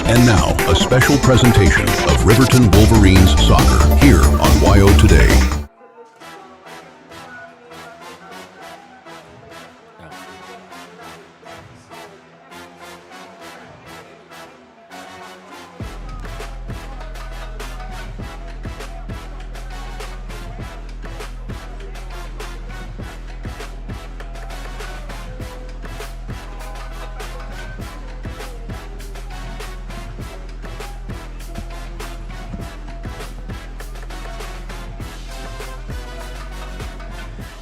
And now, a special presentation of Riverton Wolverines soccer here on WYO Today.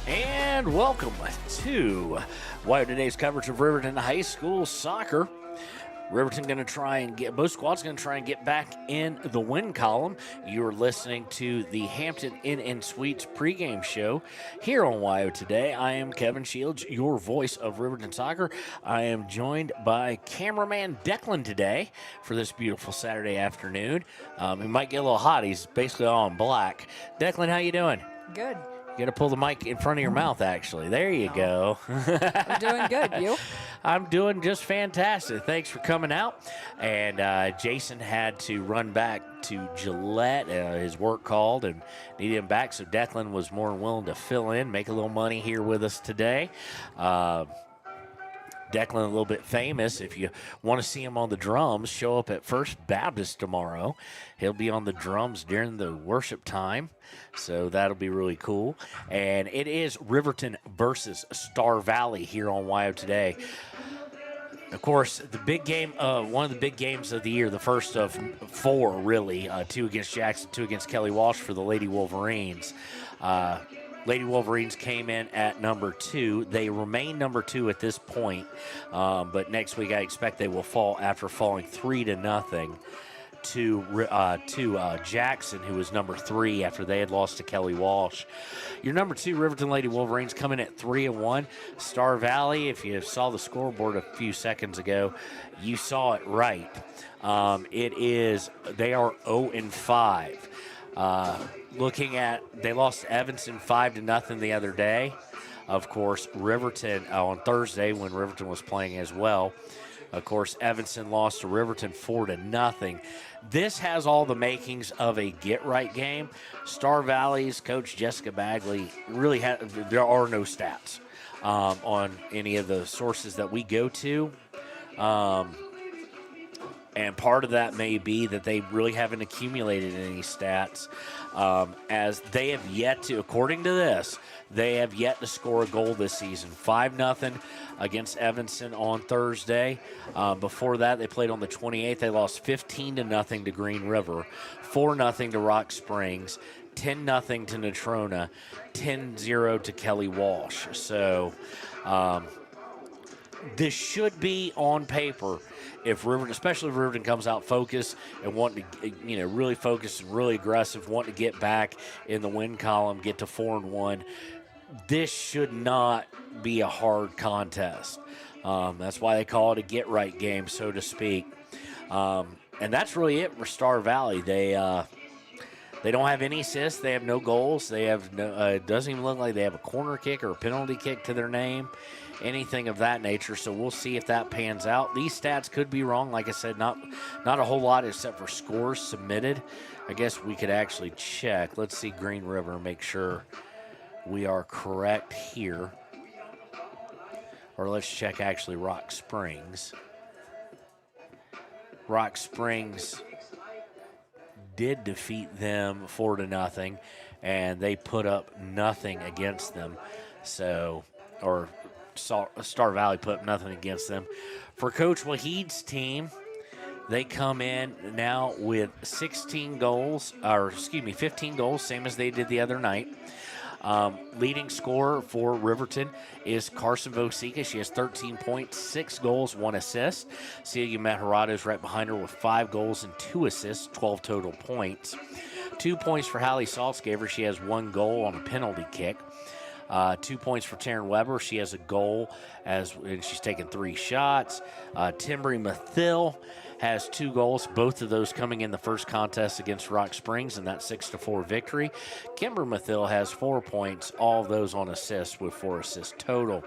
And welcome to WYO Today's coverage of Riverton High School soccer. Riverton going to try and get, both squads going to try and get back in the win column. You're listening to the Hampton Inn & Suites pregame show here on WYO Today. I am Kevin Shields, your voice of Riverton soccer. I am joined by cameraman Declan today for this beautiful Saturday afternoon. It might get a little hot. He's basically all in black. Declan, how you doing? Good. You got to pull the mic in front of your mouth, actually. There you go. I'm doing good. You? I'm doing just fantastic. Thanks for coming out. And Jason had to run back to Gillette. His work called and needed him back, so Declan was more than willing to fill in, make a little money here with us today. Declan, a little bit famous. If you want to see him on the drums, show up at First Baptist tomorrow. He'll be on the drums during the worship time, so that'll be really cool. And it is Riverton versus Star Valley here on WYO Today. Of course, the big game, one of the big games of the year, the first of four, really. 2 against Jackson, 2 against Kelly Walsh for the Lady Wolverines. Lady Wolverines came in at number 2. They remain number 2 at this point, but next week I expect they will fall after falling 3-0 to Jackson, who was number 3 after they had lost to Kelly Walsh. Your number 2 Riverton Lady Wolverines coming at 3-1. Star Valley, if you saw the scoreboard a few seconds ago, you saw it right. They are 0-5. Looking at, they lost to Evanston 5-0 the other day. Of course, Riverton on Thursday when Riverton was playing as well. Of course, Evanston lost to Riverton 4-0. This has all the makings of a get-right game. Star Valley's coach Jessica Bagley really there are no stats on any of the sources that we go to. And part of that may be that they really haven't accumulated any stats, as they have yet to, according to this, they have yet to score a goal this season. 5-0 against Evanston on Thursday. Before that, they played on the 28th. They lost 15-0 to Green River, 4-0 to Rock Springs, 10-0 to Natrona, 10-0 to Kelly Walsh. So this should be on paper. If Riverton, especially if Riverton comes out focused and wanting to, really focused and really aggressive, wanting to get back in the win column, get to 4-1, this should not be a hard contest. That's why they call it a get-right game, so to speak. And that's really it for Star Valley. They don't have any assists. They have no goals. They have no. It doesn't even look like they have a corner kick or a penalty kick to their name, anything of that nature. So we'll see if that pans out. These stats could be wrong. Like I said, not a whole lot except for scores submitted. I guess we could actually check. Let's see Green River, make sure we are correct here. Or let's check actually Rock Springs. Rock Springs did defeat them 4-0, and they put up nothing against them. So, or Star Valley put up nothing against them. For Coach Wahid's team, they come in now with 15 goals, same as they did the other night. Leading scorer for Riverton is Carson Vosika. She has 13 points, 6 goals, 1 assist. Celia Maharado is right behind her with 5 goals and 2 assists, 12 total points. 2 points for Hallie Saltzgaver. She has 1 goal on a penalty kick. 2 points for Taryn Weber. She has a goal and she's taken 3 shots. Timbry Mathill has 2 goals, both of those coming in the first contest against Rock Springs in that 6-4 victory. Kimber Mathill has 4 points, all of those on assists with 4 assists total.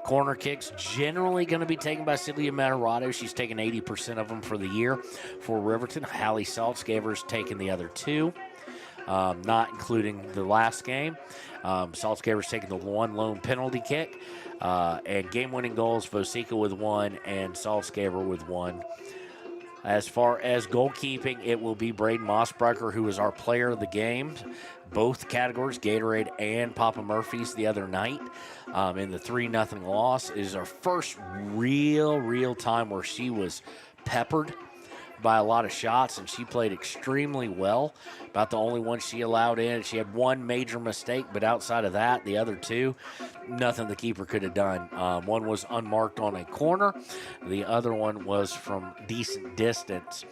Corner kicks generally going to be taken by Celia Metarado. She's taken 80% of them for the year for Riverton. Hallie Saltzgaber's taken the other 2, not including the last game. Saltzgaber's taken the 1 lone penalty kick. And game-winning goals, Vosika with 1 and Saltzgaber with 1. As far as goalkeeping, it will be Braden Mossbrucker, who is our player of the game. Both categories, Gatorade and Papa Murphy's the other night. In the 3-0 loss is our first real time where she was peppered by a lot of shots, and she played extremely well. About the only one she allowed in. She had 1 major mistake, but outside of that, the other 2, nothing the keeper could have done. One was unmarked on a corner. The other one was from decent distance.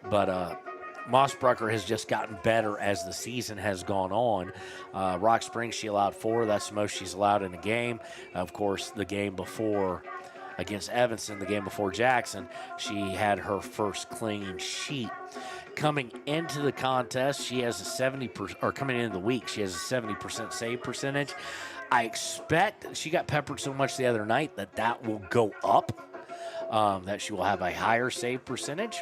But Mossbrucker has just gotten better as the season has gone on. Rock Springs, she allowed 4. That's the most she's allowed in a game. Of course, the game before against Evanston, the game before Jackson, she had her first clean sheet. Coming into the contest, she has a 70%, or coming into the week, she has a 70% save percentage. I expect she got peppered so much the other night that will go up, that she will have a higher save percentage.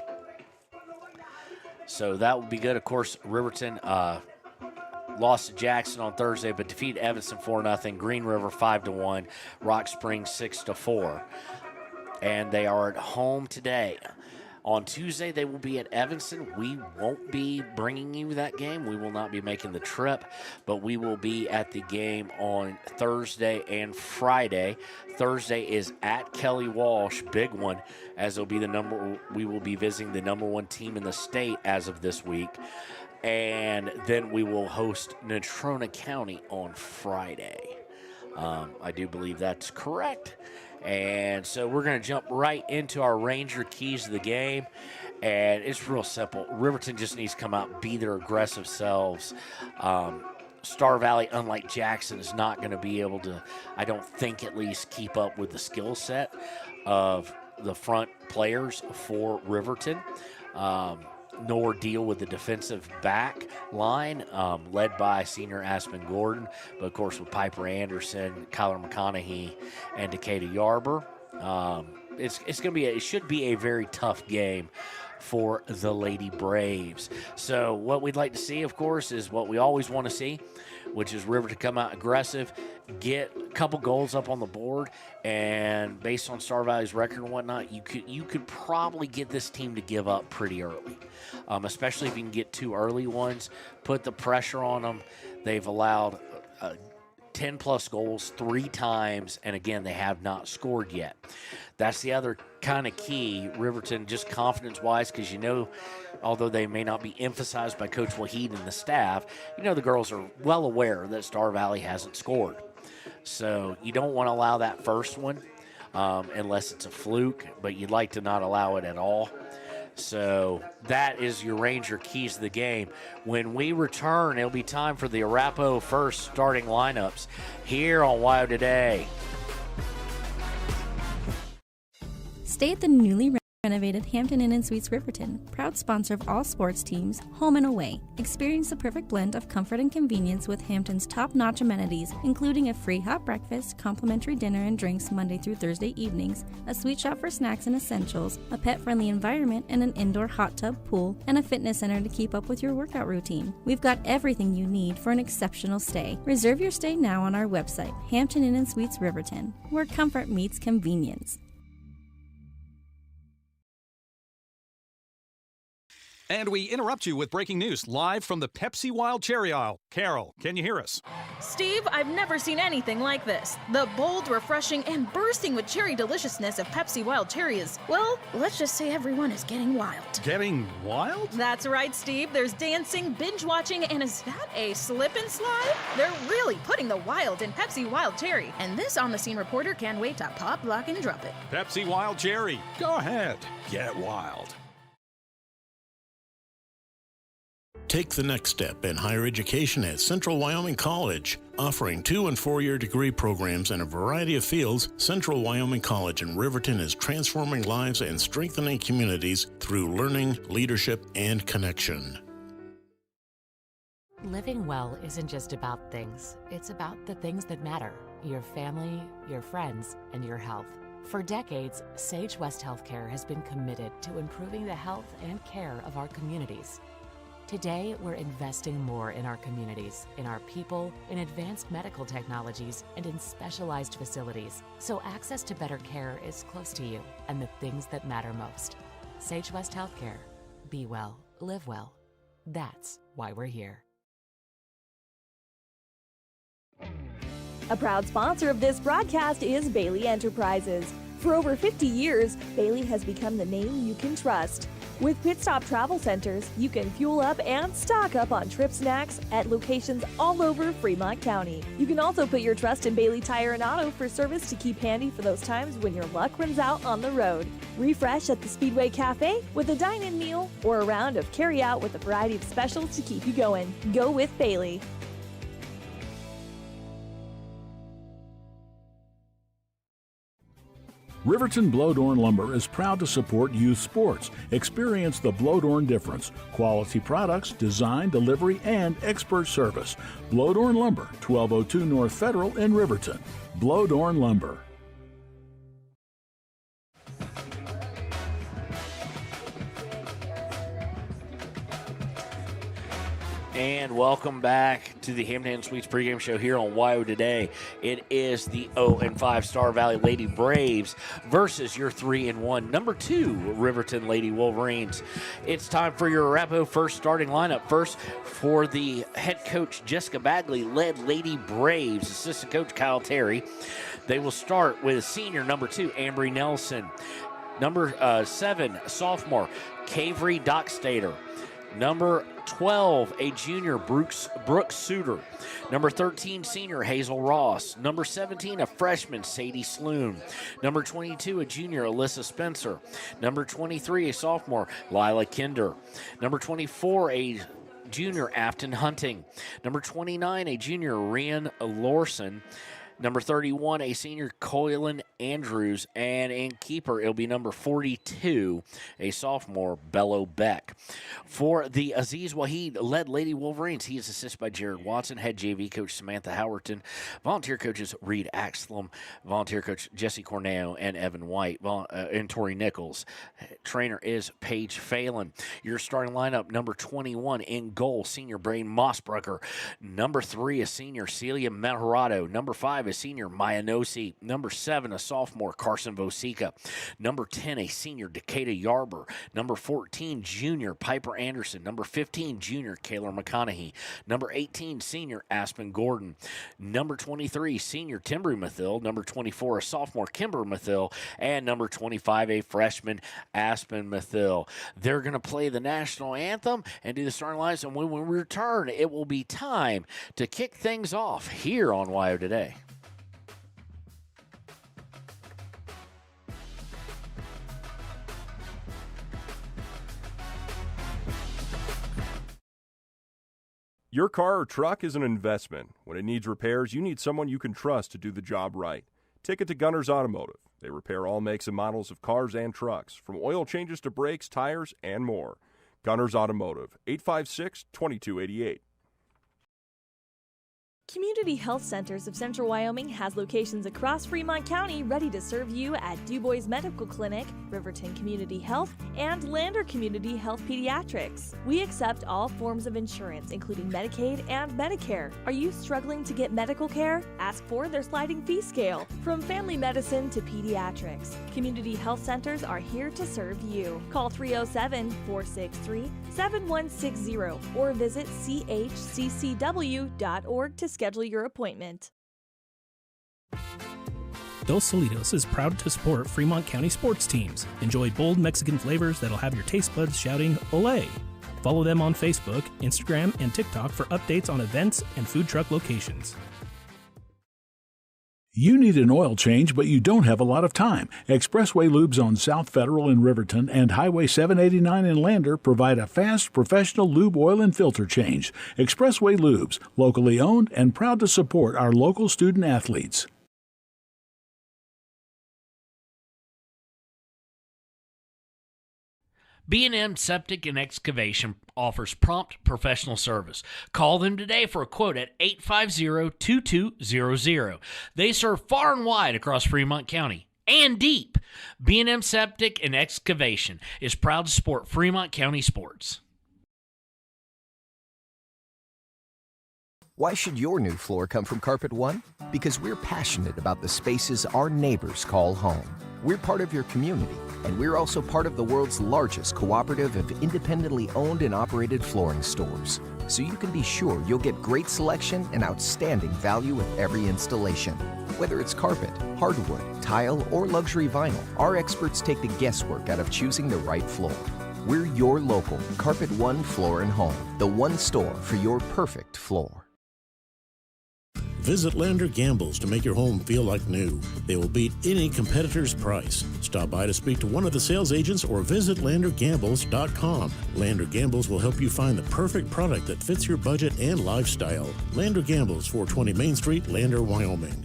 So that would be good. Of course, Riverton lost to Jackson on Thursday, but defeated Evanston 4-0. Green River 5-1. Rock Springs 6-4. And they are at home today. On Tuesday, they will be at Evanston. We won't be bringing you that game. We will not be making the trip, but we will be at the game on Thursday and Friday. Thursday is at Kelly Walsh, big one, as it'll be we will be visiting the number 1 team in the state as of this week. And then we will host Natrona County on Friday. I do believe that's correct. And so we're going to jump right into our Ranger keys of the game. And it's real simple. Riverton just needs to come out, be their aggressive selves. Star Valley, unlike Jackson, is not going to be able to, I don't think at least, keep up with the skill set of the front players for Riverton. Nor deal with the defensive back line led by senior Aspen Gordon, but of course with Piper Anderson, Kyler McConaughey, and Decatur Yarber. It should be a very tough game for the Lady Braves. So what we'd like to see, of course, is what we always want to see, which is River to come out aggressive, get a couple goals up on the board, and based on Star Valley's record and whatnot, you could probably get this team to give up pretty early, especially if you can get 2 early ones. Put the pressure on them. They've allowed 10-plus goals 3 times, and again, they have not scored yet. That's the other kind of key, Riverton, just confidence-wise, because although they may not be emphasized by Coach Wahid and the staff, the girls are well aware that Star Valley hasn't scored. So you don't want to allow that first one unless it's a fluke, but you'd like to not allow it at all. So that is your Ranger keys to the game. When we return, it'll be time for the Arapahoe First starting lineups here on WYO Today. Stay at the newly renovated Hampton Inn & Suites Riverton, proud sponsor of all sports teams, home and away. Experience the perfect blend of comfort and convenience with Hampton's top-notch amenities, including a free hot breakfast, complimentary dinner and drinks Monday through Thursday evenings, a sweet shop for snacks and essentials, a pet-friendly environment and an indoor hot tub pool, and a fitness center to keep up with your workout routine. We've got everything you need for an exceptional stay. Reserve your stay now on our website, Hampton Inn & Suites Riverton, where comfort meets convenience. And we interrupt you with breaking news live from the Pepsi Wild Cherry aisle. Carol, can you hear us? Steve, I've never seen anything like this. The bold, refreshing, and bursting with cherry deliciousness of Pepsi Wild Cherry is, well, let's just say everyone is getting wild. Getting wild? That's right, Steve. There's dancing, binge-watching, and is that a slip and slide? They're really putting the wild in Pepsi Wild Cherry. And this on-the-scene reporter can't wait to pop, lock, and drop it. Pepsi Wild Cherry. Go ahead. Get wild. Take the next step in higher education at Central Wyoming College. Offering 2- and 4-year degree programs in a variety of fields, Central Wyoming College in Riverton is transforming lives and strengthening communities through learning, leadership, and connection. Living well isn't just about things, it's about the things that matter. your family, your friends, and your health. For decades, Sage West Healthcare has been committed to improving the health and care of our communities. Today, we're investing more in our communities, in our people, in advanced medical technologies, and in specialized facilities, so access to better care is close to you and the things that matter most. Sage West Healthcare. Be well, live well. That's why we're here. A proud sponsor of this broadcast is Bailey Enterprises. For over 50 years, Bailey has become the name you can trust. With Pit Stop Travel Centers, you can fuel up and stock up on trip snacks at locations all over Fremont County. You can also put your trust in Bailey Tire and Auto for service to keep handy for those times when your luck runs out on the road. Refresh at the Speedway Cafe with a dine-in meal or a round of carry-out with a variety of specials to keep you going. Go with Bailey. Riverton Blowdorn Lumber is proud to support youth sports. Experience the Blowdorn difference. Quality products, design, delivery, and expert service. Blowdorn Lumber, 1202 North Federal in Riverton. Blowdorn Lumber. And welcome back to the Hampton Inn Suites pregame show here on WYO Today. It is the 0-5 Star Valley Lady Braves versus your 3-1 number 2 Riverton Lady Wolverines. It's time for your Arapahoe first starting lineup. First, for the head coach Jessica Bagley led Lady Braves, assistant coach Kyle Terry. They will start with senior number 2 Ambry Nelson, number 7 sophomore Cavery Dockstader, number 12, a junior, Brooks Suter. Number 13, senior, Hazel Ross. Number 17, a freshman, Sadie Sloon. Number 22, a junior, Alyssa Spencer. Number 23, a sophomore, Lila Kinder. Number 24, a junior, Afton Hunting. Number 29, a junior, Rian Lorson. Number 31, a senior, Coylin Andrews. And in keeper, it'll be number 42, a sophomore, Bello Beck. For the Aziz Waheed led Lady Wolverines, he is assisted by Jared Watson, head JV coach Samantha Howerton, volunteer coaches Reed Axlum, volunteer coach Jesse Corneo, and Evan White, and Tori Nichols. Trainer is Paige Phelan. Your starting lineup, number 21 in goal, senior Brain Mossbrucker. Number 3, a senior, Celia Mejorado. Number 5, a senior, Maya Nosi. Number 7, a sophomore, Carson Vosica. Number 10, a senior, Decatur Yarber. Number 14, junior, Piper Anderson. Number 15, junior, Kaylor McConaughey. Number 18, senior, Aspen Gordon. Number 23, senior, Timbry Mathill. Number 24, a sophomore, Kimber Mathill. And number 25, a freshman, Aspen Mathill. They're going to play the national anthem and do the starting lines. And when we return, it will be time to kick things off here on WYO Today. Your car or truck is an investment. When it needs repairs, you need someone you can trust to do the job right. Take it to Gunners Automotive. They repair all makes and models of cars and trucks, from oil changes to brakes, tires, and more. Gunners Automotive, 856-2288. Community Health Centers of Central Wyoming has locations across Fremont County ready to serve you at DuBois Medical Clinic, Riverton Community Health, and Lander Community Health Pediatrics. We accept all forms of insurance, including Medicaid and Medicare. Are you struggling to get medical care? Ask for their sliding fee scale. From family medicine to pediatrics, Community Health Centers are here to serve you. Call 307-463-7160 or visit chccw.org to schedule your appointment. Dos Solitos is proud to support Fremont County sports teams. Enjoy bold Mexican flavors that'll have your taste buds shouting "Olé!" Follow them on Facebook, Instagram, and TikTok for updates on events and food truck locations. You need an oil change, but you don't have a lot of time. Expressway Lubes on South Federal in Riverton and Highway 789 in Lander provide a fast, professional lube, oil, and filter change. Expressway Lubes, locally owned and proud to support our local student athletes. B&M Septic and Excavation offers prompt professional service. Call them today for a quote at 850-2200. They serve far and wide across Fremont County and deep. B&M Septic and Excavation is proud to support Fremont County sports. Why should your new floor come from Carpet One? Because we're passionate about the spaces our neighbors call home. We're part of your community, and we're also part of the world's largest cooperative of independently owned and operated flooring stores. So you can be sure you'll get great selection and outstanding value with every installation. Whether it's carpet, hardwood, tile, or luxury vinyl, our experts take the guesswork out of choosing the right floor. We're your local Carpet One Floor and Home, the one store for your perfect floor. Visit Lander Gambles to make your home feel like new. They will beat any competitor's price. Stop by to speak to one of the sales agents or visit LanderGambles.com. Lander Gambles will help you find the perfect product that fits your budget and lifestyle. Lander Gambles, 420 Main Street, Lander, Wyoming.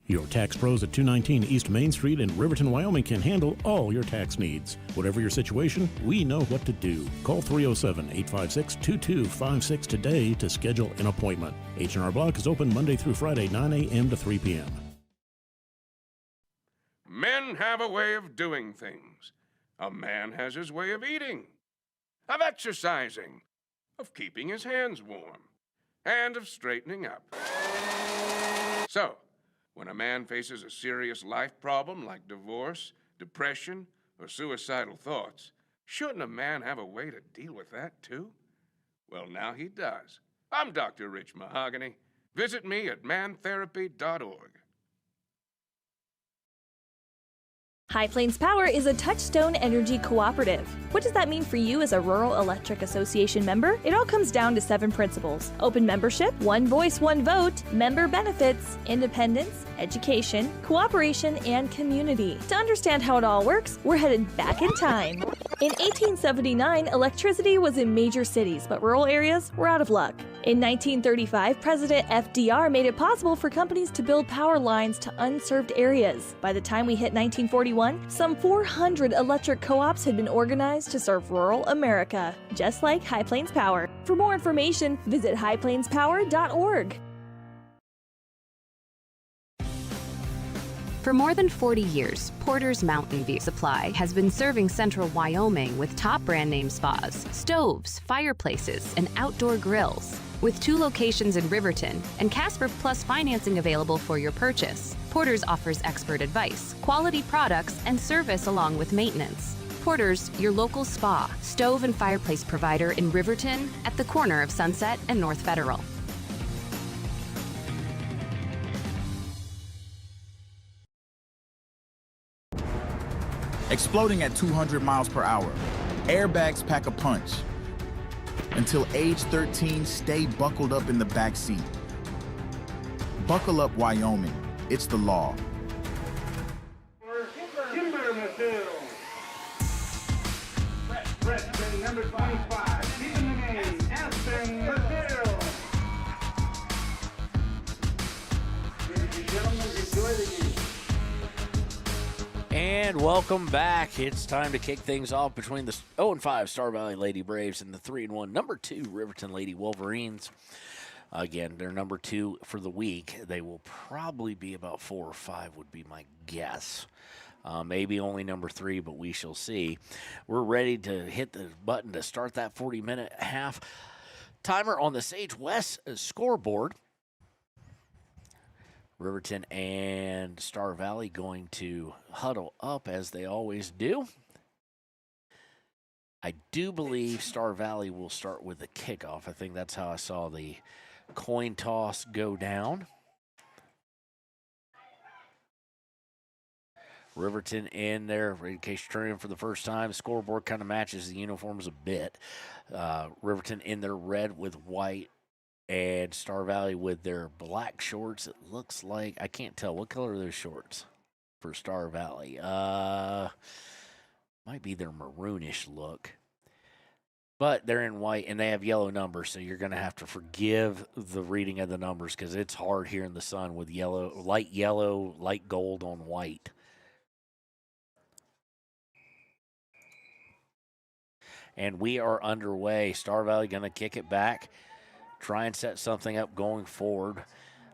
Your tax pros at 219 East Main Street in Riverton, Wyoming can handle all your tax needs. Whatever your situation, we know what to do. Call 307-856-2256 today to schedule an appointment. H&R Block is open Monday through Friday, 9 a.m. to 3 p.m. Men have a way of doing things. A man has his way of eating, of exercising, of keeping his hands warm, and of straightening up. So, when a man faces a serious life problem like divorce, depression, or suicidal thoughts, shouldn't a man have a way to deal with that too? Well, now he does. I'm Dr. Rich Mahogany. Visit me at mantherapy.org. High Plains Power is a Touchstone Energy cooperative. What does that mean for you as a Rural Electric Association member? It all comes down to 7 principles: open membership, one voice, one vote, member benefits, independence, education, cooperation, and community. To understand how it all works, we're headed back in time. In 1879, electricity was in major cities, but rural areas were out of luck. In 1935, President FDR made it possible for companies to build power lines to unserved areas. By the time we hit 1941, some 400 electric co-ops had been organized to serve rural America, just like High Plains Power. For more information, visit highplainspower.org. For more than 40 years, Porter's Mountain View Supply has been serving central Wyoming with top brand name spas, stoves, fireplaces, and outdoor grills. With 2 locations in Riverton and Casper Plus financing available for your purchase, Porter's offers expert advice, quality products, and service along with maintenance. Porter's, your local spa, stove, and fireplace provider in Riverton at the corner of Sunset and North Federal. Exploding at 200 miles per hour. Airbags pack a punch. Until age 13, stay buckled up in the back seat. Buckle up, Wyoming. It's the law. Number 25, keep in the game, Aspen Mateo. Ladies and gentlemen, enjoy the game. And welcome back. It's time to kick things off between the 0-5 Star Valley Lady Braves and the 3-1 number 2 Riverton Lady Wolverines. Again, they're number 2 for the week. They will probably be about 4 or 5 would be my guess. Maybe only number 3, but we shall see. We're ready to hit the button to start that 40-minute half timer on the Sage West scoreboard. Riverton and Star Valley going to huddle up as they always do. I do believe Star Valley will start with the kickoff. I think that's how I saw the coin toss go down. Riverton in there, in case you're turning in for the first time. Scoreboard kind of matches the uniforms a bit. Riverton in their red with white, and Star Valley with their black shorts. It looks like, I can't tell, what color are those shorts for Star Valley? Might be their maroonish look. But they're in white, and they have yellow numbers, so you're going to have to forgive the reading of the numbers because it's hard here in the sun with yellow, light gold on white. And we are underway. Star Valley going to kick it back, try and set something up going forward.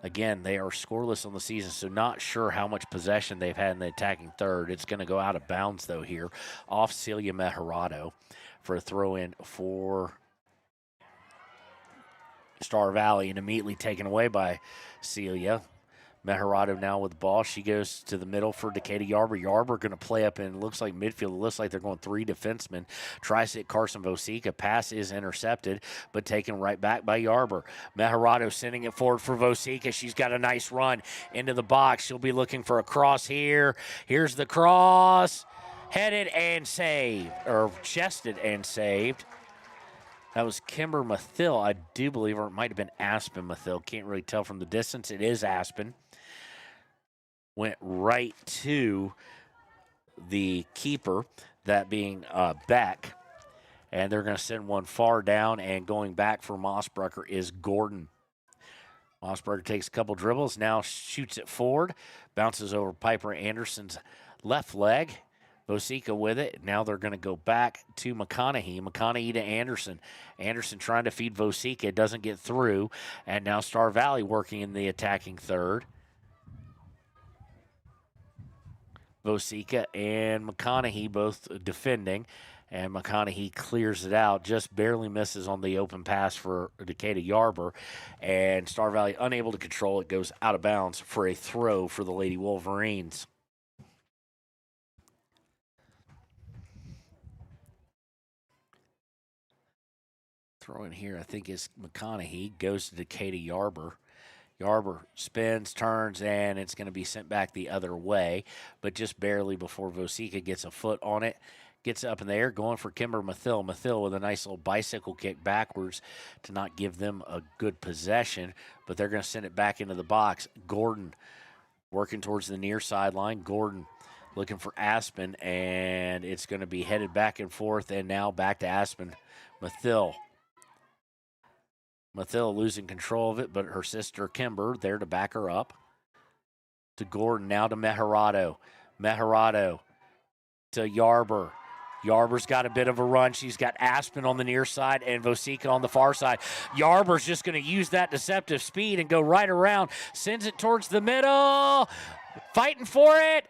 Again, they are scoreless on the season, so not sure how much possession they've had in the attacking third. It's going to go out of bounds, though, here, off Celia Mejarado for a throw-in for Star Valley, and immediately taken away by Celia. Mejarado now with the ball. She goes to the middle for Decatur Yarber. Yarber going to play up in, looks like midfield. It looks like they're going 3 defensemen. Tries to hit Carson Vosica. Pass is intercepted, but taken right back by Yarber. Mejarado sending it forward for Vosica. She's got a nice run into the box. She'll be looking for a cross here. Here's the cross. Headed and saved, or chested and saved. That was Kimber Mathill, I do believe, or it might have been Aspen Mathill. Can't really tell from the distance. It is Aspen. Went right to the keeper, that being Beck. And they're going to send one far down, and going back for Mossbrucker is Gordon. Mossbrucker takes a couple dribbles, now shoots it forward, bounces over Piper Anderson's left leg. Vosica with it. Now they're going to go back to McConaughey. McConaughey to Anderson. Anderson trying to feed Vosica. It doesn't get through. And now Star Valley working in the attacking third. Vosica and McConaughey both defending. And McConaughey clears it out. Just barely misses on the open pass for Decatur Yarber. And Star Valley unable to control it. Goes out of bounds for a throw for the Lady Wolverines. Throw in here, I think, is McConaughey. Goes to Decatur Yarber. Yarber spins, turns, and it's going to be sent back the other way, but just barely before Vosica gets a foot on it. Gets up in the air, going for Kimber Mathill. Mathill with a nice little bicycle kick backwards to not give them a good possession, but they're going to send it back into the box. Gordon working towards the near sideline. Gordon looking for Aspen, and it's going to be headed back and forth, and now back to Aspen. Mathill losing control of it, but her sister Kimber there to back her up. To Gordon, now to Mejarado. Mejarado to Yarber. Yarber's got a bit of a run. She's got Aspen on the near side and Vosica on the far side. Yarber's just going to use that deceptive speed and go right around. Sends it towards the middle. Fighting for it.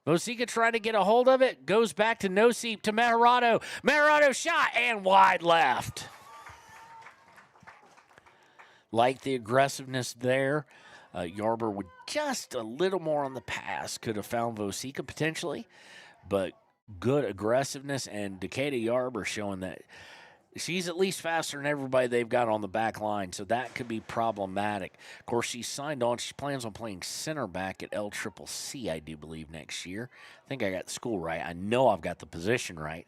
Vosica trying to get a hold of it. Goes back to Noseep to Mejarado. Mejarado shot and wide left. Like the aggressiveness there. Yarber with just a little more on the pass. Could have found Vosica potentially. But good aggressiveness, and Decatur Yarber showing that she's at least faster than everybody they've got on the back line, so that could be problematic. Of course, she's signed on. She plans on playing center back at LCCC, I do believe, next year. I think I got the school right. I know I've got the position right.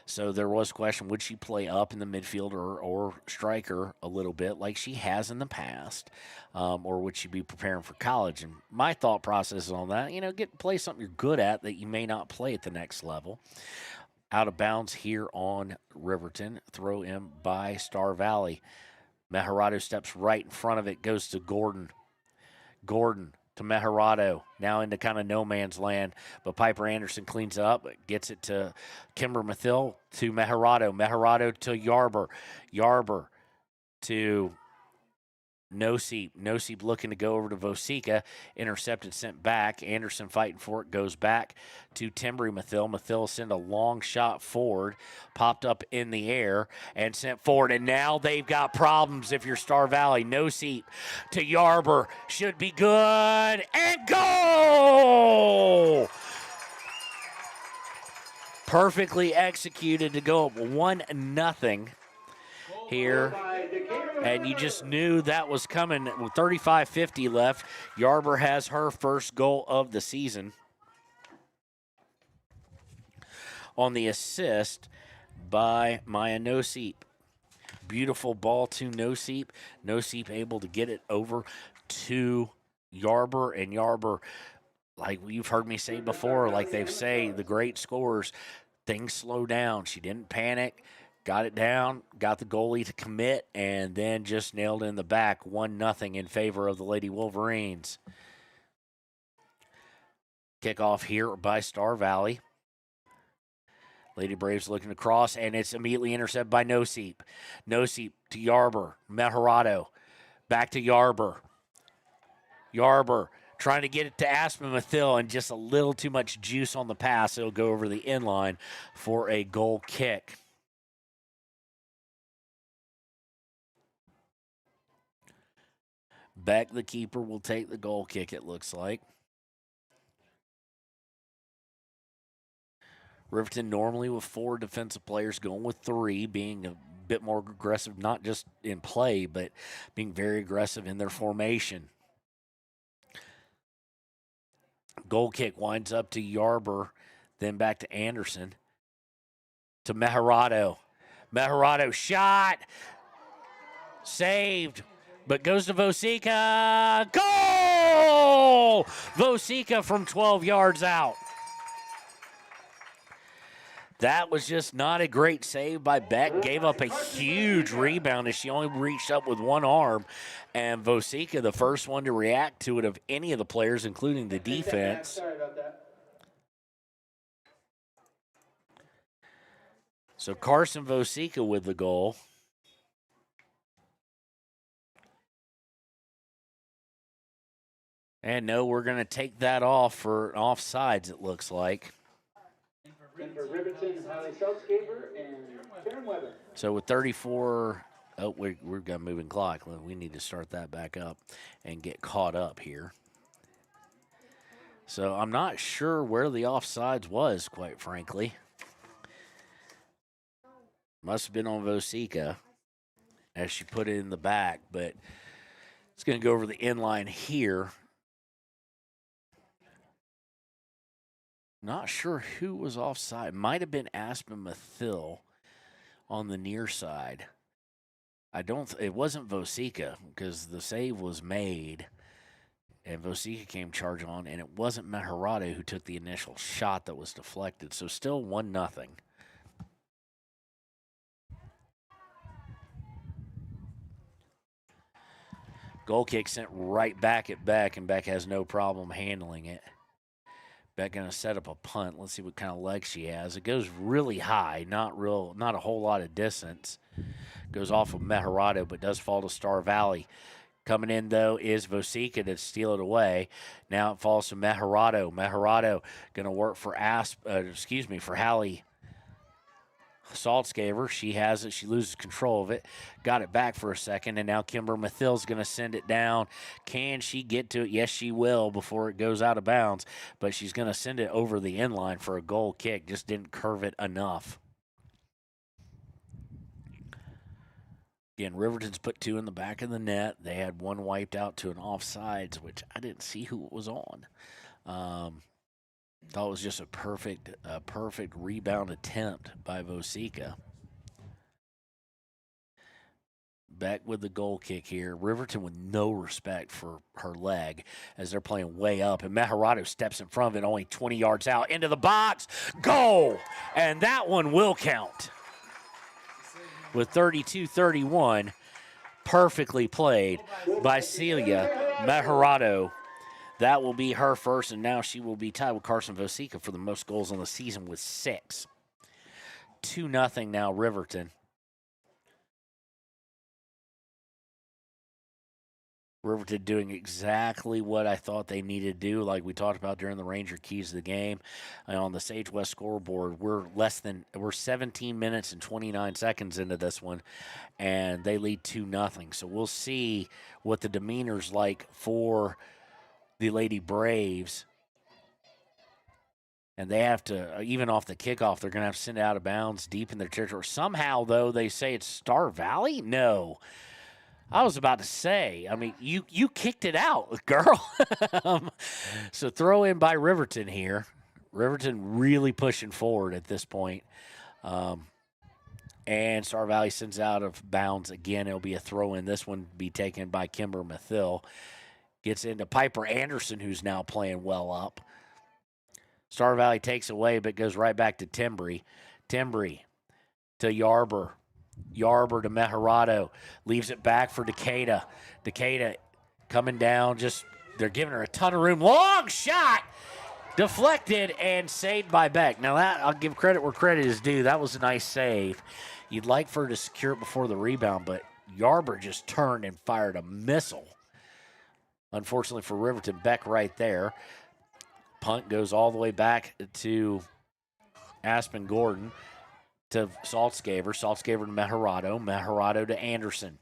So there was a question, would she play up in the midfield or striker a little bit like she has in the past, or would she be preparing for college? And my thought process on that, play something you're good at that you may not play at the next level. Out of bounds here on Riverton. Throw in by Star Valley. Mejarado steps right in front of it. Goes to Gordon. Gordon to Mejarado. Now into kind of no man's land. But Piper Anderson cleans it up. Gets it to Kimber Mathill to Mejarado. Mejarado to Yarber. Yarber to Noseep. Noseep looking to go over to Vosica. Intercepted, sent back. Anderson fighting for it. Goes back to Timbry Mathill. Mathill sent a long shot forward. Popped up in the air and sent forward. And now they've got problems if you're Star Valley. Noseep to Yarber. Should be good. And goal! Perfectly executed to go up 1-0 here. And you just knew that was coming with 35:50 left. Yarber has her first goal of the season on the assist by Maya Noseep. Beautiful ball to Noseep. Noseep able to get it over to Yarber, and Yarber, like you've heard me say before, like they say, the great scorers, things slow down. She didn't panic. Got it down, got the goalie to commit, and then just nailed in the back. 1-0 in favor of the Lady Wolverines. Kickoff here by Star Valley. Lady Braves looking to cross, and it's immediately intercepted by Noseep. Noseep to Yarber. Meharado. Back to Yarber. Yarber trying to get it to Aspen Mathil, and just a little too much juice on the pass. It'll go over the inline for a goal kick. Beck, the keeper, will take the goal kick, it looks like. Riverton normally with 4 defensive players, going with 3, being a bit more aggressive, not just in play, but being very aggressive in their formation. Goal kick winds up to Yarber, then back to Anderson, to Meharado. Meharado shot, saved, but goes to Vosica. Goal! Vosica from 12 yards out. That was just not a great save by Beck. Gave up a huge rebound as she only reached up with one arm. And Vosica, the first one to react to it of any of the players, including the defense. Sorry about that. So Carson Vosica with the goal. And no, we're going to take that off for offsides, it looks like. And for Riverton, Holly Seltzgaber and Karen Weber. So with 34, we've got a moving clock. We need to start that back up and get caught up here. So I'm not sure where the offsides was, quite frankly. Must have been on Vosica as she put it in the back, but it's going to go over the inline here. Not sure who was offside. Might have been Aspen Mathil on the near side. It wasn't Vosica because the save was made and Vosica came charge on, and it wasn't Meharado who took the initial shot that was deflected. So still 1-0. Goal kick sent right back at Beck, and Beck has no problem handling it. Beck going to set up a punt. Let's see what kind of leg she has. It goes really high, not a whole lot of distance. Goes off of Meharado, but does fall to Star Valley. Coming in, though, is Vosica to steal it away. Now it falls to Meharado. Meharado going to work for for Hallie Saltzgaver. She has it. She loses control of it. Got it back for a second, and now Kimber Mathil's going to send it down. Can she get to it? Yes, she will before it goes out of bounds, but she's going to send it over the inline for a goal kick. Just didn't curve it enough. Again, Riverton's put 2 in the back of the net. They had 1 wiped out to an offsides, which I didn't see who it was on. Thought it was just a perfect rebound attempt by Vosica. Beck with the goal kick here. Riverton with no respect for her leg as they're playing way up. And Meharado steps in front of it, only 20 yards out. Into the box. Goal! And that one will count. With 32-31, perfectly played by Celia Meharado. That will be her first, and now she will be tied with Carson Vosica for the most goals on the season with 6. 2-0 now, Riverton. Riverton doing exactly what I thought they needed to do, like we talked about during the Ranger Keys of the game. On the Sage West scoreboard, we're 17 minutes and 29 seconds into this one, and they lead 2-0. So we'll see what the demeanor's like for the Lady Braves. And they have to, even off the kickoff, they're going to have to send it out of bounds deep in their territory. Somehow, though, they say it's Star Valley? No. I was about to say, I mean, you kicked it out, girl. So throw in by Riverton here. Riverton really pushing forward at this point. And Star Valley sends out of bounds again. It'll be a throw in. This one be taken by Kimber Mathil. Gets into Piper Anderson, who's now playing well up. Star Valley takes away, but goes right back to Timbry. Timbry to Yarber. Yarber to Meharado. Leaves it back for Decatur. Decatur coming down. They're giving her a ton of room. Long shot. Deflected and saved by Beck. Now that, I'll give credit where credit is due. That was a nice save. You'd like for her to secure it before the rebound, but Yarber just turned and fired a missile. Unfortunately for Riverton, Beck right there. Punt goes all the way back to Aspen Gordon to Saltzgaver. Saltzgaver to Meharado. Meharado to Anderson.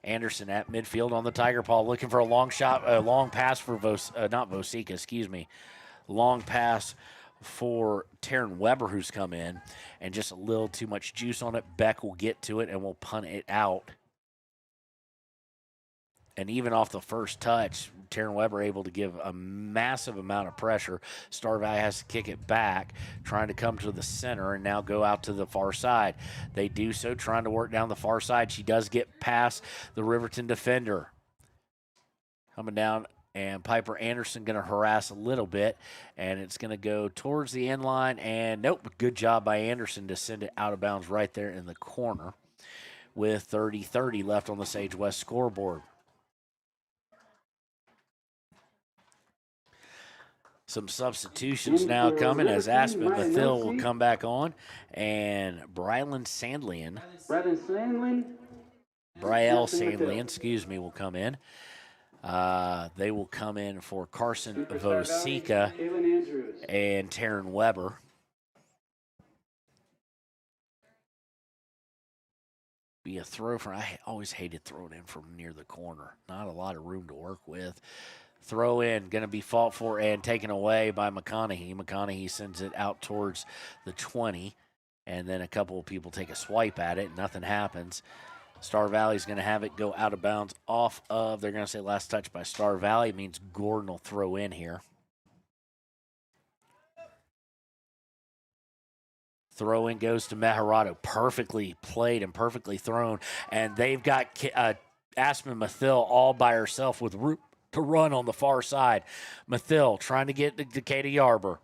Anderson at midfield on the Tiger Paw looking for a long shot, a long pass for long pass for Taryn Weber, who's come in, and just a little too much juice on it. Beck will get to it and will punt it out. And even off the first touch, Taryn Weber able to give a massive amount of pressure. Star Valley has to kick it back, trying to come to the center and now go out to the far side. They do so, trying to work down the far side. She does get past the Riverton defender. Coming down, and Piper Anderson going to harass a little bit, and it's going to go towards the end line. And nope, good job by Anderson to send it out of bounds right there in the corner with 30-30 left on the Sage West scoreboard. Some substitutions now coming as Aspen Mathil will come back on, and Brylan Sandlian. Brielle Sandlian, will come in. They will come in for Carson Vosica and Taryn Weber. Be a throw from, I always hated throwing in from near the corner. Not a lot of room to work with. Throw in, going to be fought for and taken away by McConaughey. McConaughey sends it out towards the 20, and then a couple of people take a swipe at it. Nothing happens. Star Valley's going to have it go out of bounds off of, they're going to say last touch by Star Valley. It means Gordon will throw in here. Throw in goes to Meharado. Perfectly played and perfectly thrown. And they've got Aspen Mathil all by herself with room to run on the far side. Mathil trying to get to Katie Yarber.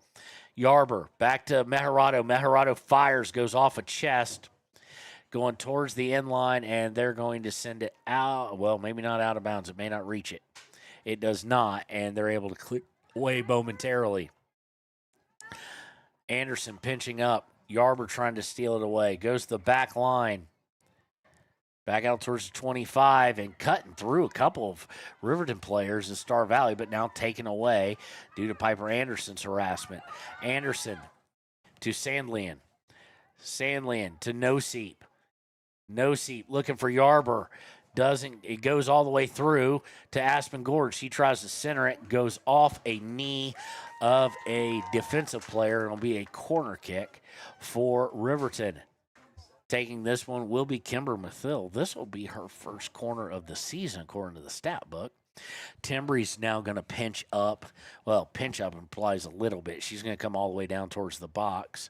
Yarber back to Meharado. Meharado fires, goes off a chest, going towards the end line, and they're going to send it out. Well, maybe not out of bounds. It may not reach it. It does not, and they're able to clear away momentarily. Anderson pinching up. Yarber trying to steal it away. Goes to the back line. Back out towards the 25 and cutting through a couple of Riverton players in Star Valley, but now taken away due to Piper Anderson's harassment. Anderson to Sandlian. Sandlian to Noseep. Noseep looking for Yarber. It goes all the way through to Aspen Gordon. She tries to center it, goes off a knee of a defensive player. It'll be a corner kick for Riverton. Taking this one will be Kimber Mathil. This will be her first corner of the season, according to the stat book. Timbree's now going to pinch up. Well, pinch up implies a little bit. She's going to come all the way down towards the box.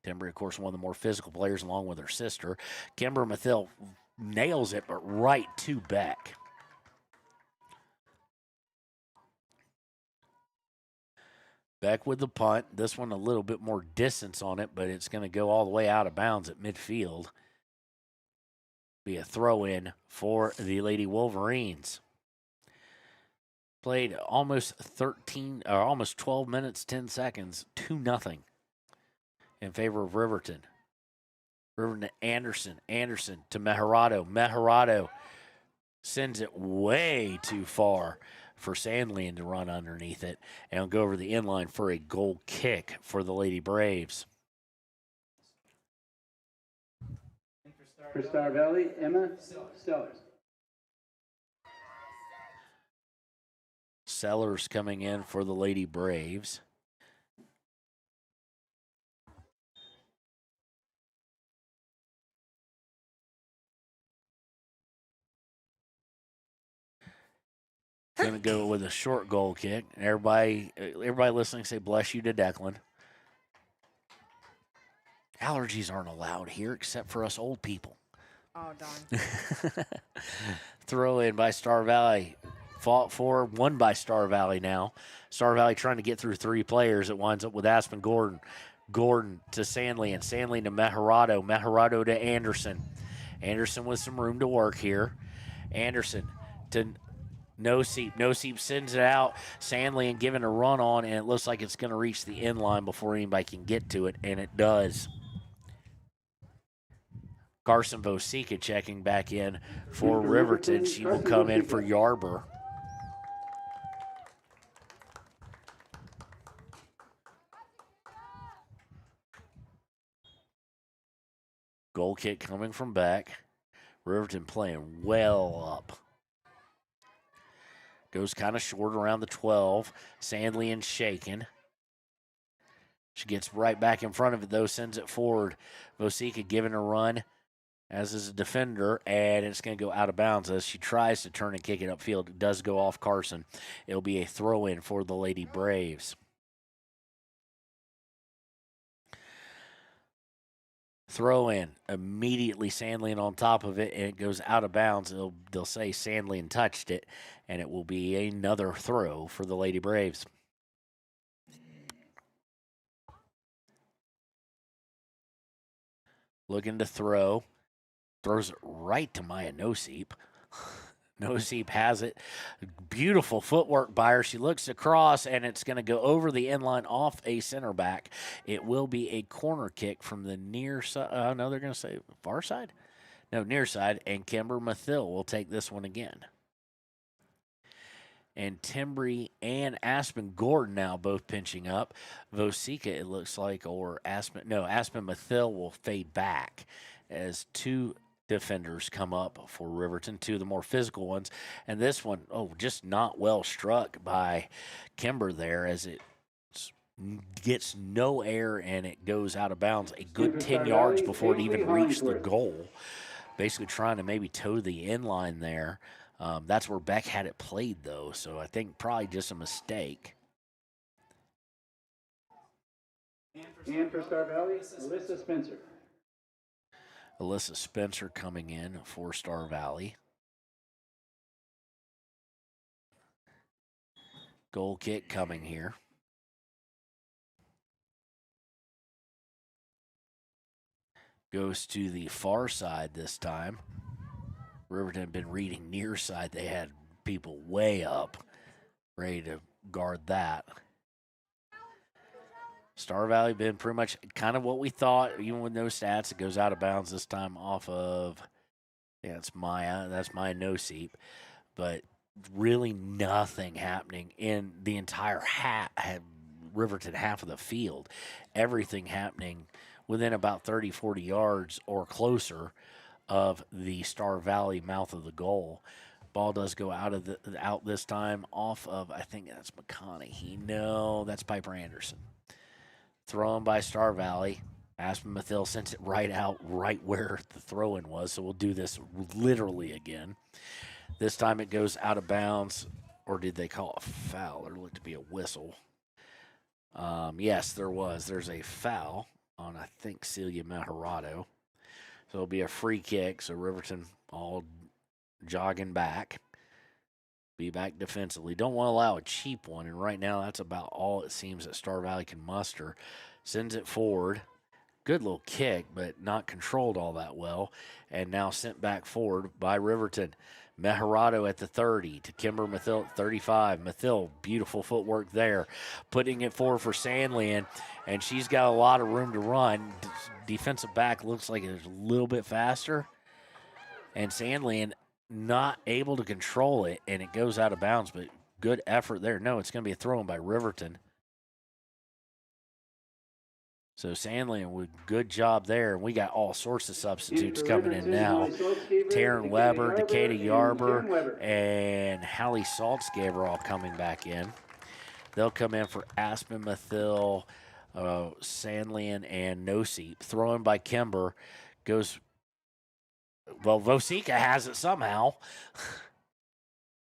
Timbree, of course, one of the more physical players, along with her sister. Kimber Mathil nails it, but right to Beck. Beck with the punt. This one a little bit more distance on it, but it's going to go all the way out of bounds at midfield. Be a throw-in for the Lady Wolverines. Played almost 12 minutes, 10 seconds, 2-0 in favor of Riverton. Riverton to Anderson. Anderson to Meharado. Meharado sends it way too far for Sandlian to run underneath it and go over the inline for a goal kick for the Lady Braves. For Star Valley, Emma Sellers. Sellers coming in for the Lady Braves. Going to go with a short goal kick. Everybody listening say bless you to Declan. Allergies aren't allowed here except for us old people. Oh, darn. Throw in by Star Valley. Fought for, won by Star Valley now. Star Valley trying to get through three players. It winds up with Aspen Gordon. Gordon to Sandlian. Sandlian to Meharado. Meharado to Anderson. Anderson with some room to work here. Anderson to No Seep. No Seep sends it out. Sandlin giving a run on, and it looks like it's going to reach the end line before anybody can get to it, and it does. Carson Vosica checking back in for Riverton. She will come in for Yarber. Goal kick coming from back. Riverton playing well up. Goes kind of short around the 12. Sandlin shaking. She gets right back in front of it, though, sends it forward. Vosica giving a run, as is a defender, and it's going to go out of bounds as she tries to turn and kick it upfield. It does go off Carson. It'll be a throw-in for the Lady Braves. Throw in. Immediately Sandlin on top of it, and it goes out of bounds. They'll say Sandlin touched it, and it will be another throw for the Lady Braves. Looking to throw. Throws it right to Maya Noseep. Noseep has it. Beautiful footwork by her. She looks across, and it's going to go over the end line off a center back. It will be a corner kick from the near side. No, they're going to say far side? No, near side. And Kimber Mathill will take this one again. And Timbry and Aspen Gordon now both pinching up. Vosica, it looks like, or Aspen Mathill will fade back as two defenders come up for Riverton, two of the more physical ones. And this one, just not well struck by Kimber there as it gets no air and it goes out of bounds a good 10 yards before it even reached the goal. Basically trying to maybe toe the end line there. That's where Beck had it played, though, so I think probably just a mistake. And for Star Valley, Alyssa Spencer. Alyssa Spencer coming in for Star Valley. Goal kick coming here. Goes to the far side this time. Riverton had been reading near side. They had people way up, ready to guard that. Star Valley been pretty much kind of what we thought, even with no stats. It goes out of bounds this time off of, it's Maya. That's Maya Noseep. But really nothing happening in the entire Riverton half of the field. Everything happening within about 30, 40 yards or closer of the Star Valley mouth of the goal. Ball does go out this time off of, I think that's McConaughey. No, that's Piper Anderson. Thrown by Star Valley. Aspen Mathill sends it right out, right where the throw-in was. So we'll do this literally again. This time it goes out of bounds, or did they call a foul? There looked to be a whistle. Yes, there was. There's a foul on, I think, Celia Maharado. So it'll be a free kick. So Riverton all jogging back. Be back defensively. Don't want to allow a cheap one. And right now that's about all it seems that Star Valley can muster. Sends it forward. Good little kick, but not controlled all that well. And now sent back forward by Riverton. Meharado at the 30 to Kimber Mathill at 35. Mathill, beautiful footwork there. Putting it forward for Sandlin, and she's got a lot of room to run. Defensive back looks like it's a little bit faster. And Sandlin not able to control it, and it goes out of bounds, but good effort there. No, it's going to be a throw-in by Riverton. So Sandlin with good job there, and we got all sorts of substitutes coming in now. Taryn Weber, Decatur Yarber, and Hallie Saltzgaver all coming back in. They'll come in for Aspen Mathill, Sandlin, and Noseep. Thrown by Kimber. Goes, well, Vosica has it somehow.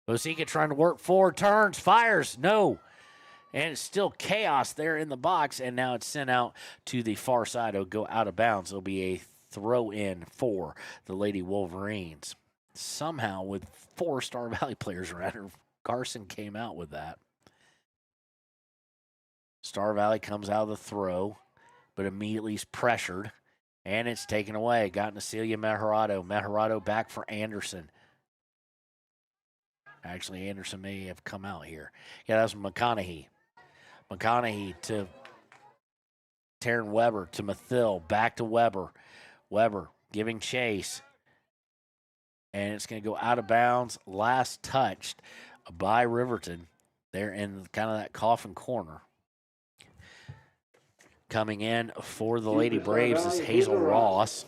Vosica trying to work forward, turns, fires, no. And it's still chaos there in the box, and now it's sent out to the far side. It'll go out of bounds. It'll be a throw-in for the Lady Wolverines. Somehow, with 4 Star Valley players around her, Carson came out with that. Star Valley comes out of the throw, but immediately is pressured, and it's taken away. Gotten to Celia Meharado. Meharado back for Anderson. Actually, Anderson may have come out here. Yeah, that's McConaughey. McConaughey to Taryn Weber to Mathill, back to Weber. Weber giving chase. And it's going to go out of bounds. Last touched by Riverton. They're in kind of that coffin corner. Coming in for the Lady Braves is Hazel Ross.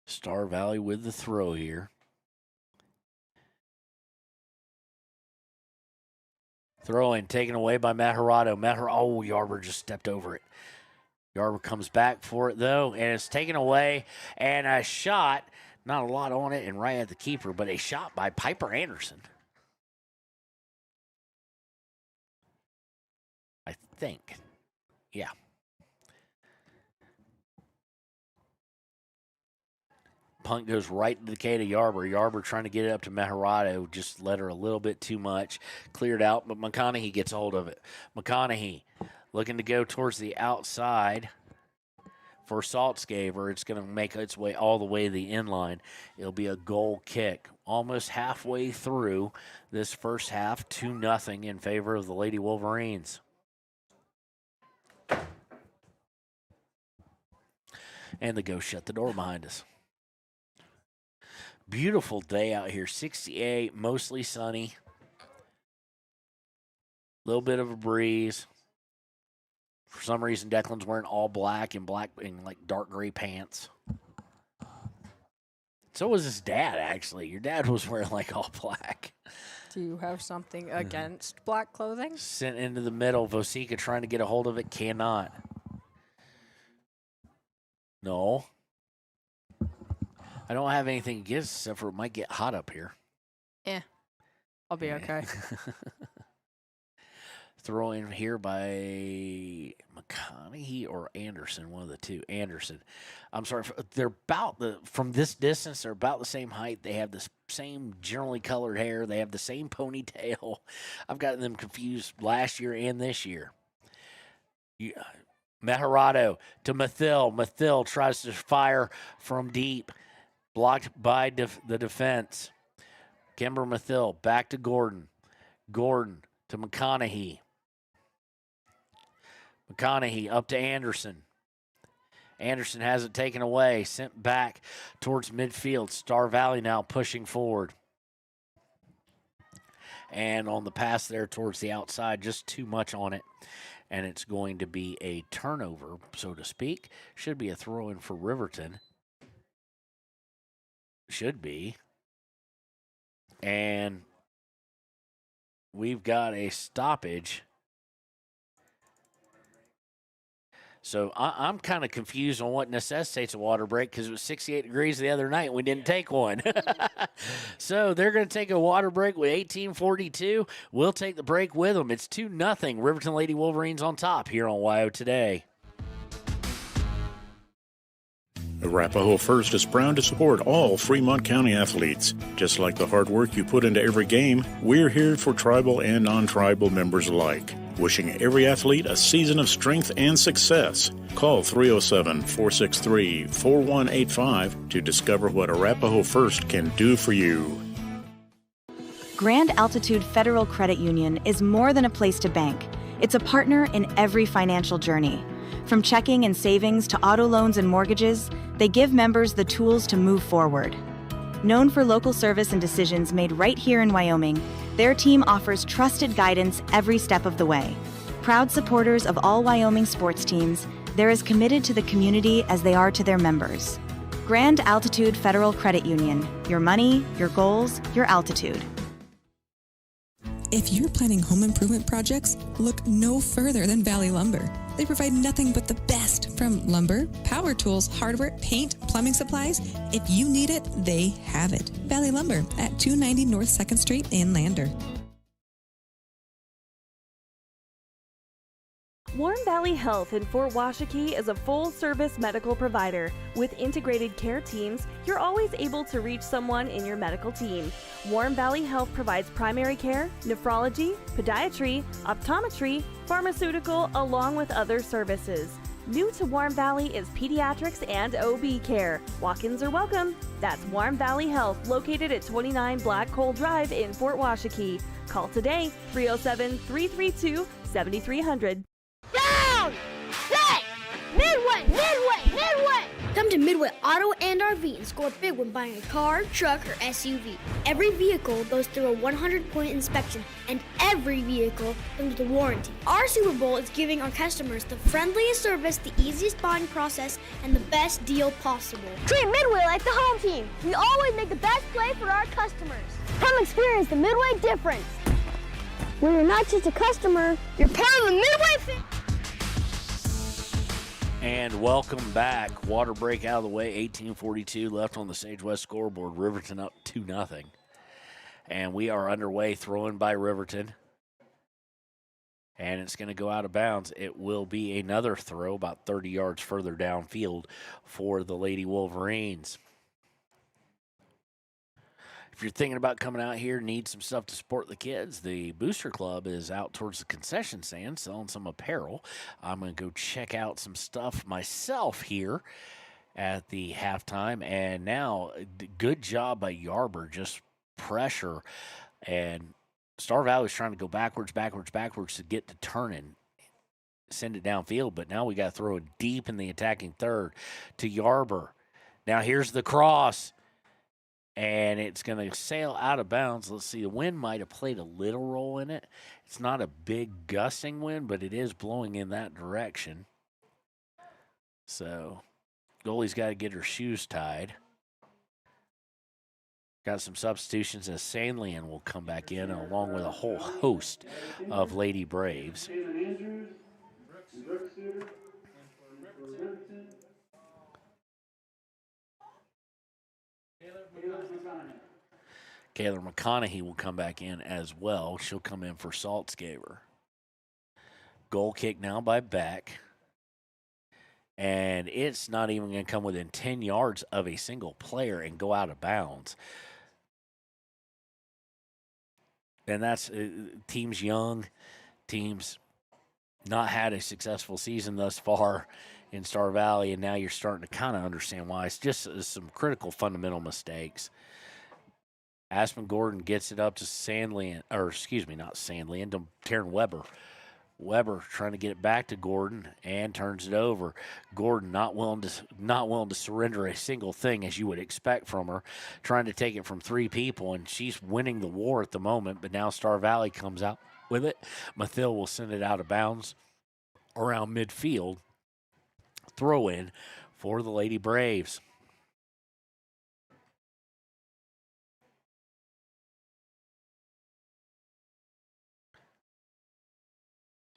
Star Valley with the throw here. Throw in, taken away by Maharado. Oh, Yarber just stepped over it. Yarber comes back for it, though, and it's taken away. And a shot, not a lot on it, and right at the keeper, but a shot by Piper Anderson. I think. Yeah. Punt goes right to the K to Yarber. Yarber trying to get it up to Maharado. Just let her a little bit too much. Cleared out, but McConaughey gets a hold of it. McConaughey looking to go towards the outside for Saltzgaver. It's going to make its way all the way to the inline. It'll be a goal kick. Almost halfway through this first half, 2-0 in favor of the Lady Wolverines. And the ghost shut the door behind us. Beautiful day out here, 68, mostly sunny. A little bit of a breeze. For some reason, Declan's wearing all black and like dark gray pants. So was his dad, actually. Your dad was wearing like all black. Do you have something against black clothing? Sent into the middle. Vosika trying to get a hold of it, cannot. No. I don't have anything against it except for it might get hot up here. Yeah. I'll be okay. Throw in here by McConaughey or Anderson, one of the two. Anderson. I'm sorry. They're from this distance, they're about the same height. They have the same generally colored hair. They have the same ponytail. I've gotten them confused last year and this year. Maharado to Mathill. Mathill tries to fire from deep. Blocked by the defense. Kimber Mathill back to Gordon. Gordon to McConaughey. McConaughey up to Anderson. Anderson has it taken away. Sent back towards midfield. Star Valley now pushing forward. And on the pass there towards the outside, just too much on it. And it's going to be a turnover, so to speak. Should be a throw-in for Riverton. Should be. And we've got a stoppage. So I'm kind of confused on what necessitates a water break because it was 68 degrees the other night and we didn't take one. So they're going to take a water break with 18:42. We'll take the break with them. It's 2-0. Riverton Lady Wolverines on top here on WYO Today. Arapahoe First is proud to support all Fremont County athletes. Just like the hard work you put into every game, we're here for tribal and non-tribal members alike. Wishing every athlete a season of strength and success. Call 307-463-4185 to discover what Arapahoe First can do for you. Grand Altitude Federal Credit Union is more than a place to bank. It's a partner in every financial journey. From checking and savings to auto loans and mortgages, they give members the tools to move forward. Known for local service and decisions made right here in Wyoming, their team offers trusted guidance every step of the way. Proud supporters of all Wyoming sports teams, they're as committed to the community as they are to their members. Grand Altitude Federal Credit Union. Your money, your goals, your altitude. If you're planning home improvement projects, look no further than Valley Lumber. They provide nothing but the best from lumber, power tools, hardware, paint, plumbing supplies. If you need it, they have it. Valley Lumber at 290 North 2nd Street in Lander. Warm Valley Health in Fort Washakie is a full-service medical provider. With integrated care teams, you're always able to reach someone in your medical team. Warm Valley Health provides primary care, nephrology, podiatry, optometry, pharmaceutical, along with other services. New to Warm Valley is pediatrics and OB care. Walk-ins are welcome. That's Warm Valley Health, located at 29 Black Coal Drive in Fort Washakie. Call today, 307-332-7300. Down! Set! Midway! Midway! Midway! Come to Midway Auto and RV and score big when buying a car, truck, or SUV. Every vehicle goes through a 100-point inspection, and every vehicle comes with a warranty. Our Super Bowl is giving our customers the friendliest service, the easiest buying process, and the best deal possible. Treat Midway like the home team. We always make the best play for our customers. Come experience the Midway difference, where you're not just a customer, you're part of the Midway family. And welcome back. Water break out of the way, 18:42 left on the Sage West scoreboard. Riverton up 2-0. And we are underway, throwing by Riverton. And it's going to go out of bounds. It will be another throw about 30 yards further downfield for the Lady Wolverines. If you're thinking about coming out here, need some stuff to support the kids, the Booster Club is out towards the concession stand selling some apparel. I'm going to go check out some stuff myself here at the halftime. And now, good job by Yarber, just pressure. And Star Valley was trying to go backwards to get to turning, send it downfield. But now we got to throw it deep in the attacking third to Yarber. Now here's the cross. And it's going to sail out of bounds. Let's see, the wind might have played a little role in it. It's not a big gusting wind, but it is blowing in that direction. So, goalie's got to get her shoes tied. Got some substitutions as Sandlian will come back in, along with a whole host of Lady Braves. Kayla McConaughey will come back in as well. She'll come in for Saltzgaber. Goal kick now by Beck. And it's not even going to come within 10 yards of a single player and go out of bounds. And that's teams young, teams not had a successful season thus far in Star Valley, and now you're starting to kind of understand why. It's just some critical fundamental mistakes. Aspen Gordon gets it up to Sandlian, or excuse me, not Sandlian, to Taryn Weber. Weber trying to get it back to Gordon and turns it over. Gordon not willing to surrender a single thing, as you would expect from her, trying to take it from three people, and she's winning the war at the moment. But now Star Valley comes out with it. Mathil will send it out of bounds around midfield. Throw in for the Lady Braves.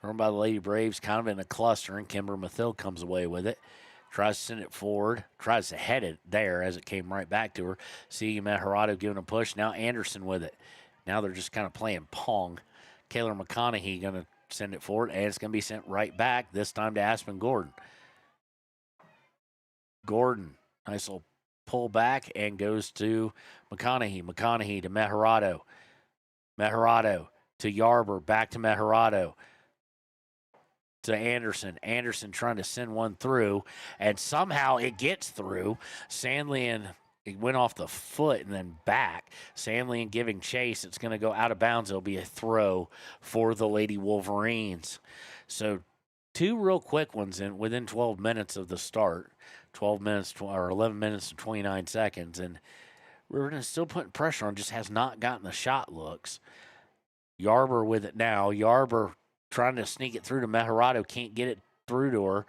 Thrown by the Lady Braves, kind of in a cluster, and Kimber Mathil comes away with it. Tries to send it forward, tries to head it there as it came right back to her. See Meharado giving a push. Now Anderson with it. Now they're just kind of playing pong. Kayla McConaughey going to send it forward, and it's going to be sent right back, this time to Aspen Gordon. Gordon, nice little pull back, and goes to McConaughey. McConaughey to Meharado. Meharado to Yarber, back to Meharado. To Anderson. Anderson trying to send one through, and somehow it gets through. Sandlian, it went off the foot and then back. Sandlian giving chase. It's going to go out of bounds. It'll be a throw for the Lady Wolverines. So two real quick ones in within 12 minutes of the start. 12 minutes or 11 minutes and 29 seconds. And Riverton is still putting pressure on, just has not gotten the shot looks. Yarber with it now. Yarber trying to sneak it through to Meharado, can't get it through to her.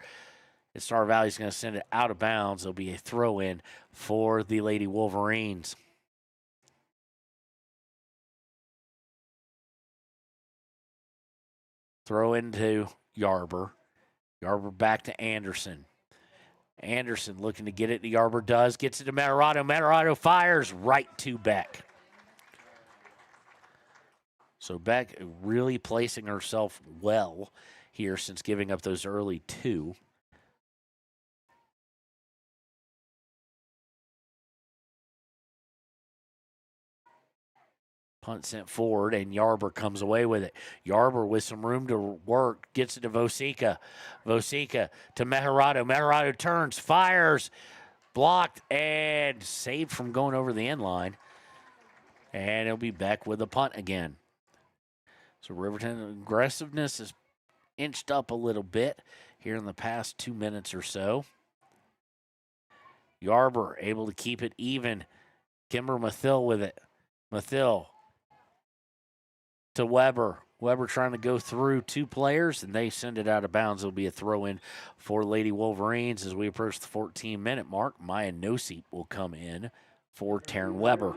And Star Valley's going to send it out of bounds. There'll be a throw-in for the Lady Wolverines. Throw into Yarber. Yarber back to Anderson. Anderson looking to get it to Yarber, does. Gets it to Meharado. Meharado fires right to Beck. So Beck really placing herself well here since giving up those early two. Punt sent forward, and Yarber comes away with it. Yarber with some room to work, gets it to Vosica. Vosica to Mejerado. Mejerado turns, fires, blocked, and saved from going over the end line. And it'll be Beck with a punt again. So Riverton aggressiveness is inched up a little bit here in the past 2 minutes or so. Yarber able to keep it even. Kimber Mathill with it. Mathill to Weber. Weber trying to go through 2 players, and they send it out of bounds. It'll be a throw-in for Lady Wolverines as we approach the 14-minute mark. Maya Nosip will come in for Taryn Weber.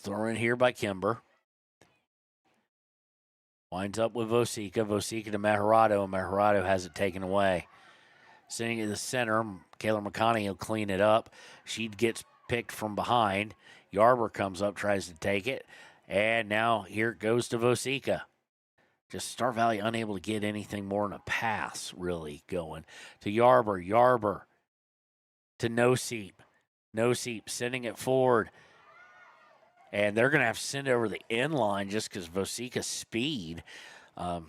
Throw in here by Kimber. Winds up with Vosica. Vosica to Mejerado, and Mejerado has it taken away. Sitting at the center, Kayla McConaughey will clean it up. She gets picked from behind. Yarber comes up, tries to take it. And now here it goes to Vosica. Just Star Valley unable to get anything more than a pass, really, going. To Yarber. Yarber to Nosip. Nosip sending it forward. And they're going to have to send it over the end line just because Vosica's speed. And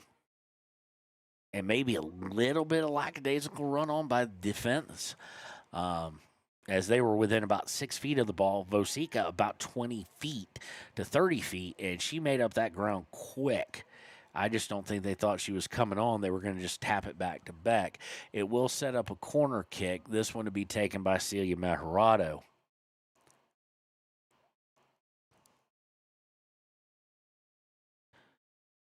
maybe a little bit of lackadaisical run on by the defense. As they were within about 6 feet of the ball. Vosica about 20 feet to 30 feet. And she made up that ground quick. I just don't think they thought she was coming on. They were going to just tap it back to Beck. It will set up a corner kick. This one to be taken by Celia Mejerado.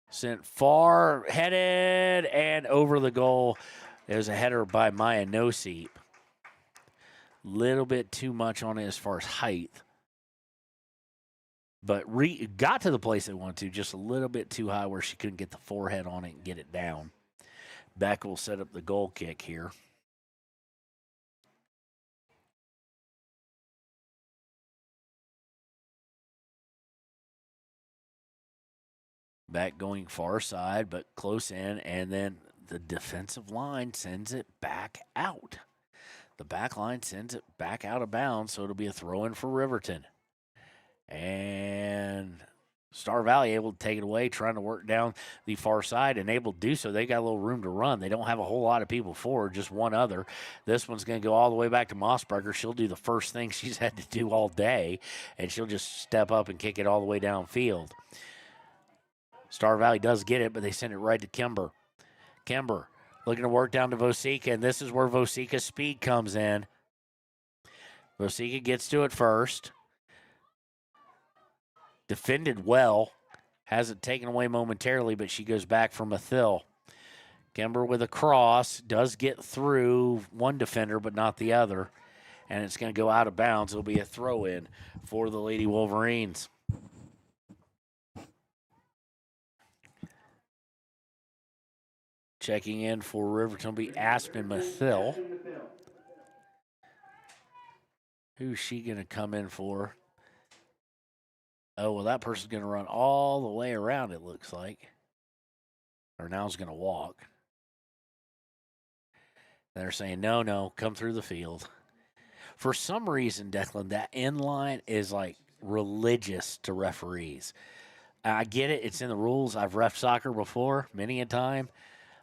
Sent far, headed, and over the goal. There's a header by Maya Nosip. Little bit too much on it as far as height. But got to the place they wanted to, just a little bit too high where she couldn't get the forehead on it and get it down. Beck will set up the goal kick here. Back going far side, but close in, and then the defensive line sends it back out. The back line sends it back out of bounds, so it'll be a throw-in for Riverton. And Star Valley able to take it away, trying to work down the far side, and able to do so. They got a little room to run. They don't have a whole lot of people forward, just one other. This one's going to go all the way back to Mossberger. She'll do the first thing she's had to do all day, and she'll just step up and kick it all the way downfield. Star Valley does get it, but they send it right to Kimber. Kimber looking to work down to Vosica, and this is where Vosica's speed comes in. Vosica gets to it first. Defended well. Has it taken away momentarily, but she goes back for Mathill. Kimber with a cross. Does get through one defender, but not the other. And it's going to go out of bounds. It'll be a throw-in for the Lady Wolverines. Checking in for Riverton will be Aspen Mathill. Who's she going to come in for? Oh, well, that person's going to run all the way around, it looks like. Or now's going to walk. They're saying, no, come through the field. For some reason, Declan, that end line is like religious to referees. I get it. It's in the rules. I've reffed soccer before, many a time.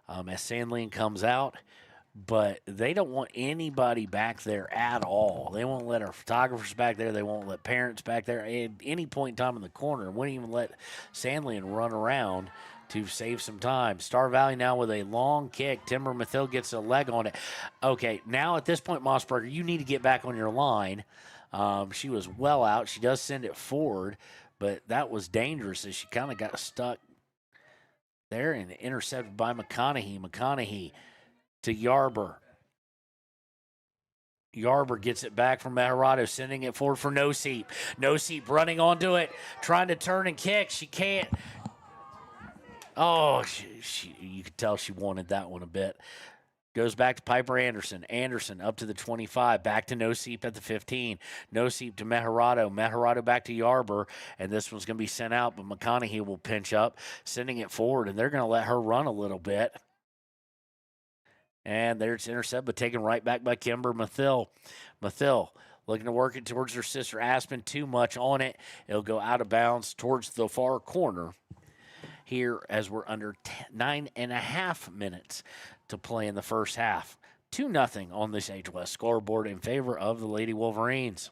As Sandlin comes out, but they don't want anybody back there at all. They won't let our photographers back there. They won't let parents back there at any point in time in the corner. Wouldn't even let Sandlin run around to save some time. Star Valley now with a long kick. Timber Mathill gets a leg on it. Okay, now at this point, Mossberger, you need to get back on your line. She was well out. She does send it forward, but that was dangerous as she kind of got stuck there and intercepted by McConaughey. McConaughey to Yarber. Yarber gets it back from Mejerado, sending it forward for Nosip. Nosip running onto it, trying to turn and kick. She can't. Oh, you could tell she wanted that one a bit. Goes back to Piper Anderson. Anderson up to the 25. Back to Nosip at the 15. Nosip to Mejerado. Mejerado back to Yarber. And this one's going to be sent out, but McConaughey will pinch up, sending it forward. And they're going to let her run a little bit. And there it's intercepted, but taken right back by Kimber Mathil. Mathil looking to work it towards her sister Aspen. Too much on it. It'll go out of bounds towards the far corner here as we're under 9.5 minutes to play in the first half. 2-0 on the Sage West scoreboard in favor of the Lady Wolverines.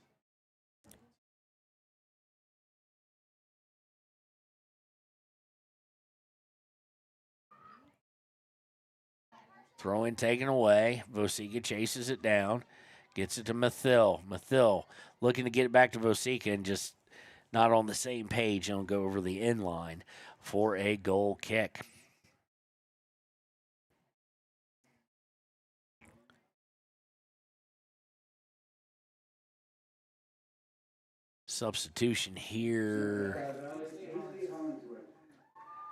Throw in taken away. Vosika chases it down. Gets it to Mathil. Mathil looking to get it back to Vosika and just not on the same page. And go over the end line for a goal kick. Substitution here.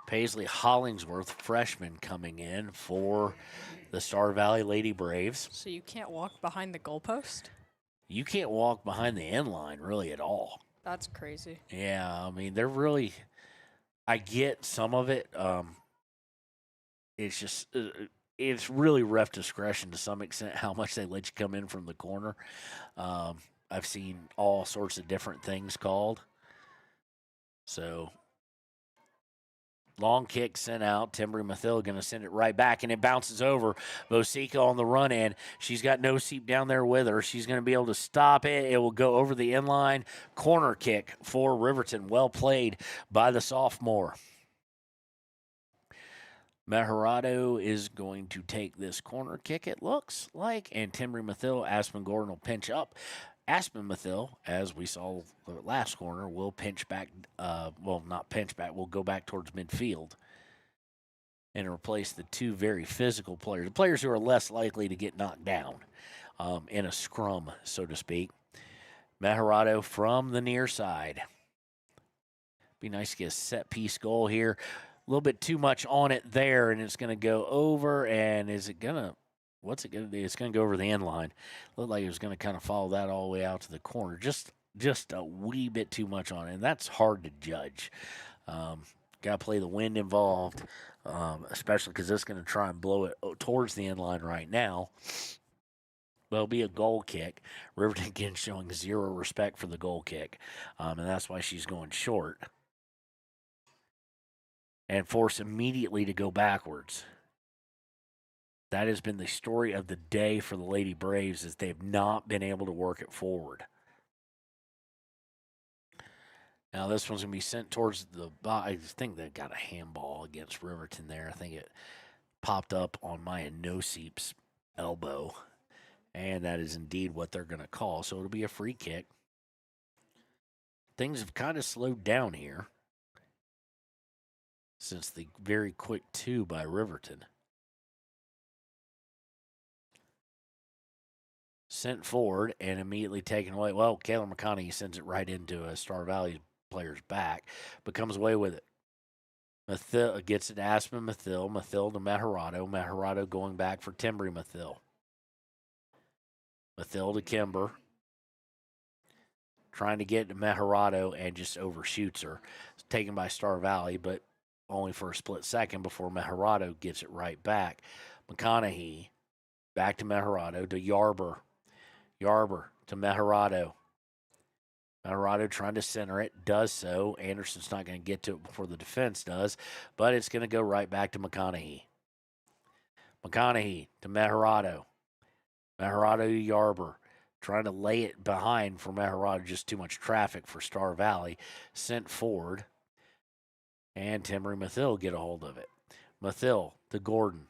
Paisley Hollingsworth, freshman, coming in for the Star Valley Lady Braves. So you can't walk behind the goalpost? You can't walk behind the end line really at all. That's crazy. Yeah, I mean, they're really, I get some of it. It's just, it's really ref discretion to some extent how much they let you come in from the corner. I've seen all sorts of different things called. So, long kick sent out. Timbri Mathil going to send it right back, and it bounces over. Vosika on the run in. She's got no seat down there with her. She's going to be able to stop it. It will go over the end line. Corner kick for Riverton. Well played by the sophomore. Meharado is going to take this corner kick, it looks like, and Timbri Mathil, Aspen Gordon will pinch up. Aspen Mathil, as we saw the last corner, will pinch back, well, not pinch back, will go back towards midfield and replace the two very physical players, the players who are less likely to get knocked down in a scrum, so to speak. Meharado from the near side. Be nice to get a set-piece goal here. A little bit too much on it there, and it's going to go over, and is it going to, what's it going to do? It's going to go over the end line. Looked like it was going to kind of follow that all the way out to the corner. Just a wee bit too much on it, and that's hard to judge. Got to play the wind involved, especially because it's going to try and blow it towards the end line right now. But it'll be a goal kick. Riverton again showing zero respect for the goal kick, and that's why she's going short. And forced immediately to go backwards. That has been the story of the day for the Lady Braves, is they've not been able to work it forward. Now this one's going to be sent towards the, I think they got a handball against Riverton there. I think it popped up on Maya Noseep's elbow. And that is indeed what they're going to call. So it'll be a free kick. Things have kind of slowed down here since the very quick 2 by Riverton. Sent forward and immediately taken away. Well, Kayla McConaughey sends it right into a Star Valley player's back, but comes away with it. Mathil gets it to Aspen Mathil. Mathil to Meharado. Meharado going back for Timbri Mathil. Mathil to Kimber. Trying to get to Meharado and just overshoots her. It's taken by Star Valley, but only for a split second before Meharado gets it right back. McConaughey back to Meharado to Yarber. Yarber to Meharado. Meharado trying to center it, does so. Anderson's not going to get to it before the defense does, but it's going to go right back to McConaughey. McConaughey to Meharado. Meharado to Yarber. Trying to lay it behind for Meharado, just too much traffic for Star Valley. Sent forward. And Timbri Mathil get a hold of it. Mathil to Gordon.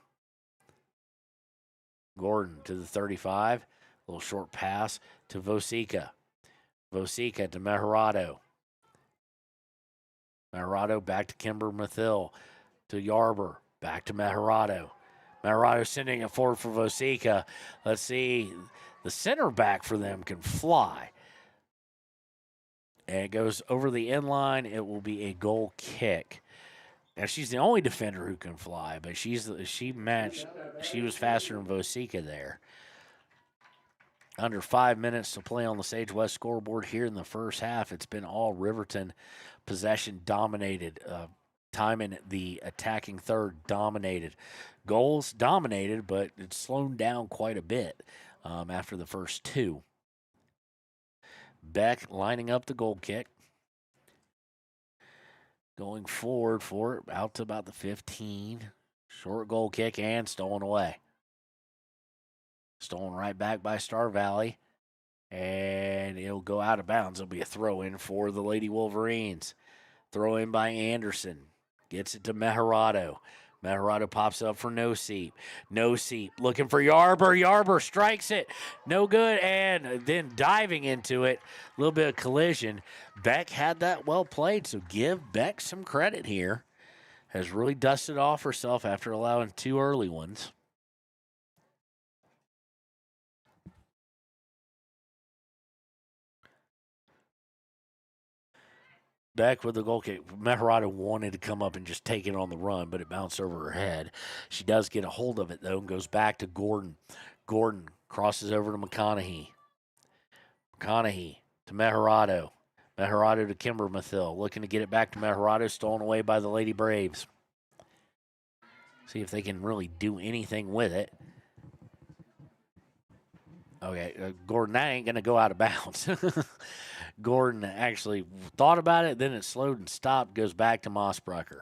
Gordon to the 35. A little short pass to Vosika. Vosika to Meharado. Meharado back to Kimber Mathil. To Yarber. Back to Meharado. Meharado sending it forward for Vosika. Let's see. The center back for them can fly. And it goes over the end line. It will be a goal kick. Now, she's the only defender who can fly, but she was faster than Vosika there. Under 5 minutes to play on the Sage West scoreboard here in the first half. It's been all Riverton possession dominated. time in the attacking third dominated. Goals dominated, but it's slowed down quite a bit after the first two. Beck lining up the goal kick. Going forward for it, out to about the 15. Short goal kick and stolen away. Stolen right back by Star Valley. And it'll go out of bounds. It'll be a throw in for the Lady Wolverines. Throw in by Anderson. Gets it to Meharado. Meharado pops up for No Seep. No Seep looking for Yarber. Yarber strikes it. No good. And then diving into it. A little bit of collision. Beck had that well played, so give Beck some credit here. Has really dusted off herself after allowing 2 early ones. Beck with the goal kick. Meharado wanted to come up and just take it on the run, but it bounced over her head. She does get a hold of it, though, and goes back to Gordon. Gordon crosses over to McConaughey. McConaughey to Meharado. Meharado to Kimber Mathil. Looking to get it back to Meharado. Stolen away by the Lady Braves. See if they can really do anything with it. Okay, Gordon, that ain't going to go out of bounds. Gordon actually thought about it, then it slowed and stopped, goes back to Mossbrucker.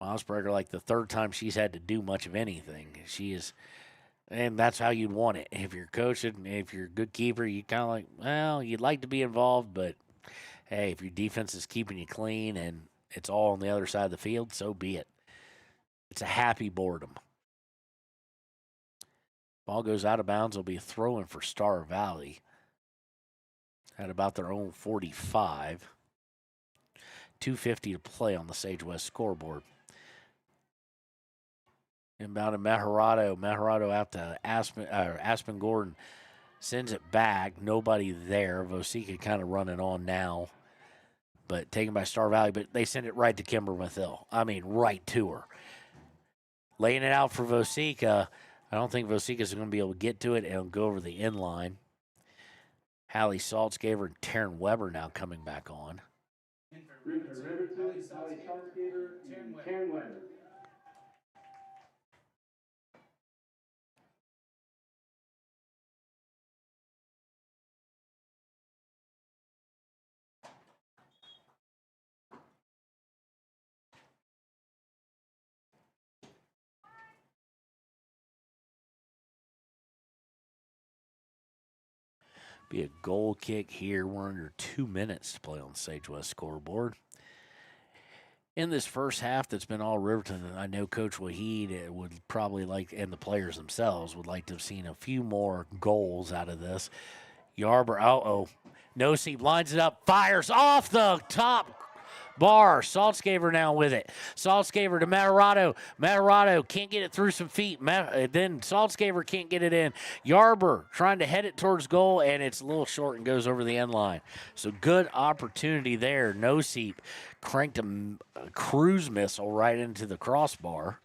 Mossbrucker, like the third time she's had to do much of anything. She is, and that's how you'd want it. If you're coaching, if you're a good keeper, you kind of like, well, you'd like to be involved, but hey, if your defense is keeping you clean and it's all on the other side of the field, so be it. It's a happy boredom. Ball goes out of bounds. It'll be a throw-in for Star Valley at about their own 45. 2:50 to play on the Sage West scoreboard. Inbound to Meharado. Meharado out to Aspen Gordon. Sends it back. Nobody there. Vosika kind of running on now. But taken by Star Valley. But they send it right to Kimber Mathil. I mean, right to her. Laying it out for Vosika. I don't think Vosika's going to be able to get to it and go over the end line. Hallie Saltzgaver and Taryn Weber now coming back on. Taryn Weber. Be a goal kick here. We're under 2 minutes to play on the Sage West scoreboard. In this first half that's been all Riverton, I know Coach Waheed would probably like, and the players themselves would like to have seen a few more goals out of this. Yarber, No Seep lines it up, fires off the top bar. Saltzgaver now with it. Saltzgaver to Meharado. Meharado can't get it through some feet. Then Saltzgaver can't get it in. Yarber trying to head it towards goal, and it's a little short and goes over the end line. So good opportunity there. No Seep cranked a cruise missile right into the crossbar.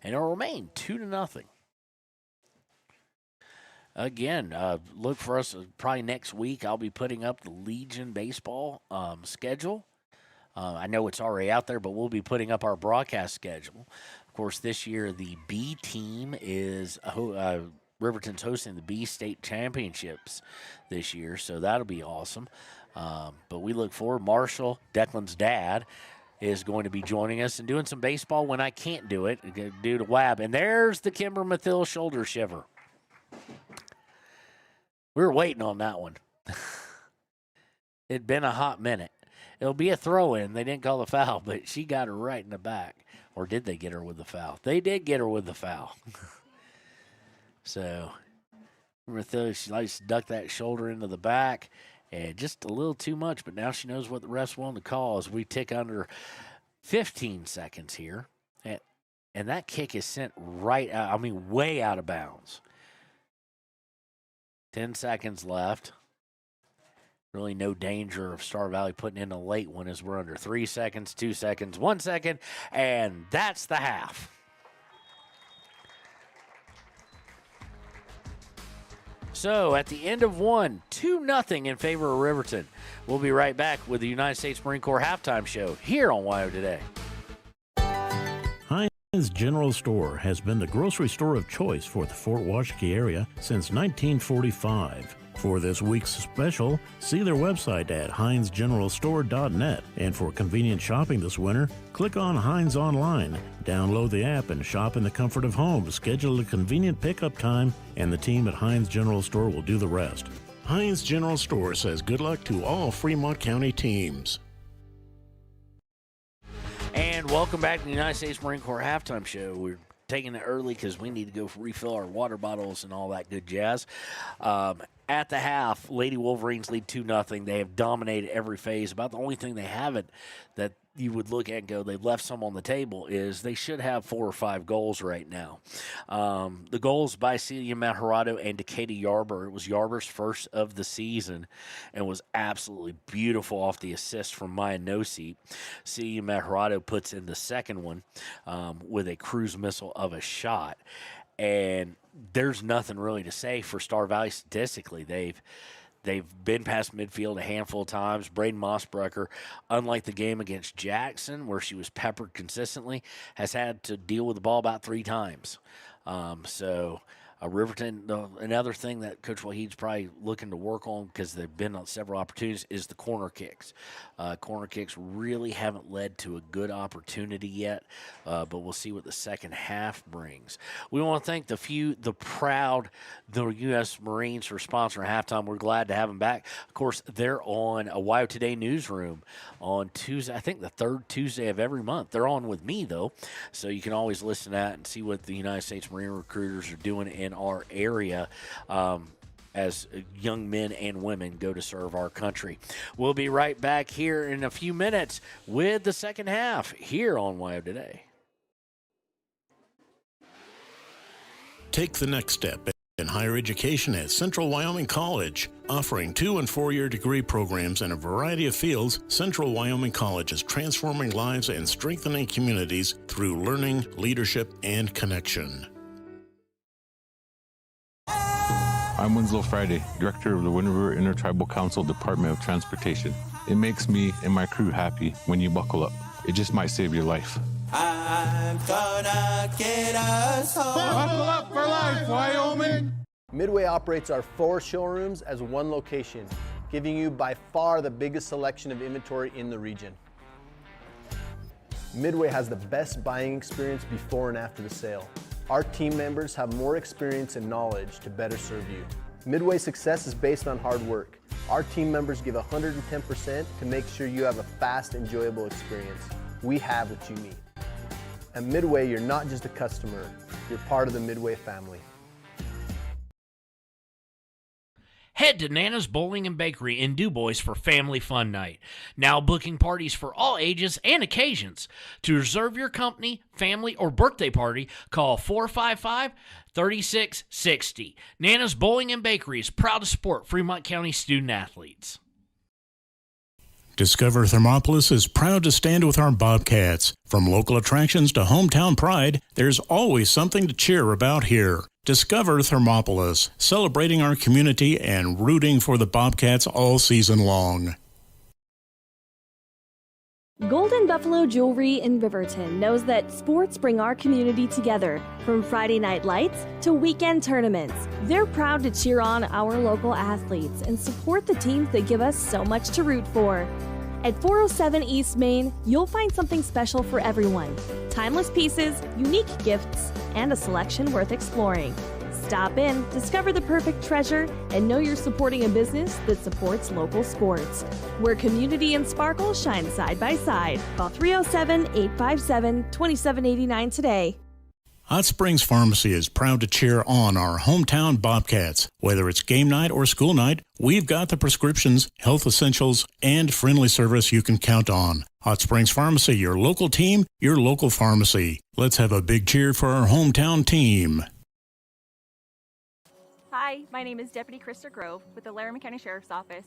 And it'll remain 2-0. Again, look for us probably next week. I'll be putting up the Legion baseball schedule. I know it's already out there, but we'll be putting up our broadcast schedule. Of course, this year the B team is Riverton's hosting the B State Championships this year, so that'll be awesome. But we look forward. Marshall, Declan's dad, is going to be joining us and doing some baseball when I can't do it due to WAB. And there's the Kimber Mathil shoulder shiver. We were waiting on that one. It'd been a hot minute. It'll be a throw-in. They didn't call the foul, but she got her right in the back. Or did they get her with the foul? They did get her with the foul. So, she likes to duck that shoulder into the back. And just a little too much, but now she knows what the ref's willing to call as we tick under 15 seconds here. And that kick is sent right out, way out of bounds. 10 seconds left. Really no danger of Star Valley putting in a late one as we're under 3 seconds, 2 seconds, 1 second, and that's the half. So at the end of one, 2-0 in favor of Riverton. We'll be right back with the United States Marine Corps halftime show here on WYO Today. Heinz General Store has been the grocery store of choice for the Fort Washakie area since 1945. For this week's special, see their website at heinzgeneralstore.net. And for convenient shopping this winter, click on Heinz Online, download the app, and shop in the comfort of home. Schedule a convenient pickup time, and the team at Heinz General Store will do the rest. Heinz General Store says good luck to all Fremont County teams. And welcome back to the United States Marine Corps halftime show. We're taking it early because we need to go refill our water bottles and all that good jazz. At the half, Lady Wolverines lead 2-0. They have dominated every phase. About the only thing they haven't that you would look at and go, they've left some on the table, is they should have 4 or 5 goals right now. The goals by Celia Maharado and Decatur Yarber. It was Yarber's first of the season and was absolutely beautiful off the assist from Maya Noseat. Celia Maharado puts in the second one with a cruise missile of a shot. And there's nothing really to say for Star Valley statistically. They've been past midfield a handful of times. Braden Mossbrucker, unlike the game against Jackson, where she was peppered consistently, has had to deal with the ball about 3 times. Riverton, another thing that Coach Wahid's probably looking to work on, because there have been several opportunities, is the corner kicks. Corner kicks really haven't led to a good opportunity yet, but we'll see what the second half brings. We want to thank the U.S. Marines for sponsoring halftime. We're glad to have them back. Of course, they're on a WYO Today newsroom on Tuesday, I think the third Tuesday of every month. They're on with me, though, so you can always listen to that and see what the United States Marine recruiters are doing in our area as young men and women go to serve our country. We'll be right back here in a few minutes with the second half here on WYO Today. Take the next step in higher education at Central Wyoming College. Offering 2- and 4-year degree programs in a variety of fields, Central Wyoming College is transforming lives and strengthening communities through learning, leadership, and connection. I'm Winslow Friday, Director of the Wind River Intertribal Council Department of Transportation. It makes me and my crew happy when you buckle up. It just might save your life. I'm gonna get us home. Buckle up for life, Wyoming! Midway operates our 4 showrooms as one location, giving you by far the biggest selection of inventory in the region. Midway has the best buying experience before and after the sale. Our team members have more experience and knowledge to better serve you. Midway's success is based on hard work. Our team members give 110% to make sure you have a fast, enjoyable experience. We have what you need. At Midway, you're not just a customer, you're part of the Midway family. Head to Nana's Bowling and Bakery in DuBois for Family Fun Night. Now booking parties for all ages and occasions. To reserve your company, family, or birthday party, call 455-3660. Nana's Bowling and Bakery is proud to support Fremont County student athletes. Discover Thermopolis is proud to stand with our Bobcats. From local attractions to hometown pride, there's always something to cheer about here. Discover Thermopolis, celebrating our community and rooting for the Bobcats all season long. Golden Buffalo Jewelry in Riverton knows that sports bring our community together, from Friday night lights to weekend tournaments. They're proud to cheer on our local athletes and support the teams that give us so much to root for. At 407 East Main, you'll find something special for everyone. Timeless pieces, unique gifts, and a selection worth exploring. Stop in, discover the perfect treasure, and know you're supporting a business that supports local sports, where community and sparkle shine side by side. Call 307-857-2789 today. Hot Springs Pharmacy is proud to cheer on our hometown Bobcats. Whether it's game night or school night, we've got the prescriptions, health essentials, and friendly service you can count on. Hot Springs Pharmacy, your local team, your local pharmacy. Let's have a big cheer for our hometown team. Hi, my name is Deputy Krista Grove with the Laramie County Sheriff's Office.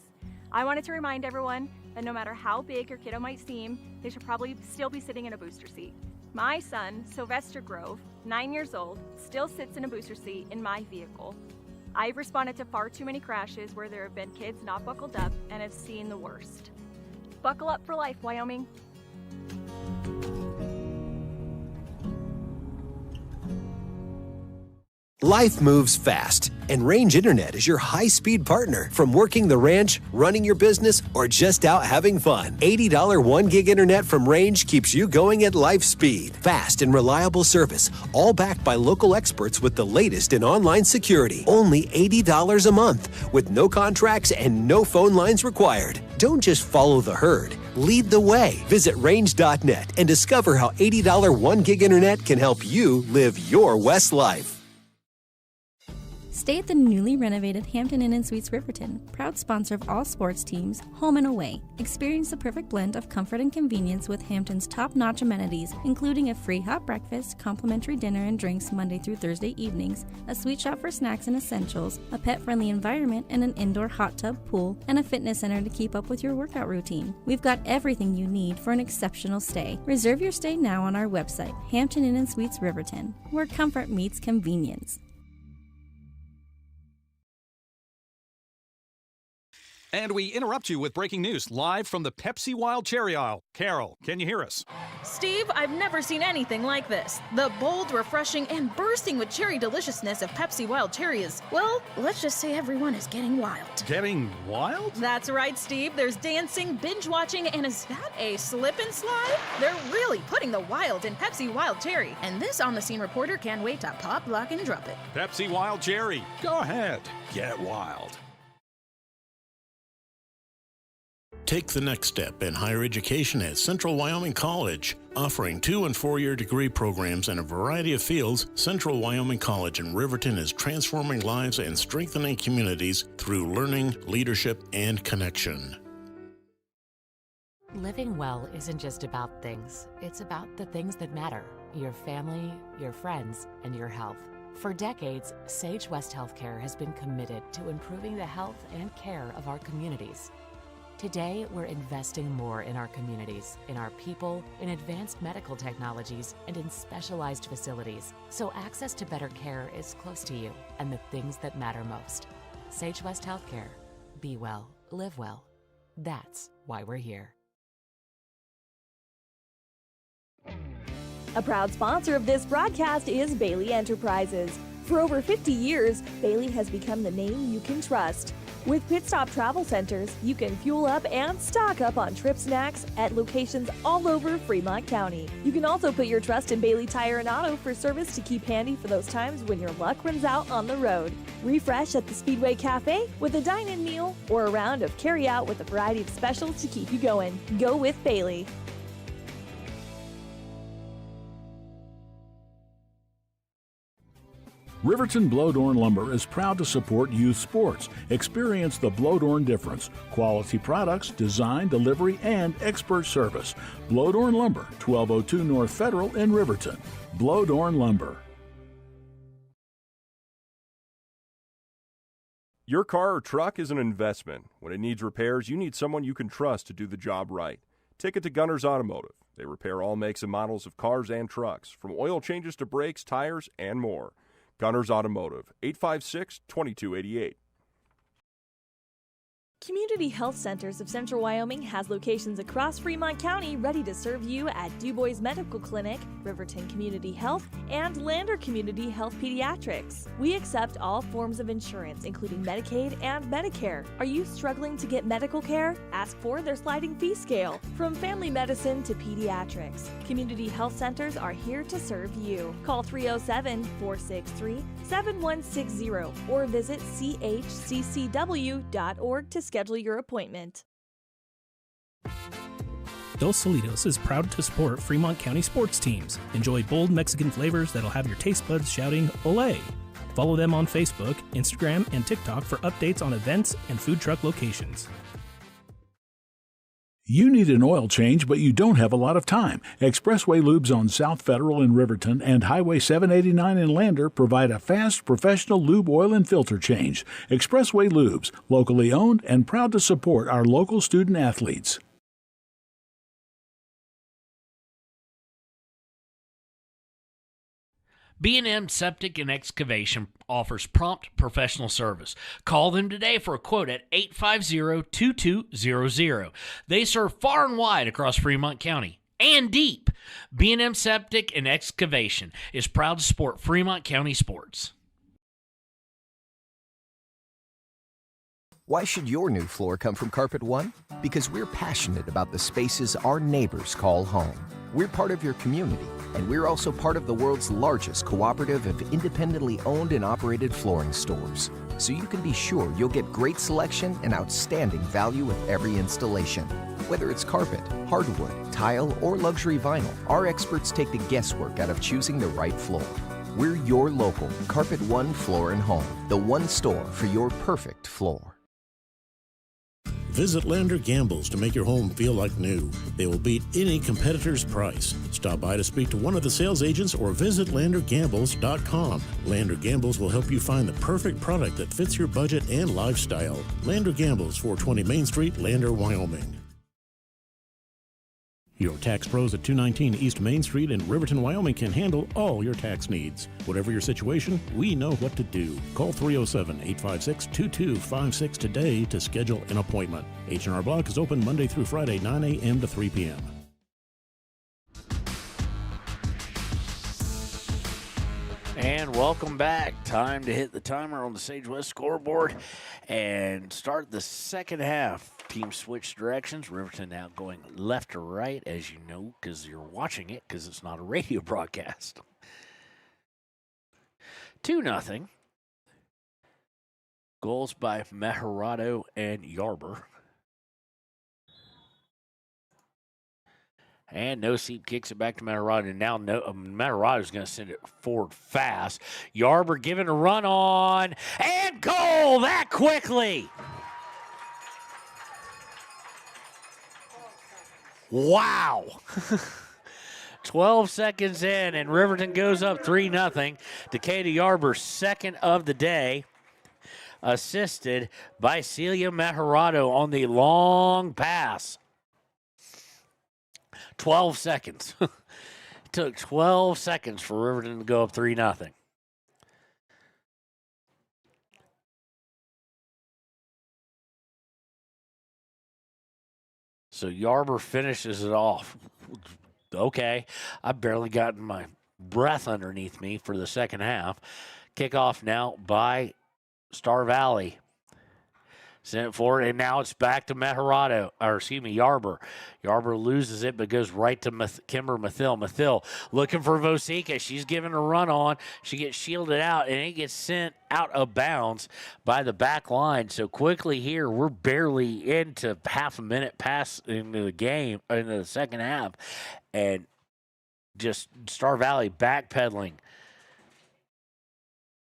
I wanted to remind everyone that no matter how big your kiddo might seem, they should probably still be sitting in a booster seat. My son, Sylvester Grove, 9 years old, still sits in a booster seat in my vehicle. I've responded to far too many crashes where there have been kids not buckled up and have seen the worst. Buckle up for life, Wyoming. Life moves fast, and Range Internet is your high-speed partner. From working the ranch, running your business, or just out having fun. $80 1-gig internet from Range keeps you going at life speed. Fast and reliable service, all backed by local experts with the latest in online security. Only $80 a month, with no contracts and no phone lines required. Don't just follow the herd. Lead the way. Visit range.net and discover how $80 1-gig internet can help you live your West life. Stay at the newly renovated Hampton Inn & Suites Riverton, proud sponsor of all sports teams, home and away. Experience the perfect blend of comfort and convenience with Hampton's top-notch amenities, including a free hot breakfast, complimentary dinner and drinks Monday through Thursday evenings, a sweet shop for snacks and essentials, a pet-friendly environment and an indoor hot tub pool, and a fitness center to keep up with your workout routine. We've got everything you need for an exceptional stay. Reserve your stay now on our website, Hampton Inn & Suites Riverton, where comfort meets convenience. And we interrupt you with breaking news live from the Pepsi Wild Cherry aisle. Carol, can you hear us? Steve, I've never seen anything like this. The bold, refreshing, and bursting with cherry deliciousness of Pepsi Wild Cherry is, well, let's just say everyone is getting wild. Getting wild? That's right, Steve. There's dancing, binge-watching, and is that a slip and slide? They're really putting the wild in Pepsi Wild Cherry. And this on-the-scene reporter can't wait to pop, lock, and drop it. Pepsi Wild Cherry. Go ahead. Get wild. Take the next step in higher education at Central Wyoming College. Offering 2- and 4-year degree programs in a variety of fields, Central Wyoming College in Riverton is transforming lives and strengthening communities through learning, leadership, and connection. Living well isn't just about things. It's about the things that matter. Your family, your friends, and your health. For decades, Sage West Healthcare has been committed to improving the health and care of our communities. Today, we're investing more in our communities, in our people, in advanced medical technologies, and in specialized facilities, so access to better care is close to you and the things that matter most. Sage West Healthcare. Be well, live well. That's why we're here. A proud sponsor of this broadcast is Bailey Enterprises. For over 50 years, Bailey has become the name you can trust. With Pit Stop Travel Centers, you can fuel up and stock up on trip snacks at locations all over Fremont County. You can also put your trust in Bailey Tire and Auto for service to keep handy for those times when your luck runs out on the road. Refresh at the Speedway Cafe with a dine-in meal or a round of carry-out with a variety of specials to keep you going. Go with Bailey. Riverton Blowdorn Lumber is proud to support youth sports. Experience the Blowdorn difference. Quality products, design, delivery, and expert service. Blowdorn Lumber, 1202 North Federal in Riverton. Blowdorn Lumber. Your car or truck is an investment. When it needs repairs, you need someone you can trust to do the job right. Take it to Gunners Automotive. They repair all makes and models of cars and trucks, from oil changes to brakes, tires, and more. Gunners Automotive, 856-2288. Community Health Centers of Central Wyoming has locations across Fremont County ready to serve you at DuBois Medical Clinic, Riverton Community Health, and Lander Community Health Pediatrics. We accept all forms of insurance, including Medicaid and Medicare. Are you struggling to get medical care? Ask for their sliding fee scale. From family medicine to pediatrics, Community Health Centers are here to serve you. Call 307-463-7160 or visit chccw.org to schedule your appointment. Dos Solitos is proud to support Fremont County sports teams. Enjoy bold Mexican flavors that'll have your taste buds shouting "Olé!" Follow them on Facebook, Instagram, and TikTok for updates on events and food truck locations. You need an oil change, but you don't have a lot of time. Expressway Lubes on South Federal in Riverton and Highway 789 in Lander provide a fast, professional lube oil and filter change. Expressway Lubes, locally owned and proud to support our local student athletes. B&M Septic and Excavation offers prompt professional service. Call them today for a quote at 850-2200. They serve far and wide across Fremont County and deep. B&M Septic and Excavation is proud to support Fremont County sports. Why should your new floor come from Carpet One? Because we're passionate about the spaces our neighbors call home. We're part of your community, and we're also part of the world's largest cooperative of independently owned and operated flooring stores. So you can be sure you'll get great selection and outstanding value with every installation. Whether it's carpet, hardwood, tile, or luxury vinyl, our experts take the guesswork out of choosing the right floor. We're your local Carpet One Floor and Home, the one store for your perfect floor. Visit Lander Gambles to make your home feel like new. They will beat any competitor's price. Stop by to speak to one of the sales agents or visit LanderGambles.com. Lander Gambles will help you find the perfect product that fits your budget and lifestyle. Lander Gambles, 420 Main Street, Lander, Wyoming. Your tax pros at 219 East Main Street in Riverton, Wyoming can handle all your tax needs. Whatever your situation, we know what to do. Call 307-856-2256 today to schedule an appointment. H&R Block is open Monday through Friday, 9 a.m. to 3 p.m. And welcome back. Time to hit the timer on the Sage West scoreboard and start the second half. Team switch directions. Riverton now going left to right, as you know, because you're watching it, because it's not a radio broadcast. 2-0. Goals by Meharado and Yarber. And No Seep kicks it back to Meharado. And now Meharado's going to send it forward fast. Yarber giving a run on. And goal that quickly. Wow. 12 seconds in, and Riverton goes up 3-0. Decatur Yarber's second of the day, assisted by Celia Meharado on the long pass. 12 seconds. It took 12 seconds for Riverton to go up 3-0. So Yarber finishes it off. Okay, I've barely gotten my breath underneath me for the second half. Kickoff now by Star Valley. Sent it forward, and now it's back to Yarber. Yarber loses it, but goes right to Kimber Mathil. Mathil looking for Vosika. She's given a run on. She gets shielded out, and it gets sent out of bounds by the back line. So quickly here, we're barely into half a minute pass into the game, into the second half, and just Star Valley backpedaling.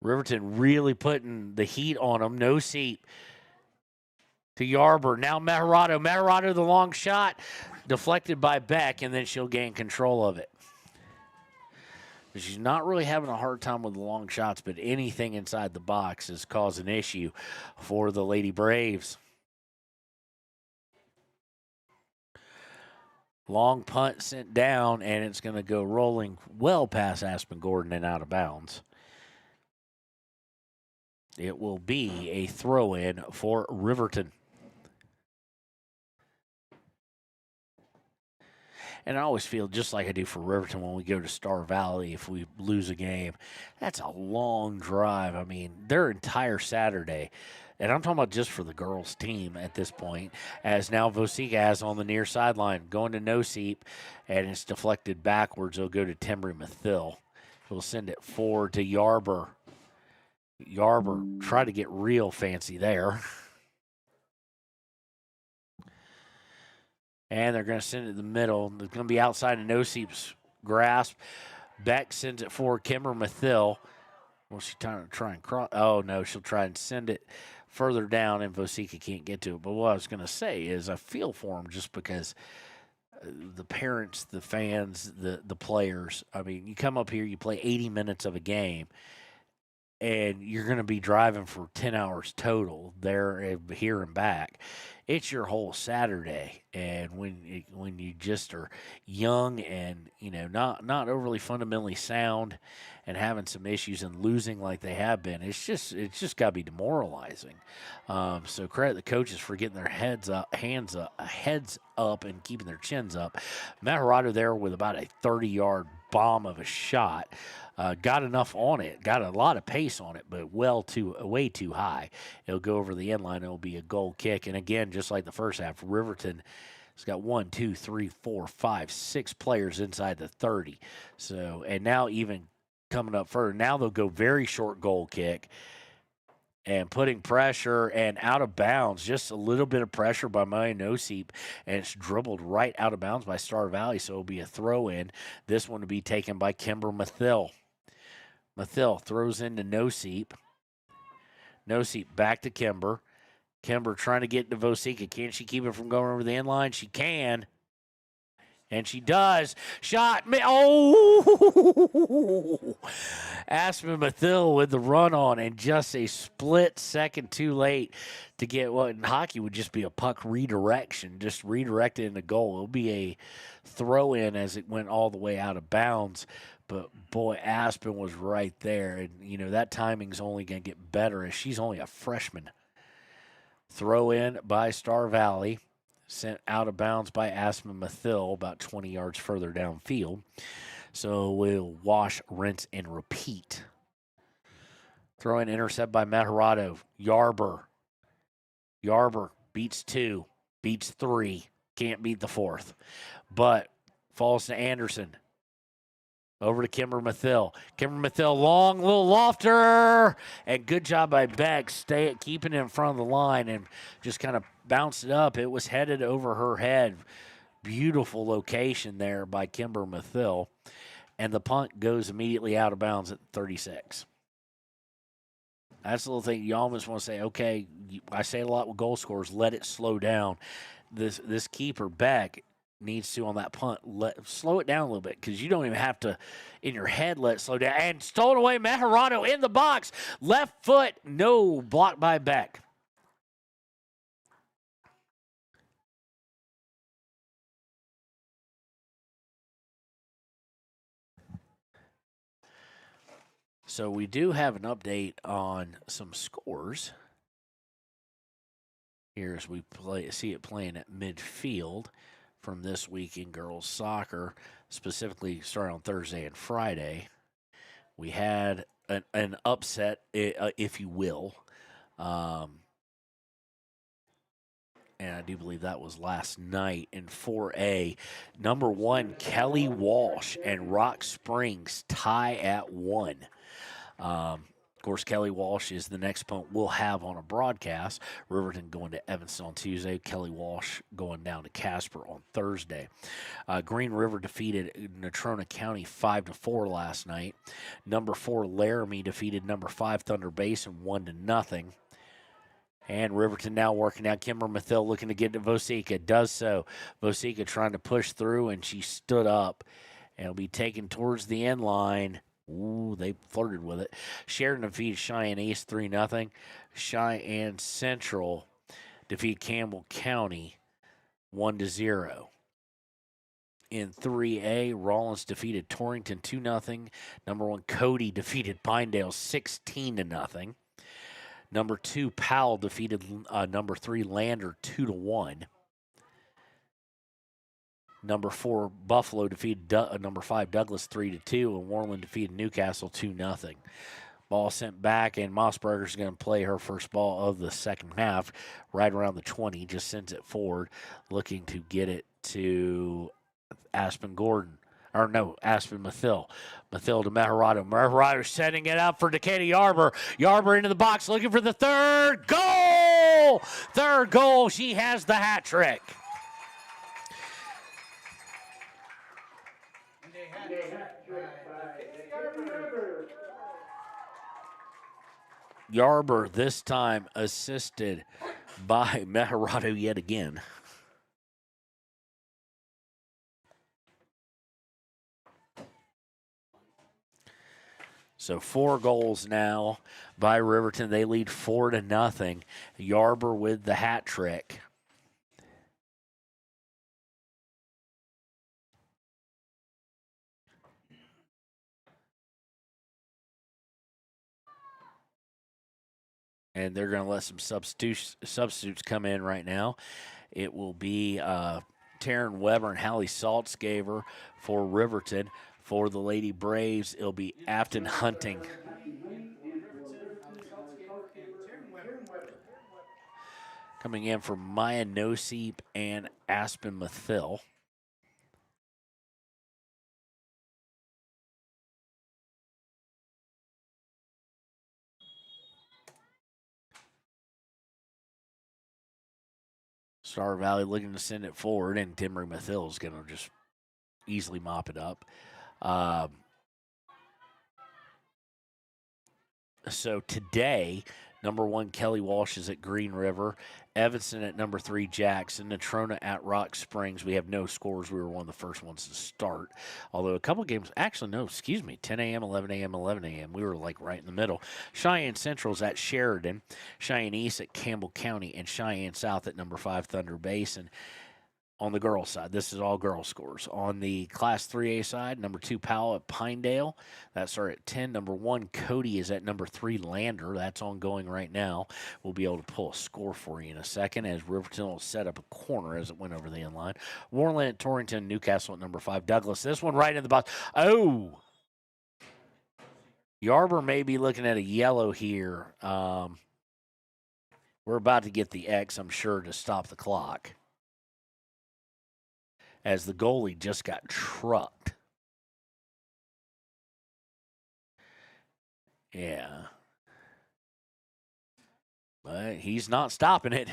Riverton really putting the heat on them. No seat to Yarber. Now Meharado. Meharado, the long shot, deflected by Beck, and then she'll gain control of it. But she's not really having a hard time with the long shots, but anything inside the box has caused an issue for the Lady Braves. Long punt sent down, and it's going to go rolling well past Aspen Gordon and out of bounds. It will be a throw-in for Riverton. And I always feel just like I do for Riverton when we go to Star Valley if we lose a game. That's a long drive. I mean, their entire Saturday, and I'm talking about just for the girls' team at this point, as now Vosika has on the near sideline, going to No Seep, and it's deflected backwards. It'll go to Timbry Mathil. He'll send it forward to Yarber. Yarber try to get real fancy there. And they're going to send it to the middle. It's going to be outside of No Seep's grasp. Beck sends it forward. Kimber Mathil. Well, she's trying and cross. Oh, no, she'll try and send it further down, and Vosika can't get to it. But what I was going to say is I feel for them just because the parents, the fans, the players. I mean, you come up here, you play 80 minutes of a game, and you're going to be driving for 10 hours total there, here and back. It's your whole Saturday, and when you just are young and not overly fundamentally sound, and having some issues and losing like they have been, it's just got to be demoralizing. So credit the coaches for getting their heads up, and keeping their chins up. Matt Hirado there with about a 30-yard bomb of a shot. Got enough on it, got a lot of pace on it, but way too high. It'll go over the end line. It'll be a goal kick. And again, just like the first half, Riverton has got 1, 2, 3, 4, 5, 6 players inside the 30. So, and now even coming up further, now they'll go very short goal kick and putting pressure and out of bounds, just a little bit of pressure by Maya Noseep, and it's dribbled right out of bounds by Star Valley, so it'll be a throw-in. This one to be taken by Kimber Mathill. Mathill throws into Noseep. Noseep back to Kimber. Kimber trying to get to Vosika. Can she keep it from going over the end line? She can. And she does. Shot. Oh! Aspen Mathill with the run on, and just a split second too late to get what in hockey would just be a puck redirection, just redirected into goal. It'll be a throw in as it went all the way out of bounds. But, boy, Aspen was right there. And, that timing's only going to get better as she's only a freshman. Throw in by Star Valley. Sent out of bounds by Aspen Mathill about 20 yards further downfield. So we'll wash, rinse, and repeat. Throw in intercept by Matt Hirado. Yarber beats 2, beats 3. Can't beat the 4th. But falls to Anderson. Over to Kimber Mathill. Kimber Mathill, long little lofter. And good job by Beck keeping it in front of the line and just kind of bounced it up. It was headed over her head. Beautiful location there by Kimber Mathill. And the punt goes immediately out of bounds at 36. That's the little thing you almost want to say, okay, I say a lot with goal scorers, let it slow down. This keeper, Beck, needs to, on that punt, slow it down a little bit, because you don't even have to, in your head, let it slow down. And stolen away, Matt Hirado in the box. Left foot, no, blocked by Beck. So we do have an update on some scores here as we see it playing at midfield from this week in girls soccer, specifically starting on Thursday and Friday. We had an upset, if you will, and I do believe that was last night in 4A. Number 1, Kelly Walsh and Rock Springs tie at 1. Of course, Kelly Walsh is the next opponent we'll have on a broadcast. Riverton going to Evanston on Tuesday. Kelly Walsh going down to Casper on Thursday. Green River defeated Natrona County 5-4 last night. Number 4 Laramie defeated number 5 Thunder Basin 1-0. And Riverton now working out. Kimber Mathill looking to get to Vosika. Does so. Vosika trying to push through, and she stood up. And will be taken towards the end line. Ooh, they flirted with it. Sheridan defeated Cheyenne East 3-0. Cheyenne Central defeated Campbell County 1-0. In 3A, Rollins defeated Torrington 2-0. Number 1 Cody defeated Pinedale 16-0. Number 2 Powell defeated number 3 Lander 2-1. Number 4 Buffalo defeated number 5 Douglas 3-2, and Warland defeated Newcastle 2-0. Ball sent back, and Mossberger's going to play her first ball of the second half, right around the 20. Just sends it forward, looking to get it to Aspen Mathill. Mathill to Matt Hirado. Matt Hirado setting it up for Decatur Yarber. Yarber into the box, looking for the third goal. Third goal. She has the hat trick. Yarber this time assisted by Matt Hirado yet again. So 4 goals now by Riverton. They lead 4-0. Yarber with the hat trick. And they're going to let some substitutes come in right now. It will be Taryn Weber and Hallie Saltzgaver for Riverton. For the Lady Braves, it'll be Afton Hunting. Coming in for Maya Noseep and Aspen Mathil. Star Valley looking to send it forward, and Timmery Mathil is going to just easily mop it up. So today, number 1, Kelly Walsh is at Green River. Evanston at number 3, Jackson. Natrona at Rock Springs. We have no scores. We were one of the first ones to start. Although a couple games, actually, no, excuse me, 10 a.m., 11 a.m., 11 a.m. We were like right in the middle. Cheyenne Central's at Sheridan. Cheyenne East at Campbell County. And Cheyenne South at number 5, Thunder Basin. On the girls' side, this is all girl scores. On the Class 3A side, number 2, Powell at Pinedale. That started at 10. Number 1, Cody is at number 3, Lander. That's ongoing right now. We'll be able to pull a score for you in a second as Riverton will set up a corner as it went over the end line. Warland at Torrington. Newcastle at number 5, Douglas. This one right in the box. Oh! Yarber may be looking at a yellow here. We're about to get the X, I'm sure, to stop the clock, as the goalie just got trucked. Yeah. But he's not stopping it.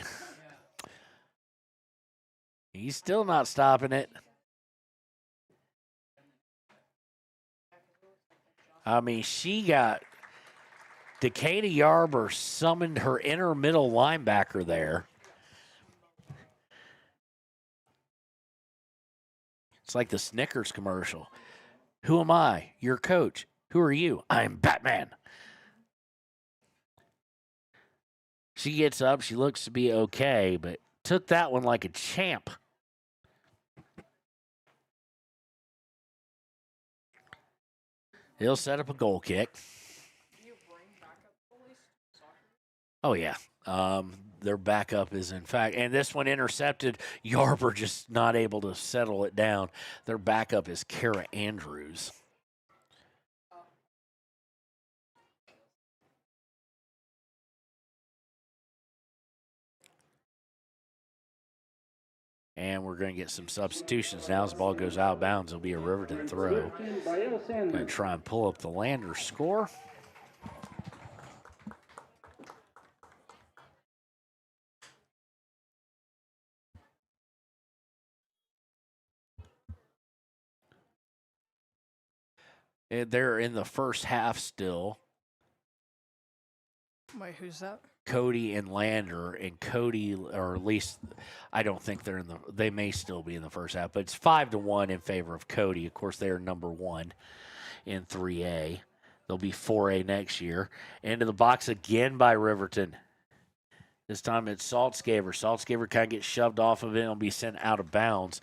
He's still not stopping it. I mean, Decatur Yarber summoned her inner middle linebacker there. It's like the Snickers commercial. Who am I? Your coach. Who are you? I'm Batman. She gets up. She looks to be okay, but took that one like a champ. He'll set up a goal kick. Oh, yeah. Their backup is, in fact, and this one intercepted. Yarber just not able to settle it down. Their backup is Kara Andrews. And we're going to get some substitutions now as the ball goes out of bounds. It'll be a Riverton throw. Going to try and pull up the Lander score. They're in the first half still. Wait, who's that? Cody and Lander, and Cody, or at least I don't think they may still be in the first half, but it's 5-1 in favor of Cody. Of course, they are number 1 in 3A. They'll be 4A next year. Into the box again by Riverton. This time it's Saltzgaver. Saltzgaver kind of gets shoved off of it and will be sent out of bounds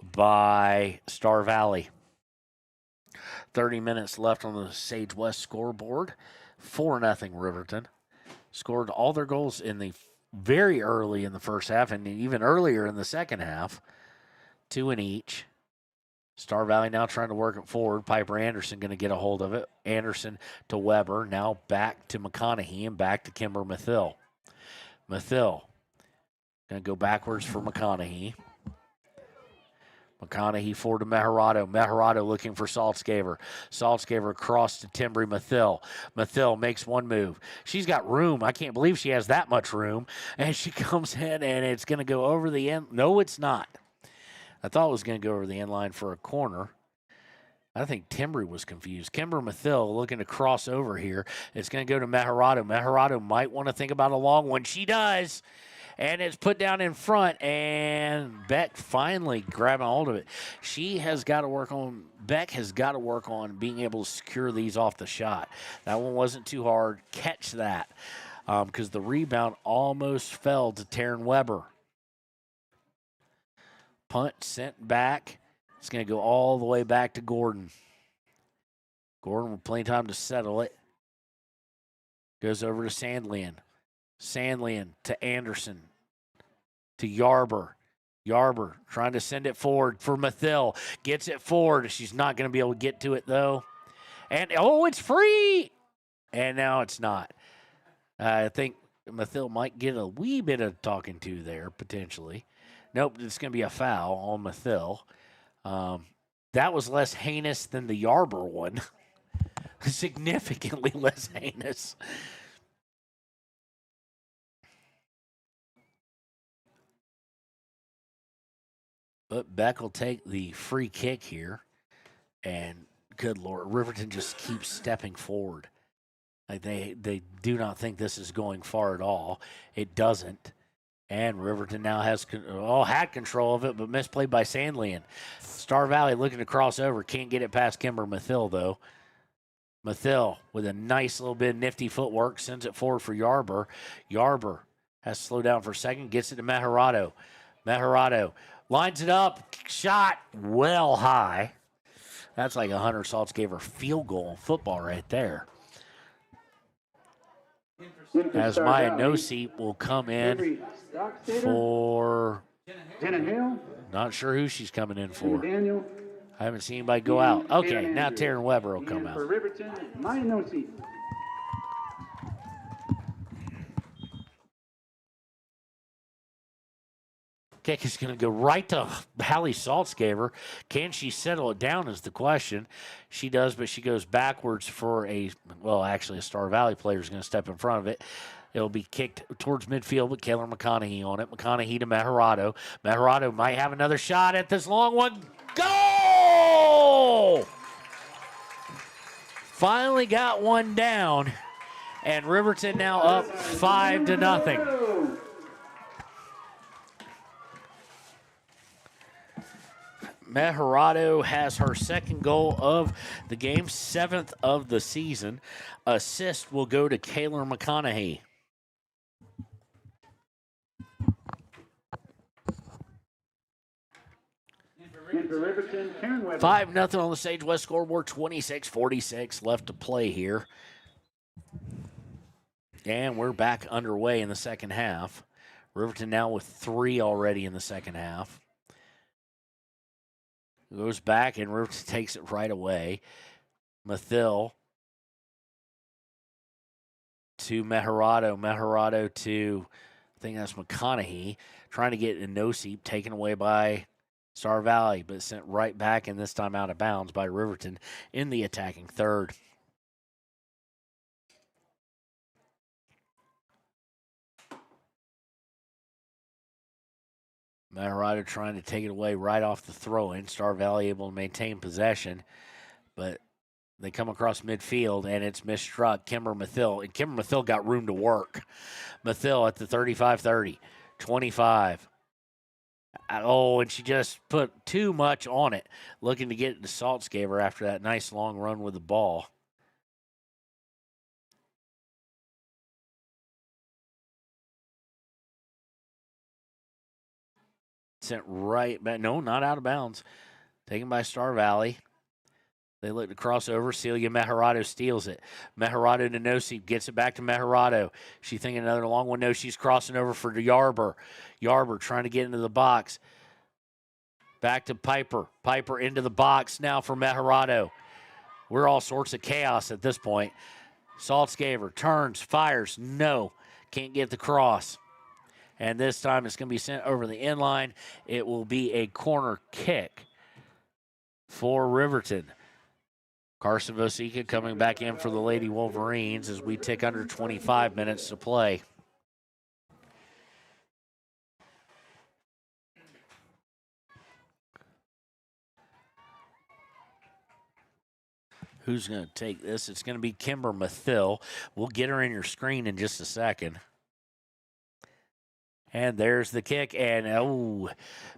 by Star Valley. 30 minutes left on the Sage West scoreboard. 4-0 Riverton. Scored all their goals in the very early in the first half and even earlier in the second half. 2 in each. Star Valley now trying to work it forward. Piper Anderson going to get a hold of it. Anderson to Weber. Now back to McConaughey and back to Kimber Mathil. Mathil going to go backwards for McConaughey. McConaughey forward to Meharado. Meharado looking for Saltzgaver. Saltzgaver across to Timbry Mathil. Mathil makes one move. She's got room. I can't believe she has that much room. And she comes in, and it's going to go over the end. No, it's not. I thought it was going to go over the end line for a corner. I think Timbry was confused. Kimber Mathil looking to cross over here. It's going to go to Meharado. Meharado might want to think about a long one. She does. and it's put down in front, and Beck finally grabbing hold of it. Beck has got to work on being able to secure these off the shot. That one wasn't too hard. Catch that, because the rebound almost fell to Taryn Weber. Punt sent back. It's going to go all the way back to Gordon. Gordon with plenty of time to settle it. Goes over to Sandlian. Sandlian to Anderson. To Yarber. Yarber trying to send it forward for Mathil. Gets it forward. She's not going to be able to get to it, though. And, it's free! And now it's not. I think Mathil might get a wee bit of talking to there, potentially. Nope, it's going to be a foul on Mathil. That was less heinous than the Yarber one. Significantly less heinous. But Beck will take the free kick here. And good Lord, Riverton just keeps stepping forward. Like they do not think this is going far at all. It doesn't. And Riverton now had control of it, but misplayed by Sandlian. Star Valley looking to cross over. Can't get it past Kimber Mathil, though. Mathil with a nice little bit of nifty footwork. Sends it forward for Yarber. Yarber has to slow down for a second. Gets it to Meharado. Meharado lines it up. Shot well high. That's like a Hunter Saltzgaver field goal in football right there. As Maya No-Seat will come in for, not sure who she's coming in for. I haven't seen anybody go out. Okay, now Taryn Weber will come out. For Riverton, Maya No-Seat. Kick is going to go right to Hallie Saltzgaver. Can she settle it down is the question. She does, but she goes backwards for actually a Star Valley player is going to step in front of it. It'll be kicked towards midfield with Kayla McConaughey on it. McConaughey to Meharado. Meharado might have another shot at this long one. Goal! Finally got one down, and Riverton now up 5-0. Meharado has her second goal of the game, 7th of the season. Assist will go to Kayla McConaughey. And for Riverton, Taryn Weber. 5-0 on the Sage West scoreboard, 26-46 left to play here. And we're back underway in the second half. Riverton now with 3 already in the second half. Goes back and Riverton takes it right away. Mathil to Meharado. Meharado to, I think that's McConaughey. Trying to get a no-seep taken away by Star Valley, but sent right back and this time out of bounds by Riverton in the attacking third. Meharado trying to take it away right off the throw-in. Star Valley able to maintain possession, but they come across midfield, and it's misstruck. Kimber Mathil, and Kimber Mathil got room to work. Mathil at the 35-30, 25. And she just put too much on it, looking to get it to Saltzgaver after that nice long run with the ball. Sent right back. No, not out of bounds. Taken by Star Valley. They look to cross over. Celia Meharado steals it. Meharado to no-seep. Gets it back to Meharado. She thinking another long one. No, she's crossing over for Yarber. Yarber trying to get into the box. Back to Piper. Piper into the box now for Meharado. We're all sorts of chaos at this point. Saltzgaver turns, fires. No, can't get the cross. And this time it's going to be sent over the end line. It will be a corner kick for Riverton. Carson Vosica coming back in for the Lady Wolverines as we tick under 25 minutes to play. Who's going to take this? It's going to be Kimber Mathil. We'll get her in your screen in just a second. And there's the kick, and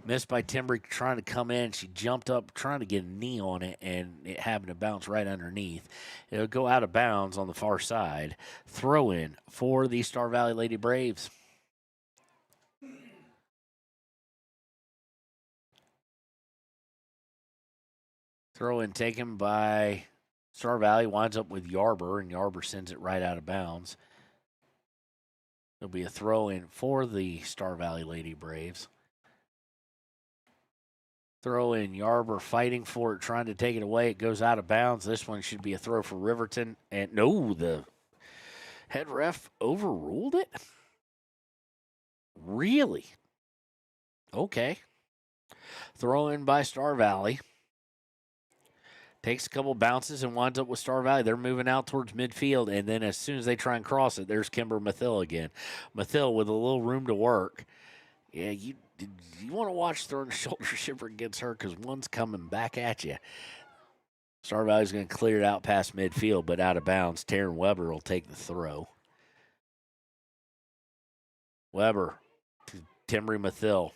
missed by Timbry trying to come in. She jumped up trying to get a knee on it, and it happened to bounce right underneath. It'll go out of bounds on the far side. Throw in for the Star Valley Lady Braves. Throw in taken by Star Valley, winds up with Yarber, and Yarber sends it right out of bounds. There'll be a throw in for the Star Valley Lady Braves. Throw in Yarber fighting for it, trying to take it away. It goes out of bounds. This one should be a throw for Riverton. And no, the head ref overruled it? Really? Okay. Throw in by Star Valley. Takes a couple bounces and winds up with Star Valley. They're moving out towards midfield, and then as soon as they try and cross it, there's Kimber Mathill again. Mathill with a little room to work. Yeah, you want to watch throwing a shoulder shipper against her because one's coming back at you. Star Valley's going to clear it out past midfield, but out of bounds. Taryn Weber will take the throw. Weber to Timbry Mathill.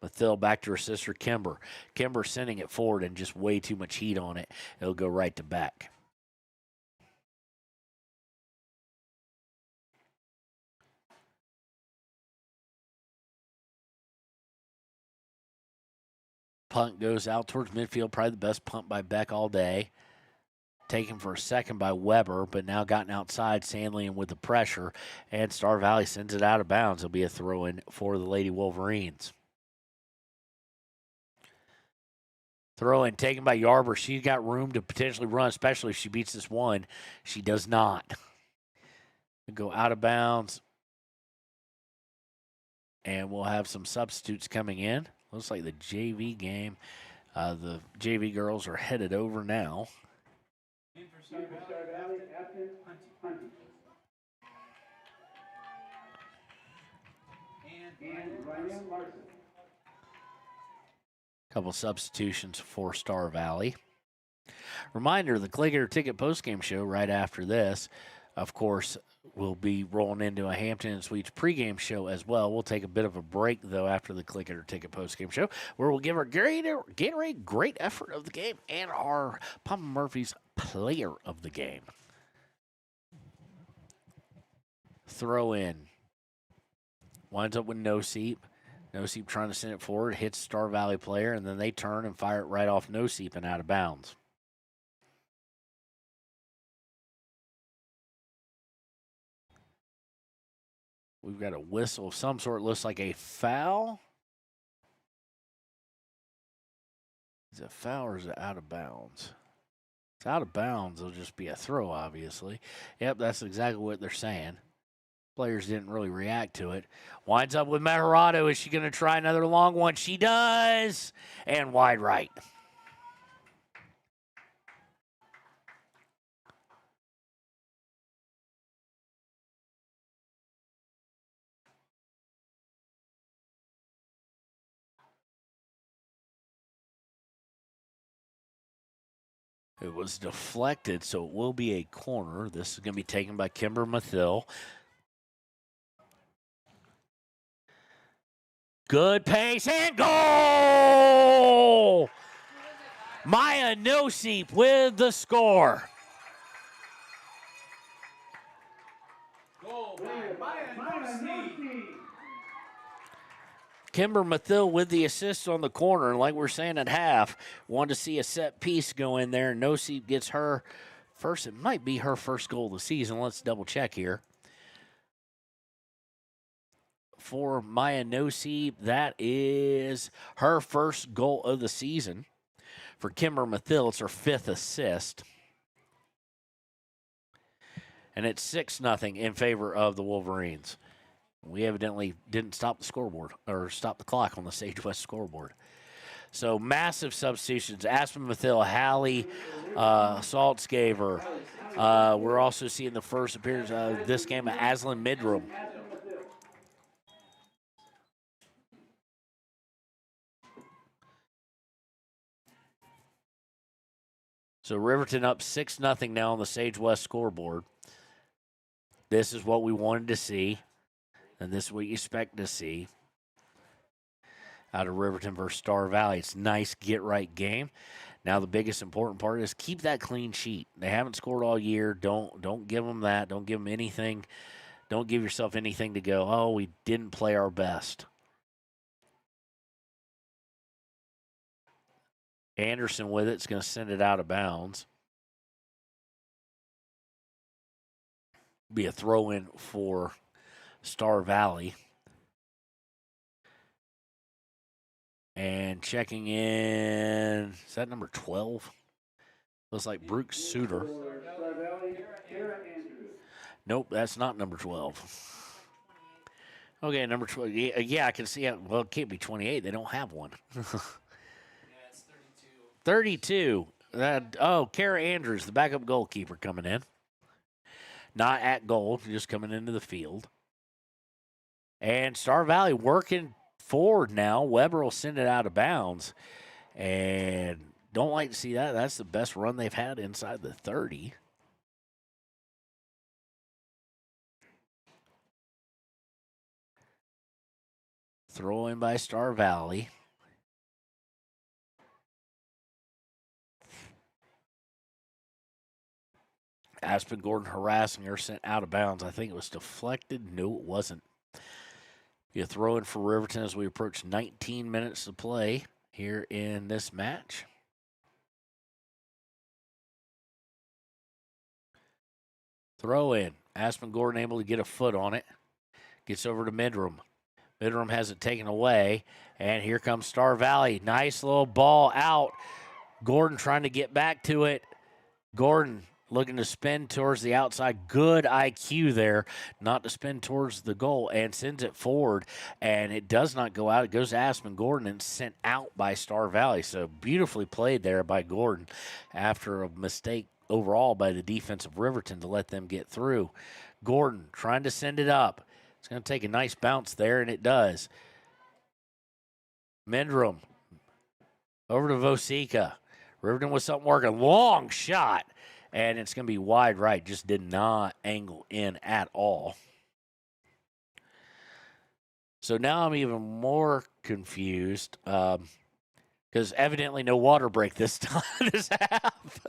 Mathill back to her sister Kimber. Kimber sending it forward and just way too much heat on it. It'll go right to back. Punt goes out towards midfield. Probably the best punt by Beck all day. Taken for a second by Weber, but now gotten outside. Sandlin with the pressure, and Star Valley sends it out of bounds. It'll be a throw-in for the Lady Wolverines. Throw in taken by Yarber. She's got room to potentially run, especially if she beats this one. She does not. Go out of bounds. And we'll have some substitutes coming in. Looks like the JV game. The JV girls are headed over now. Couple substitutions for Star Valley. Reminder, the Clicker Ticket postgame show right after this, of course, we'll be rolling into a Hampton and Suites pregame show as well. We'll take a bit of a break, though, after the Clicker Ticket postgame show, where we'll give our Gatorade great effort of the game and our Papa Murphy's player of the game. Throw in. Winds up with No Seep. No Seep trying to send it forward, hits Star Valley player, and then they turn and fire it right off No Seep and out of bounds. We've got a whistle of some sort. Looks like a foul. Is it a foul or is it out of bounds? It's out of bounds. It'll just be a throw, obviously. Yep, that's exactly what they're saying. Players didn't really react to it. Winds up with Meharado. Is she going to try another long one? She does. And wide right. It was deflected, so it will be a corner. This is going to be taken by Kimber Mathill. Good pace and goal! Maya Noseep with the score. Goal by Maya Noseep. Kimber Mathill with the assist on the corner. And like we're saying at half, wanted to see a set piece go in there. Noseep gets her first. It might be her first goal of the season. Let's double check here. For Maya Noseep, that is her first goal of the season. For Kimber Mathill, it's her fifth assist. And it's 6-0 in favor of the Wolverines. We evidently didn't stop the scoreboard or stop the clock on the Sage West scoreboard. So massive substitutions. Aspen Mathill, Hallie Saltzgaver. We're also seeing the first appearance of this game of Aslan Midrum. So Riverton up 6-0 now on the Sage West scoreboard. This is what we wanted to see. And this is what you expect to see out of Riverton versus Star Valley. It's a nice get-right game. Now the biggest important part is keep that clean sheet. They haven't scored all year. Don't give them that. Don't give them anything. Don't give yourself anything to go, oh, we didn't play our best. Anderson with it. It's going to send it out of bounds. Be a throw-in for Star Valley. And checking in, is that number 12? Looks like Brooke Suter. Nope, that's not number 12. Okay, number 12. Yeah, I can see it. Well, it can't be 28. They don't have one. Yeah, it's 32. Kara Andrews, the backup goalkeeper, coming in. Not at goal, just coming into the field. And Star Valley working forward now. Weber will send it out of bounds. And don't like to see that. That's the best run they've had inside the 30. Throw in by Star Valley. Aspen Gordon harassing her, sent out of bounds. I think it was deflected. No, it wasn't. You throw in for Riverton as we approach 19 minutes to play here in this match. Throw in. Aspen Gordon able to get a foot on it. Gets over to Midram. Midram has it taken away. And here comes Star Valley. Nice little ball out. Gordon trying to get back to it. Gordon looking to spin towards the outside. Good IQ there, not to spin towards the goal, and sends it forward. And it does not go out. It goes to Aspen Gordon and sent out by Star Valley. So beautifully played there by Gordon after a mistake overall by the defense of Riverton to let them get through. Gordon trying to send it up. It's going to take a nice bounce there, and it does. Mendrum over to Vosika. Riverton with something working. Long shot. And it's going to be wide right. Just did not angle in at all. So now I'm even more confused because evidently no water break this time, this half.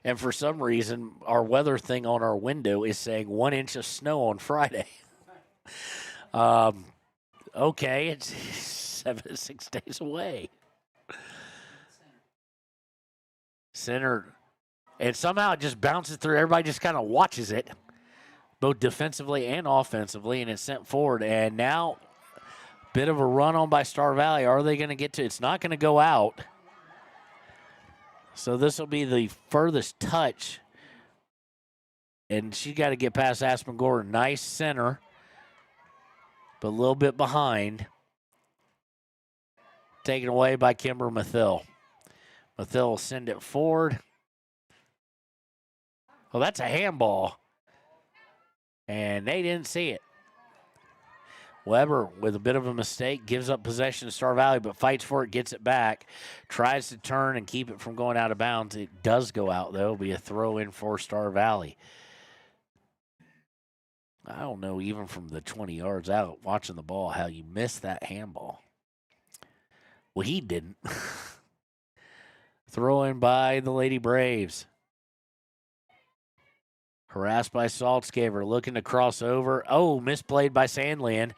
And for some reason, our weather thing on our window is saying 1 inch of snow on Friday. Okay, it's 6 days away. Center, and somehow it just bounces through. Everybody just kind of watches it, both defensively and offensively, and it's sent forward. And now, bit of a run on by Star Valley. Are they going to get to? It's not going to go out. So this will be the furthest touch, and she got to get past Aspen Gordon. Nice center, but a little bit behind. Taken away by Kimber Mathill. Mathill will send it forward. Well, that's a handball. And they didn't see it. Weber, with a bit of a mistake, gives up possession to Star Valley, but fights for it, gets it back. Tries to turn and keep it from going out of bounds. It does go out, though. It'll be a throw in for Star Valley. I don't know, even from the 20 yards out, watching the ball, how you missed that handball. Well, he didn't. Throw in by the Lady Braves. Harassed by Saltzgaver, looking to cross over. Oh, misplayed by Sandland.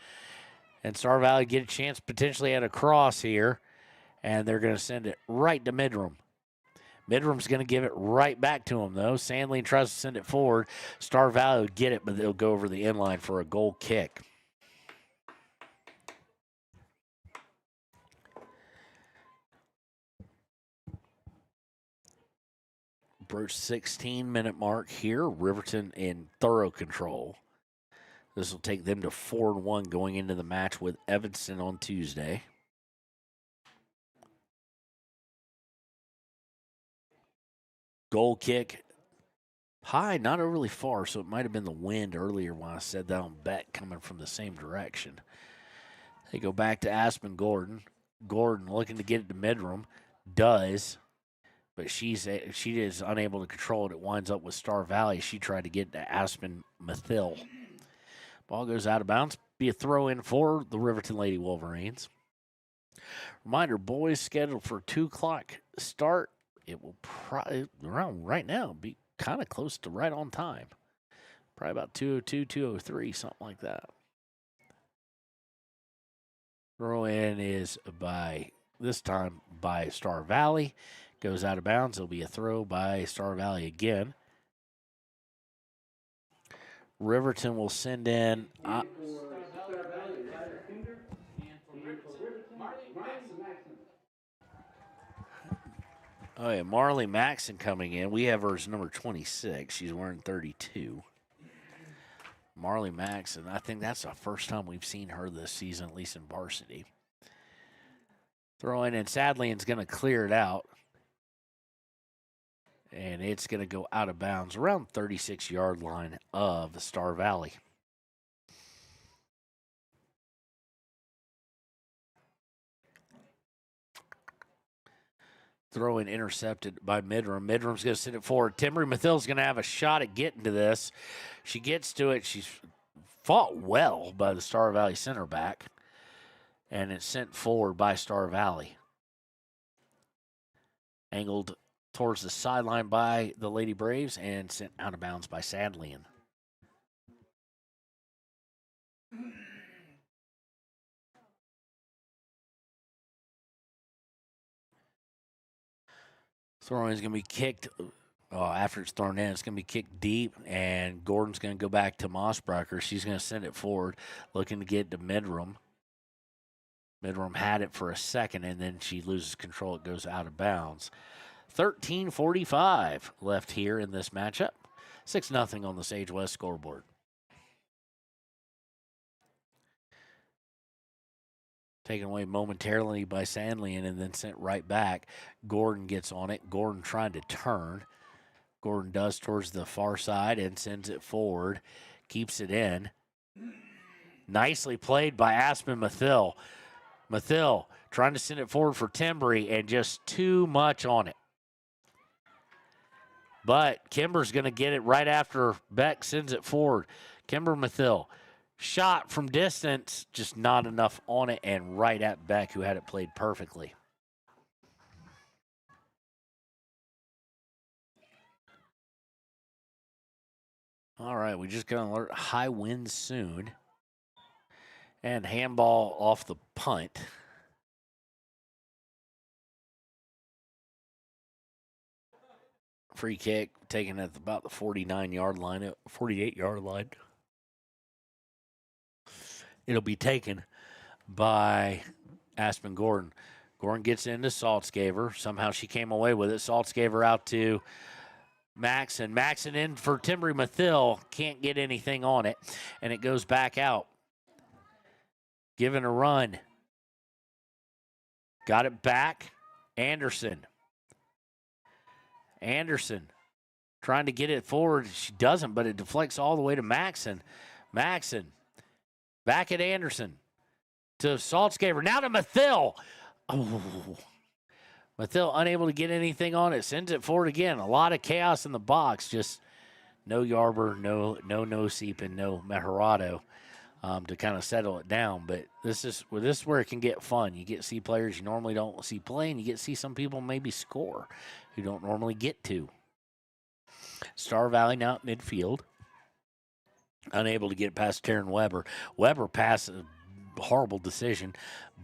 And Star Valley get a chance potentially at a cross here. And they're going to send it right to Midram. Midram's going to give it right back to him, though. Sandland tries to send it forward. Star Valley will get it, but they'll go over the inline for a goal kick. Approach 16-minute mark here. Riverton in thorough control. This will take them to 4-1 going into the match with Evanston on Tuesday. Goal kick. High, not overly far, so it might have been the wind earlier when I said that on bet coming from the same direction. They go back to Aspen Gordon. Gordon looking to get it to Midram. Does. But she is unable to control it. It winds up with Star Valley. She tried to get to Aspen Mathill. Ball goes out of bounds. Be a throw in for the Riverton Lady Wolverines. Reminder, boys scheduled for 2 o'clock start. It will probably, around right now, be kind of close to right on time. Probably about 2:02, 2:03, something like that. Throw in is this time by Star Valley. Goes out of bounds. It'll be a throw by Star Valley again. Riverton will send in. Marley Maxon coming in. We have her as number 26. She's wearing 32. Marley Maxon, I think that's the first time we've seen her this season, at least in varsity. Throw in, and Sadlian's going to clear it out. And it's going to go out of bounds around 36-yard line of the Star Valley. Throw in intercepted by Midram. Midram's going to send it forward. Timbery Mathil's going to have a shot at getting to this. She gets to it. She's fought well by the Star Valley center back. And it's sent forward by Star Valley. Angled towards the sideline by the Lady Braves and sent out of bounds by Sadlian. Throw in is going to be kicked. After it's thrown in, it's going to be kicked deep, and Gordon's going to go back to Mossbrucker. She's going to send it forward, looking to get to Midram. Midram had it for a second, and then she loses control. It goes out of bounds. 13:45 left here in this matchup. 6-0 on the Sage West scoreboard. Taken away momentarily by Sandlian and then sent right back. Gordon gets on it. Gordon trying to turn. Gordon does towards the far side and sends it forward. Keeps it in. Nicely played by Aspen Mathil. Mathil trying to send it forward for Timbery and just too much on it. But Kimber's going to get it right after Beck sends it forward. Kimber Mathil. Shot from distance, just not enough on it, and right at Beck, who had it played perfectly. All right, we just got an alert. High winds soon. And handball off the punt. Free kick taken at about the 49-yard line, 48-yard line. It'll be taken by Aspen Gordon. Gordon gets into Saltzgaver. Somehow she came away with it. Saltzgaver out to Maxon. Maxon in for Timbery Mathil. Can't get anything on it. And it goes back out. Given a run. Got it back. Anderson. Anderson trying to get it forward. She doesn't, but it deflects all the way to Maxon. Maxon. Back at Anderson to Saltzgaver. Now to Mathil. Oh. Mathil unable to get anything on it. Sends it forward again. A lot of chaos in the box. Just no Yarber, no Seep, and no Mejarado to kind of settle it down. But this is where it can get fun. You get to see players you normally don't see play, and you get to see some people maybe score who don't normally get to. Star Valley now at midfield. Unable to get past Taryn Weber. Weber passed a horrible decision,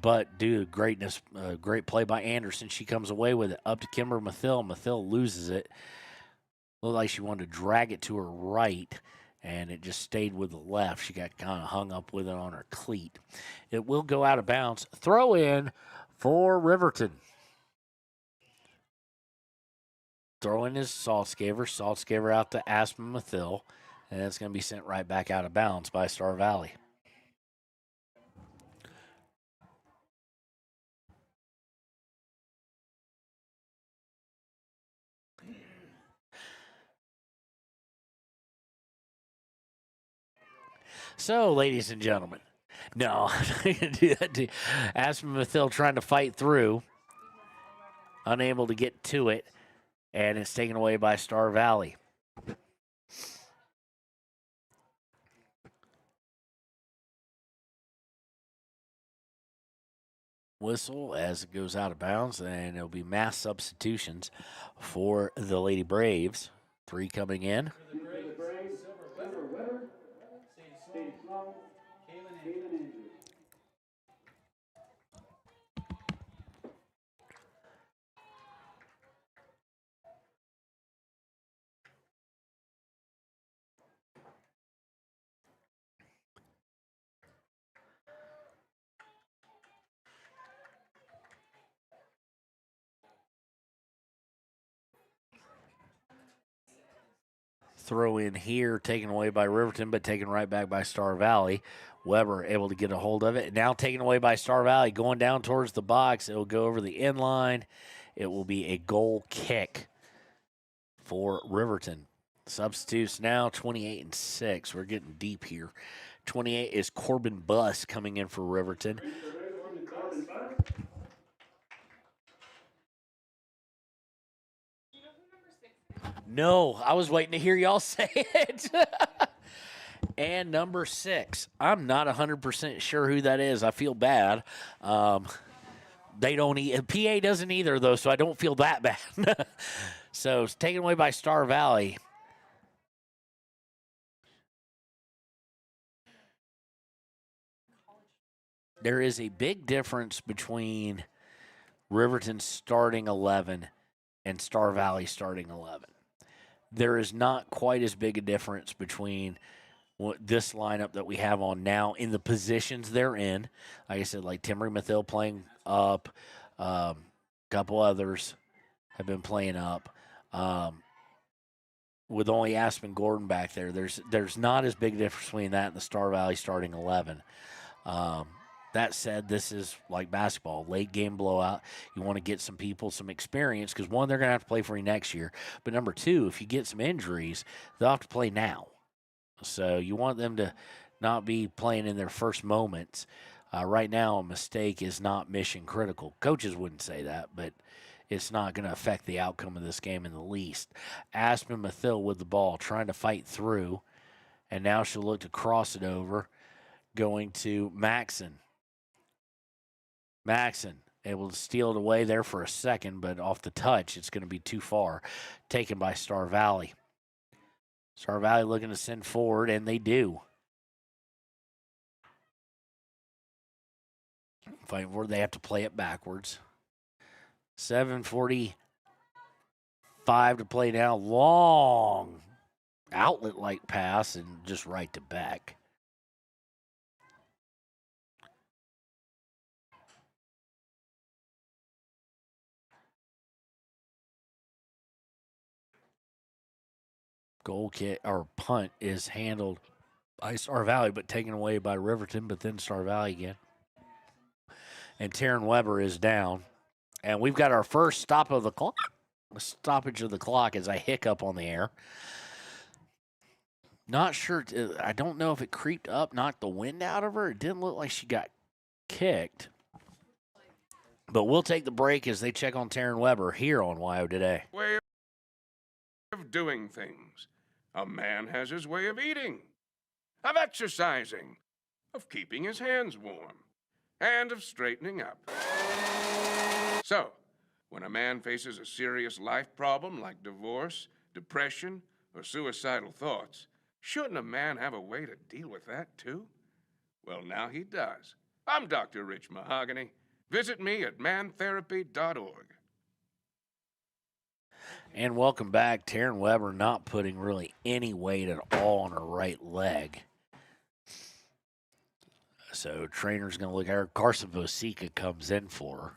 but due to greatness, great play by Anderson, she comes away with it. Up to Kimber Mathil. Mathil loses it. Looked like she wanted to drag it to her right, and it just stayed with the left. She got kind of hung up with it on her cleat. It will go out of bounds. Throw in for Riverton. Throw in is Saltzgaver. Saltzgaver out to Aspen Mathil. And it's going to be sent right back out of bounds by Star Valley. So, ladies and gentlemen, no, I'm not going to do that to you. Aspen Mathil trying to fight through, unable to get to it, and it's taken away by Star Valley. whistle as it goes out of bounds, and it'll be mass substitutions for the Lady Braves. 3 coming in. Throw in here, taken away by Riverton, but taken right back by Star Valley. Weber able to get a hold of it. Now taken away by Star Valley, going down towards the box. It will go over the end line. It will be a goal kick for Riverton. Substitutes now 28 and 6. We're getting deep here. 28 is Corbin Buss coming in for Riverton. No, I was waiting to hear y'all say it. And number 6. I'm not 100% sure who that is. I feel bad. They don't. PA doesn't either, though, so I don't feel that bad. So it's taken away by Star Valley. There is a big difference between Riverton's starting 11 and Star Valley starting 11. There is not quite as big a difference between this lineup that we have on now in the positions they're in. Like I said, like Timmery Mathill playing up, a couple others have been playing up. With only Aspen Gordon back there, there's not as big a difference between that and the Star Valley starting 11. That said, this is like basketball, late game blowout. You want to get some people some experience because, one, they're going to have to play for you next year. But number 2, if you get some injuries, they'll have to play now. So you want them to not be playing in their first moments. Right now, a mistake is not mission critical. Coaches wouldn't say that, but it's not going to affect the outcome of this game in the least. Aspen Mathill with the ball, trying to fight through. And now she'll look to cross it over, going to Maxon. Maxon able to steal it away there for a second, but off the touch, it's going to be too far. Taken by Star Valley. Star Valley looking to send forward, and they do. Fighting forward, they have to play it backwards. 7:45 to play now. Long outlet-like pass and just right to back. Goal kick or punt is handled by Star Valley, but taken away by Riverton, but then Star Valley again. And Taryn Weber is down. And we've got our first stoppage of the clock as I hiccup on the air. Not sure. I don't know if it creeped up, knocked the wind out of her. It didn't look like she got kicked. But we'll take the break as they check on Taryn Weber here on WYO Today. Way of doing things. A man has his way of eating, of exercising, of keeping his hands warm, and of straightening up. So, when a man faces a serious life problem like divorce, depression, or suicidal thoughts, shouldn't a man have a way to deal with that too? Well, now he does. I'm Dr. Rich Mahogany. Visit me at mantherapy.org. And welcome back. Taryn Weber not putting really any weight at all on her right leg. So trainer's going to look at her. Carson Vosica comes in for her.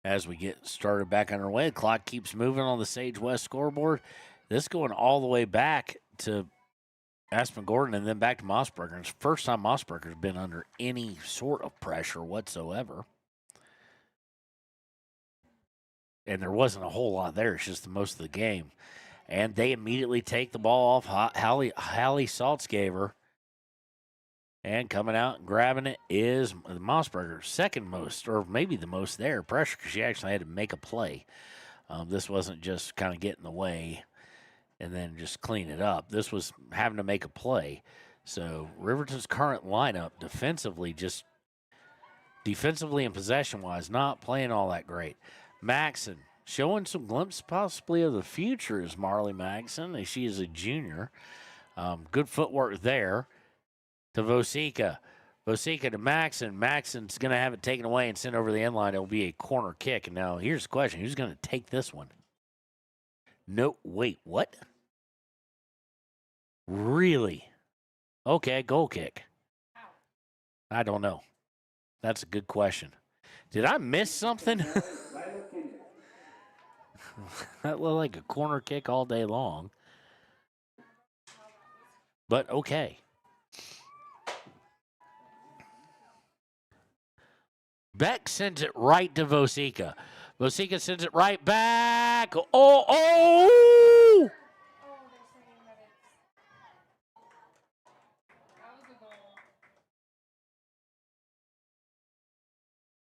As we get started back on our way, the clock keeps moving on the Sage West scoreboard. This going all the way back to Aspen Gordon and then back to Mossberger. It's the first time Mossberger's been under any sort of pressure whatsoever. And there wasn't a whole lot there. It's just the most of the game. And they immediately take the ball off Hallie Saltzgaver. And coming out and grabbing it is Mossberger's second most, or maybe the most there, pressure, because she actually had to make a play. This wasn't just kind of get in the way and then just clean it up. This was having to make a play. So Riverton's current lineup defensively just Defensively and possession-wise, not playing all that great. Maxson showing some glimpses possibly of the future is Marley Maxson. She is a junior. Good footwork there to Vosika. Vosika to Maxson. Maxson's going to have it taken away and sent over the end line. It'll be a corner kick. And now here's the question. Who's going to take this one? No, wait, what? Really? Okay, goal kick. I don't know. That's a good question. Did I miss something? That looked like a corner kick all day long. But okay. Beck sends it right to Vosika. Vosika sends it right back. Oh!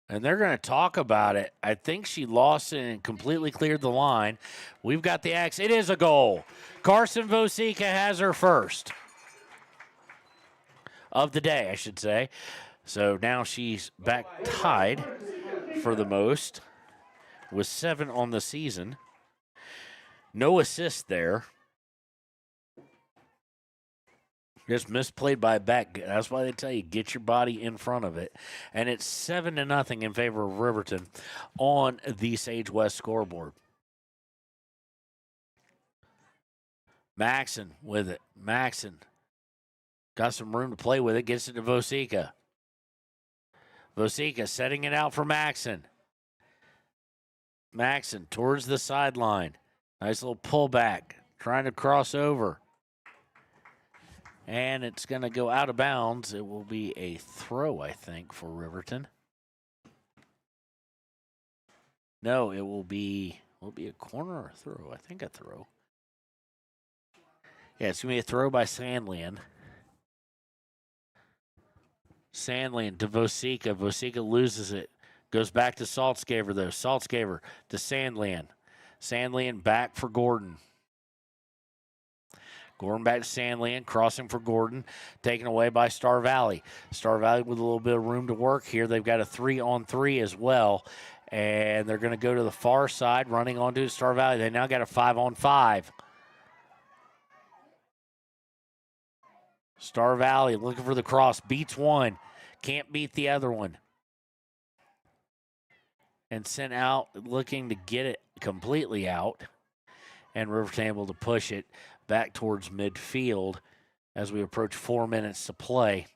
And they're going to talk about it. I think she lost it and completely cleared the line. We've got the X. It is a goal. Carson Vosika has her first of the day, I should say. So now she's back tied for the most with 7 on the season. No assist there. Just misplayed by Beck. That's why they tell you, get your body in front of it. And it's 7-0 in favor of Riverton on the Sage West scoreboard. Maxson with it. Maxson got some room to play with it. Gets it to Vosika. Vosika setting it out for Maxson. Maxson towards the sideline. Nice little pullback. Trying to cross over. And it's going to go out of bounds. It will be a throw, I think, for Riverton. No, it will be a corner or a throw. I think a throw. Yeah, it's going to be a throw by Sandland. Sandland to Vosika. Vosika loses it. Goes back to Saltzgaver, though. Saltzgaver to Sandland. Sandland back for Gordon. Gordon back to Sandland, crossing for Gordon, taken away by Star Valley. Star Valley with a little bit of room to work here. They've got a 3-on-3 as well, and they're going to go to the far side, running onto Star Valley. They now got a 5-on-5. Star Valley looking for the cross, beats one, can't beat the other one. And sent out, looking to get it completely out, and Riverton able to push it back towards midfield as we approach 4 minutes to play.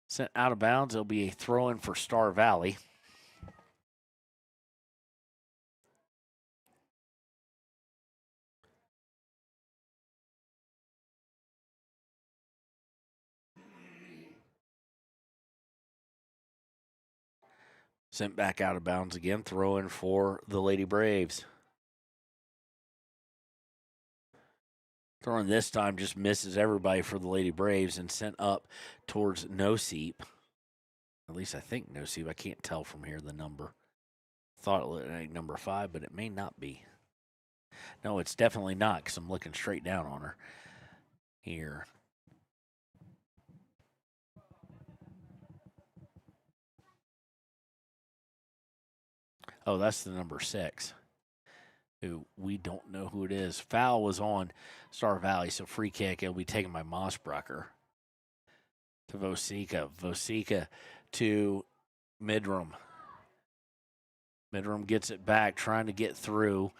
Sent out of bounds. It'll be a throw-in for Star Valley. Sent back out of bounds again. Throw-in for the Lady Braves. Throwing this time just misses everybody for the Lady Braves and sent up towards No-Seep. At least I think No-Seep. I can't tell from here the number. Thought it looked like number 5, but it may not be. No, it's definitely not because I'm looking straight down on her here. Oh, that's the number 6. Who we don't know who it is. Foul was on Star Valley, so free kick. It'll be taken by Mossbrucker to Vosika. Vosika to Midram. Midram gets it back, trying to get through.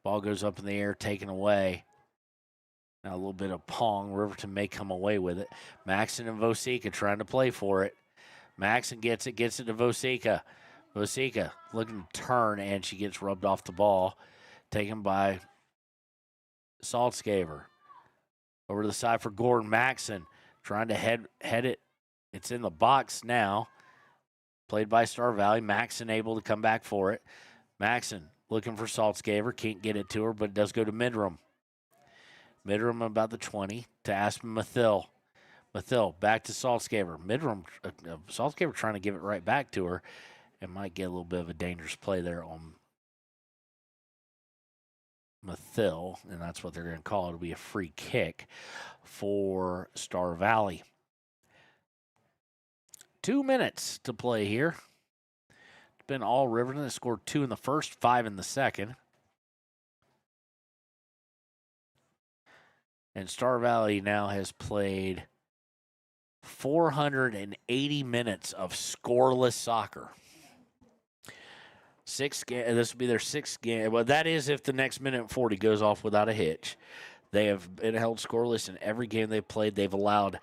Ball goes up in the air, taken away. Now a little bit of pong. Riverton may come away with it. Maxson and Vosika trying to play for it. Maxson gets it to Vosika. Vosika looking to turn, and she gets rubbed off the ball. Taken by Saltzgaver. Over to the side for Gordon. Maxson trying to head it. It's in the box now. Played by Star Valley. Maxson able to come back for it. Maxson looking for Saltzgaver. Can't get it to her, but it does go to Midram. Midram about the 20 to Aspen Mathil. Mathil back to Saltzgaver. Midram, Saltzgaver trying to give it right back to her. It might get a little bit of a dangerous play there on Mathil, and that's what they're going to call it. It'll be a free kick for Star Valley. 2 minutes to play here. It's been all Riverton. They scored 2 in the first, 5 in the second. And Star Valley now has played 480 minutes of scoreless soccer. This will be their 6th game. Well, that is if the next minute and 40 goes off without a hitch. They have been held scoreless in every game they've played. They've allowed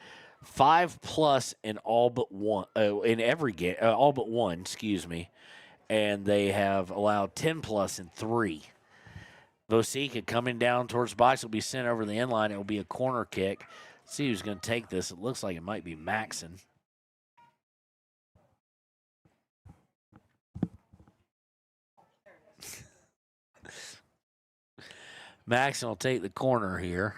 5+ in all but one. In every game, all but one. Excuse me, and they have allowed 10+ in 3. Vosika coming down towards the box will be sent over the end line. It will be a corner kick. Let's see who's going to take this. It looks like it might be Maxon. Maxon will take the corner here.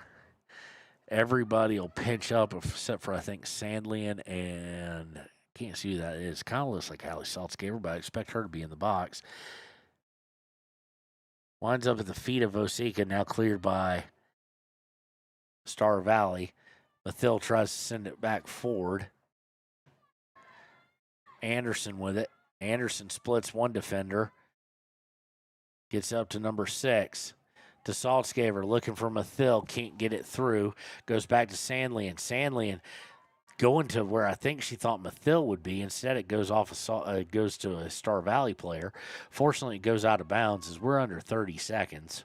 Everybody will pinch up except for, I think, Sandlian and can't see who that is. Kind of looks like Allie Saltzgaber, but I expect her to be in the box. Winds up at the feet of Vosika, now cleared by Star Valley. Mathil tries to send it back forward. Anderson with it. Anderson splits one defender. Gets up to number 6. To Saltzgaber, looking for Mathil. Can't get it through. Goes back to Sandlian. Sandlian going to where I think she thought Mathil would be. Instead, it goes goes to a Star Valley player. Fortunately, it goes out of bounds as we're under 30 seconds.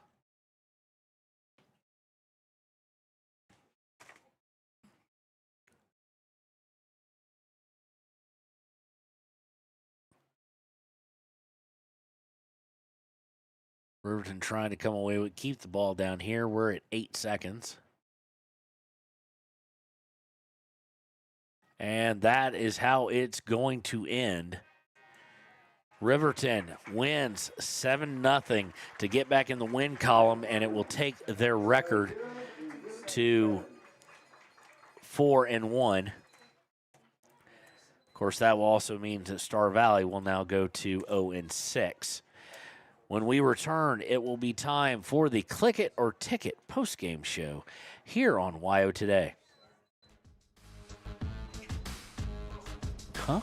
Riverton trying to come away with keep the ball down here. We're at 8 seconds. And that is how it's going to end. Riverton wins 7-0 to get back in the win column, and it will take their record to 4-1. Of course, that will also mean that Star Valley will now go to 0-6. When we return, it will be time for the Click It or Ticket postgame show here on WYO Today. Huh?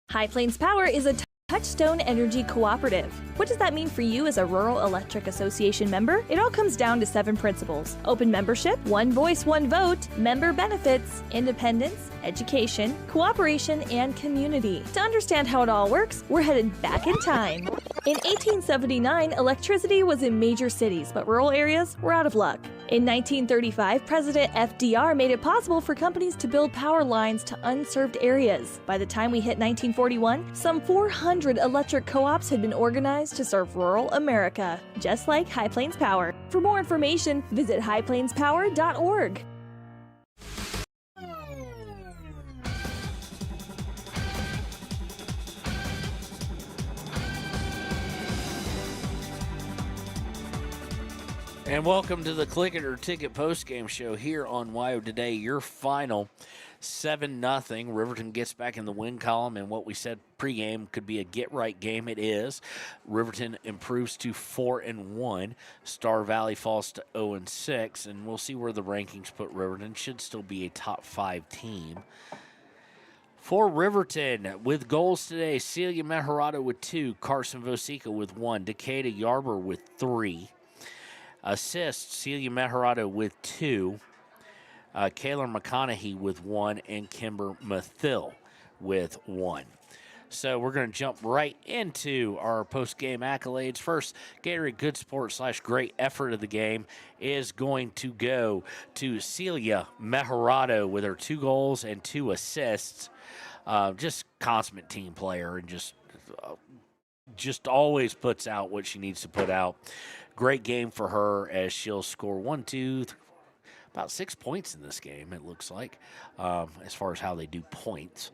High Plains Power is a Touchstone Energy Cooperative. What does that mean for you as a Rural Electric Association member? It all comes down to 7 principles: open membership, one voice, one vote, member benefits, independence, education, cooperation, and community. To understand how it all works, we're headed back in time. In 1879, electricity was in major cities, but rural areas were out of luck. In 1935, President FDR made it possible for companies to build power lines to unserved areas. By the time we hit 1941, some 400 electric co-ops had been organized to serve rural America, just like High Plains Power. For more information, visit highplainspower.org. And welcome to the Click It or Ticket postgame show here on WYO Today. Your final 7-0. Riverton gets back in the win column, and what we said pregame could be a get-right game. It is. Riverton improves to 4-1. Star Valley falls to 0-6, and we'll see where the rankings put Riverton. Should still be a top 5 team. For Riverton, with goals today, Celia Meharado with 2, Carson Vosika with 1, Decatur Yarber with 3. Assists, Celia Meharado with 2, Kayla McConaughey with 1, and Kimber Mathil with 1. So we're going to jump right into our post-game accolades. First, Gatorade Good Sport / Great Effort of the game is going to go to Celia Meharado with her 2 goals and 2 assists. Just consummate team player and just always puts out what she needs to put out. Great game for her as she'll score 1, 2, 3, about 6 points in this game, it looks like, as far as how they do points.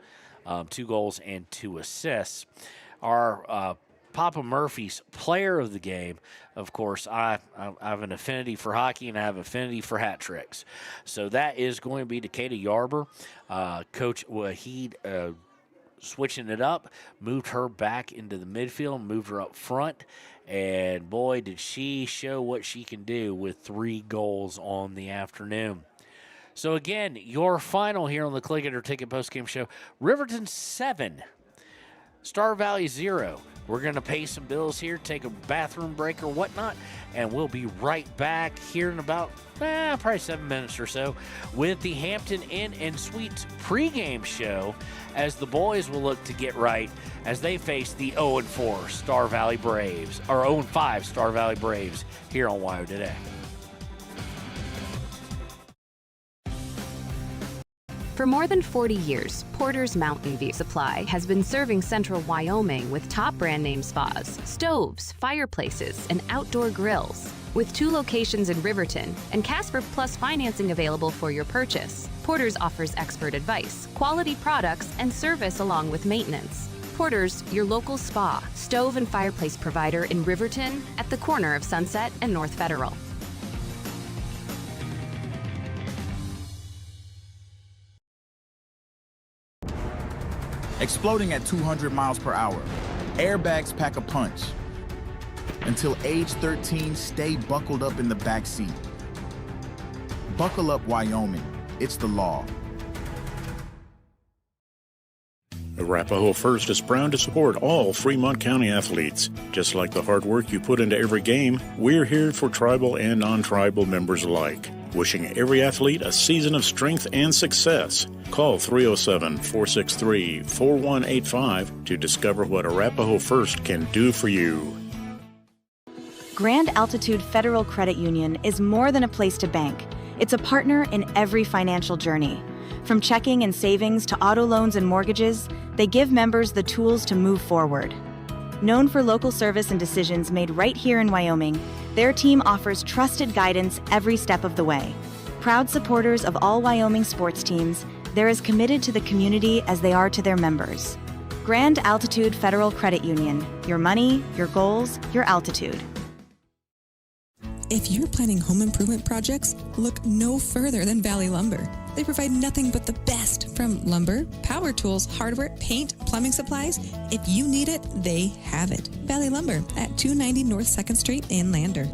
2 goals and 2 assists. Our Papa Murphy's player of the game, of course, I have an affinity for hockey and I have an affinity for hat tricks. So that is going to be Decatur Yarber. Coach Wahid switching it up, moved her back into the midfield, moved her up front, and boy, did she show what she can do with 3 goals on the afternoon. So, again, your final here on the Click It or Ticket postgame show, Riverton 7, Star Valley 0. We're going to pay some bills here, take a bathroom break or whatnot, and we'll be right back here in about probably 7 minutes or so with the Hampton Inn and Suites pregame show as the boys will look to get right as they face the 0-4 Star Valley Braves, or 0-5 Star Valley Braves here on WYO Today. For more than 40 years, Porter's Mountain View Supply has been serving central Wyoming with top brand name spas, stoves, fireplaces, and outdoor grills. With 2 locations in Riverton and Casper Plus financing available for your purchase, Porter's offers expert advice, quality products, and service along with maintenance. Porter's, your local spa, stove, and fireplace provider in Riverton at the corner of Sunset and North Federal. Exploding at 200 miles per hour. Airbags pack a punch. Until age 13, stay buckled up in the back seat. Buckle up, Wyoming. It's the law. Arapahoe First is proud to support all Fremont County athletes. Just like the hard work you put into every game, we're here for tribal and non-tribal members alike. Wishing every athlete a season of strength and success. Call 307-463-4185 to discover what Arapahoe First can do for you. Grand Altitude Federal Credit Union is more than a place to bank. It's a partner in every financial journey. From checking and savings to auto loans and mortgages, they give members the tools to move forward. Known for local service and decisions made right here in Wyoming, their team offers trusted guidance every step of the way. Proud supporters of all Wyoming sports teams, they're as committed to the community as they are to their members. Grand Altitude Federal Credit Union. Your money, your goals, your altitude. If you're planning home improvement projects, look no further than Valley Lumber. They provide nothing but the best from lumber, power tools, hardware, paint, plumbing supplies. If you need it, they have it. Valley Lumber at 290 North 2nd Street in Lander.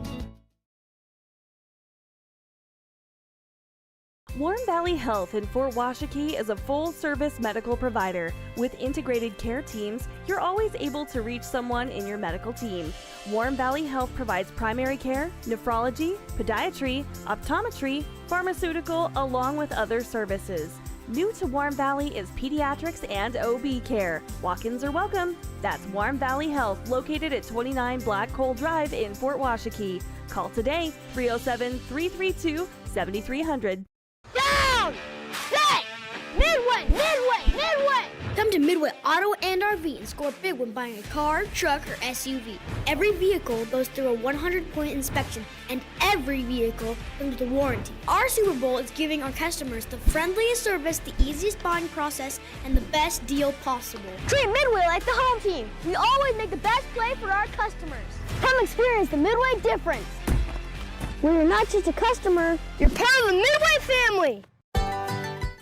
Warm Valley Health in Fort Washakie is a full-service medical provider. With integrated care teams, you're always able to reach someone in your medical team. Warm Valley Health provides primary care, nephrology, podiatry, optometry, pharmaceutical, along with other services. New to Warm Valley is pediatrics and OB care. Walk-ins are welcome. That's Warm Valley Health, located at 29 Black Coal Drive in Fort Washakie. Call today, 307-332-7300. Down! Set! Midway! Midway! Midway! Come to Midway Auto and RV and score big when buying a car, truck, or SUV. Every vehicle goes through a 100-point inspection, and every vehicle comes with a warranty. Our Super Bowl is giving our customers the friendliest service, the easiest buying process, and the best deal possible. Treat Midway like the home team. We always make the best play for our customers. Come experience the Midway difference. Where you're not just a customer, you're part of the Midway family.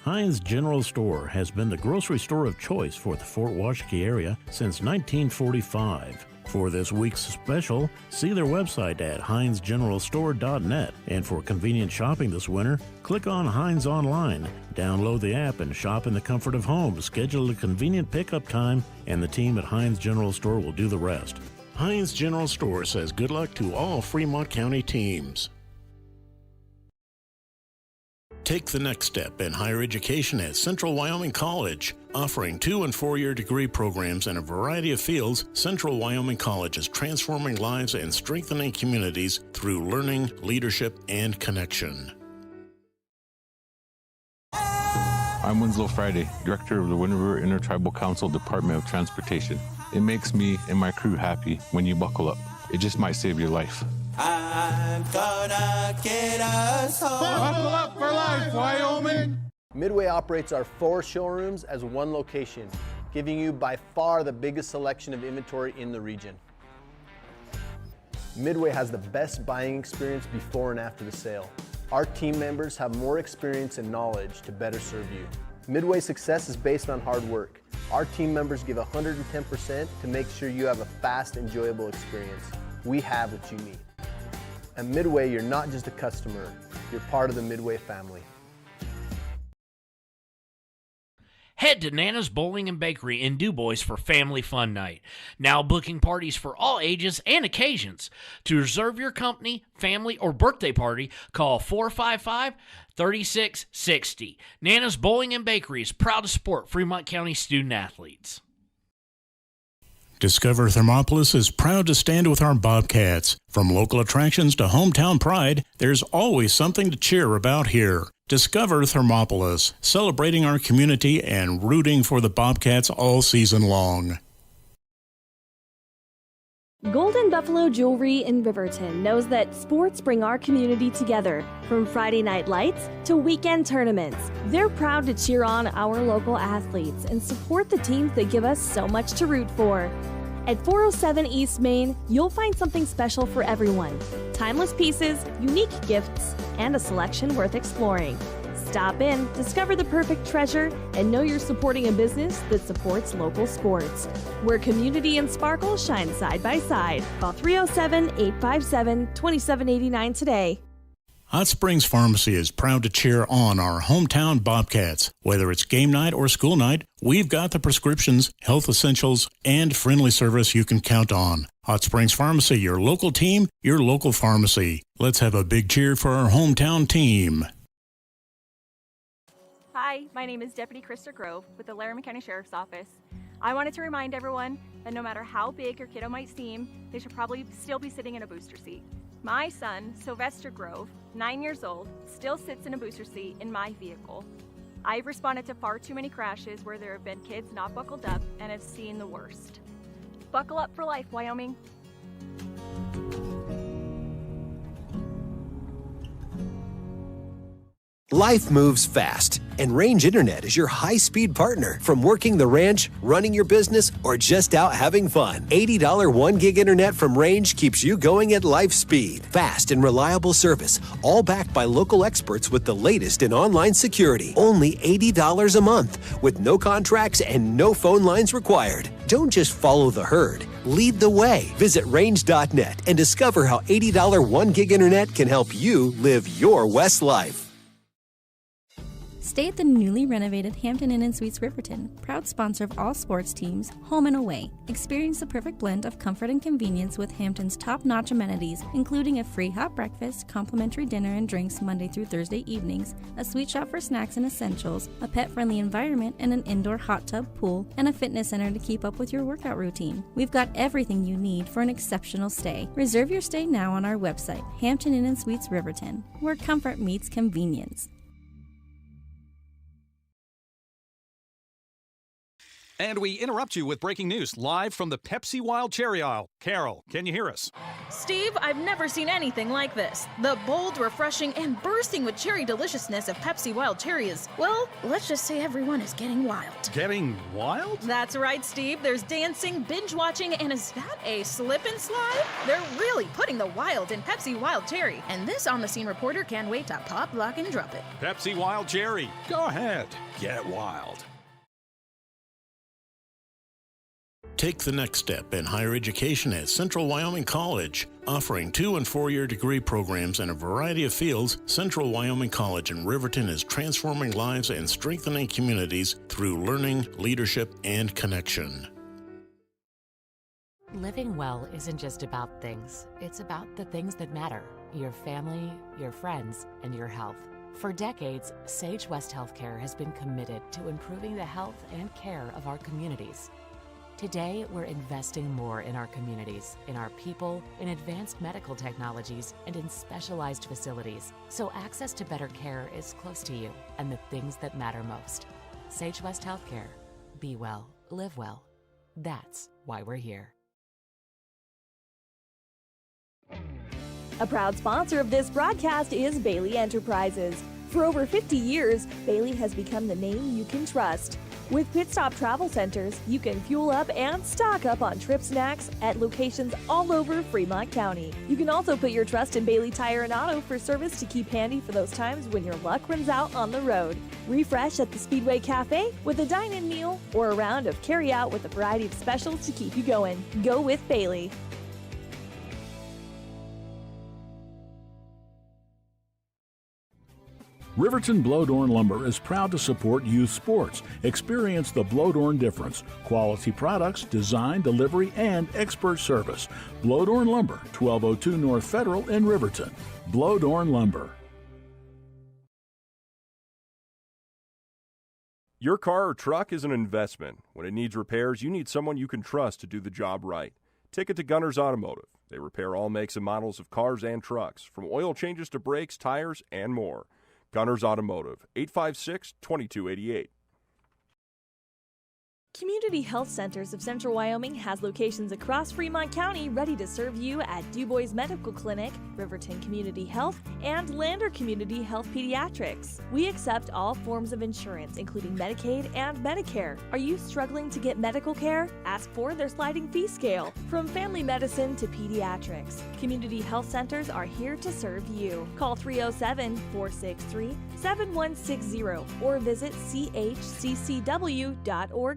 Heinz General Store has been the grocery store of choice for the Fort Washakie area since 1945. For this week's special, see their website at heinzgeneralstore.net. And for convenient shopping this winter, click on Heinz Online, download the app, and shop in the comfort of home. Schedule a convenient pickup time, and the team at Heinz General Store will do the rest. Heinz General Store says good luck to all Fremont County teams. Take the next step in higher education at Central Wyoming College. Offering 2- and 4-year degree programs in a variety of fields, Central Wyoming College is transforming lives and strengthening communities through learning, leadership, and connection. I'm Winslow Friday, Director of the Wind River Intertribal Council Department of Transportation. It makes me and my crew happy when you buckle up. It just might save your life. I'm gonna get us home. Buckle up for life, Wyoming. Midway operates our 4 showrooms as one location, giving you by far the biggest selection of inventory in the region. Midway has the best buying experience before and after the sale. Our team members have more experience and knowledge to better serve you. Midway's success is based on hard work. Our team members give 110% to make sure you have a fast, enjoyable experience. We have what you need. At Midway, you're not just a customer, you're part of the Midway family. Head to Nana's Bowling and Bakery in DuBois for family fun night. Now booking parties for all ages and occasions. To reserve your company, family, or birthday party, call 455-3660. Nana's Bowling and Bakery is proud to support Fremont County student athletes. Discover Thermopolis is proud to stand with our Bobcats. From local attractions to hometown pride, there's always something to cheer about here. Discover Thermopolis, celebrating our community and rooting for the Bobcats all season long. Golden Buffalo Jewelry in Riverton knows that sports bring our community together. From Friday night lights to weekend tournaments, they're proud to cheer on our local athletes and support the teams that give us so much to root for. At 407 East Main, you'll find something special for everyone. Timeless pieces, unique gifts, and a selection worth exploring. Stop in, discover the perfect treasure, and know you're supporting a business that supports local sports. Where community and sparkle shine side by side. Call 307-857-2789 today. Hot Springs Pharmacy is proud to cheer on our hometown Bobcats. Whether it's game night or school night, we've got the prescriptions, health essentials, and friendly service you can count on. Hot Springs Pharmacy, your local team, your local pharmacy. Let's have a big cheer for our hometown team. Hi, my name is Deputy Krista Grove with the Laramie County Sheriff's Office. I wanted to remind everyone that no matter how big your kiddo might seem, they should probably still be sitting in a booster seat. My son, Sylvester Grove, 9 years old, still sits in a booster seat in my vehicle. I've responded to far too many crashes where there have been kids not buckled up and have seen the worst. Buckle up for life, Wyoming. Life moves fast, and Range Internet is your high-speed partner. From working the ranch, running your business, or just out having fun, $80 1 gig internet from Range keeps you going at life speed. Fast and reliable service, all backed by local experts with the latest in online security. Only $80 a month, with no contracts and no phone lines required. Don't just follow the herd. Lead the way. Visit range.net and discover how $80 1 gig internet can help you live your West life. Stay at the newly renovated Hampton Inn & Suites Riverton, proud sponsor of all sports teams, home and away. Experience the perfect blend of comfort and convenience with Hampton's top-notch amenities, including a free hot breakfast, complimentary dinner and drinks Monday through Thursday evenings, a sweet shop for snacks and essentials, a pet-friendly environment, and an indoor hot tub, pool, and a fitness center to keep up with your workout routine. We've got everything you need for an exceptional stay. Reserve your stay now on our website, Hampton Inn & Suites Riverton, where comfort meets convenience. And we interrupt you with breaking news live from the Pepsi Wild Cherry aisle. Carol, can you hear us? Steve, I've never seen anything like this. The bold, refreshing, and bursting with cherry deliciousness of Pepsi Wild Cherry is, well, let's just say everyone is getting wild. Getting wild? That's right, Steve. There's dancing, binge-watching, and is that a slip and slide? They're really putting the wild in Pepsi Wild Cherry, and this on-the-scene reporter can't wait to pop, lock, and drop it. Pepsi Wild Cherry. Go ahead. Get wild. Take the next step in higher education at Central Wyoming College. Offering 2- and 4-year degree programs in a variety of fields, Central Wyoming College in Riverton is transforming lives and strengthening communities through learning, leadership, and connection. Living well isn't just about things. It's about the things that matter. Your family, your friends, and your health. For decades, Sage West Healthcare has been committed to improving the health and care of our communities. Today, we're investing more in our communities, in our people, in advanced medical technologies, and in specialized facilities, so access to better care is close to you and the things that matter most. Sage West Healthcare. Be well, live well. That's why we're here. A proud sponsor of this broadcast is Bailey Enterprises. For over 50 years, Bailey has become the name you can trust. With Pit Stop Travel Centers, you can fuel up and stock up on trip snacks at locations all over Fremont County. You can also put your trust in Bailey Tire and Auto for service to keep handy for those times when your luck runs out on the road. Refresh at the Speedway Cafe with a dine-in meal or a round of carry-out with a variety of specials to keep you going. Go with Bailey. Riverton Blodorn Lumber is proud to support youth sports. Experience the Blodorn difference. Quality products, design, delivery, and expert service. Blodorn Lumber, 1202 North Federal in Riverton. Blodorn Lumber. Your car or truck is an investment. When it needs repairs, you need someone you can trust to do the job right. Take it to Gunners Automotive. They repair all makes and models of cars and trucks, from oil changes to brakes, tires, and more. Gunners Automotive, 856-2288. Community Health Centers of Central Wyoming has locations across Fremont County ready to serve you at DuBois Medical Clinic, Riverton Community Health, and Lander Community Health Pediatrics. We accept all forms of insurance, including Medicaid and Medicare. Are you struggling to get medical care? Ask for their sliding fee scale. From family medicine to pediatrics, Community Health Centers are here to serve you. Call 307-463-7160 or visit chccw.org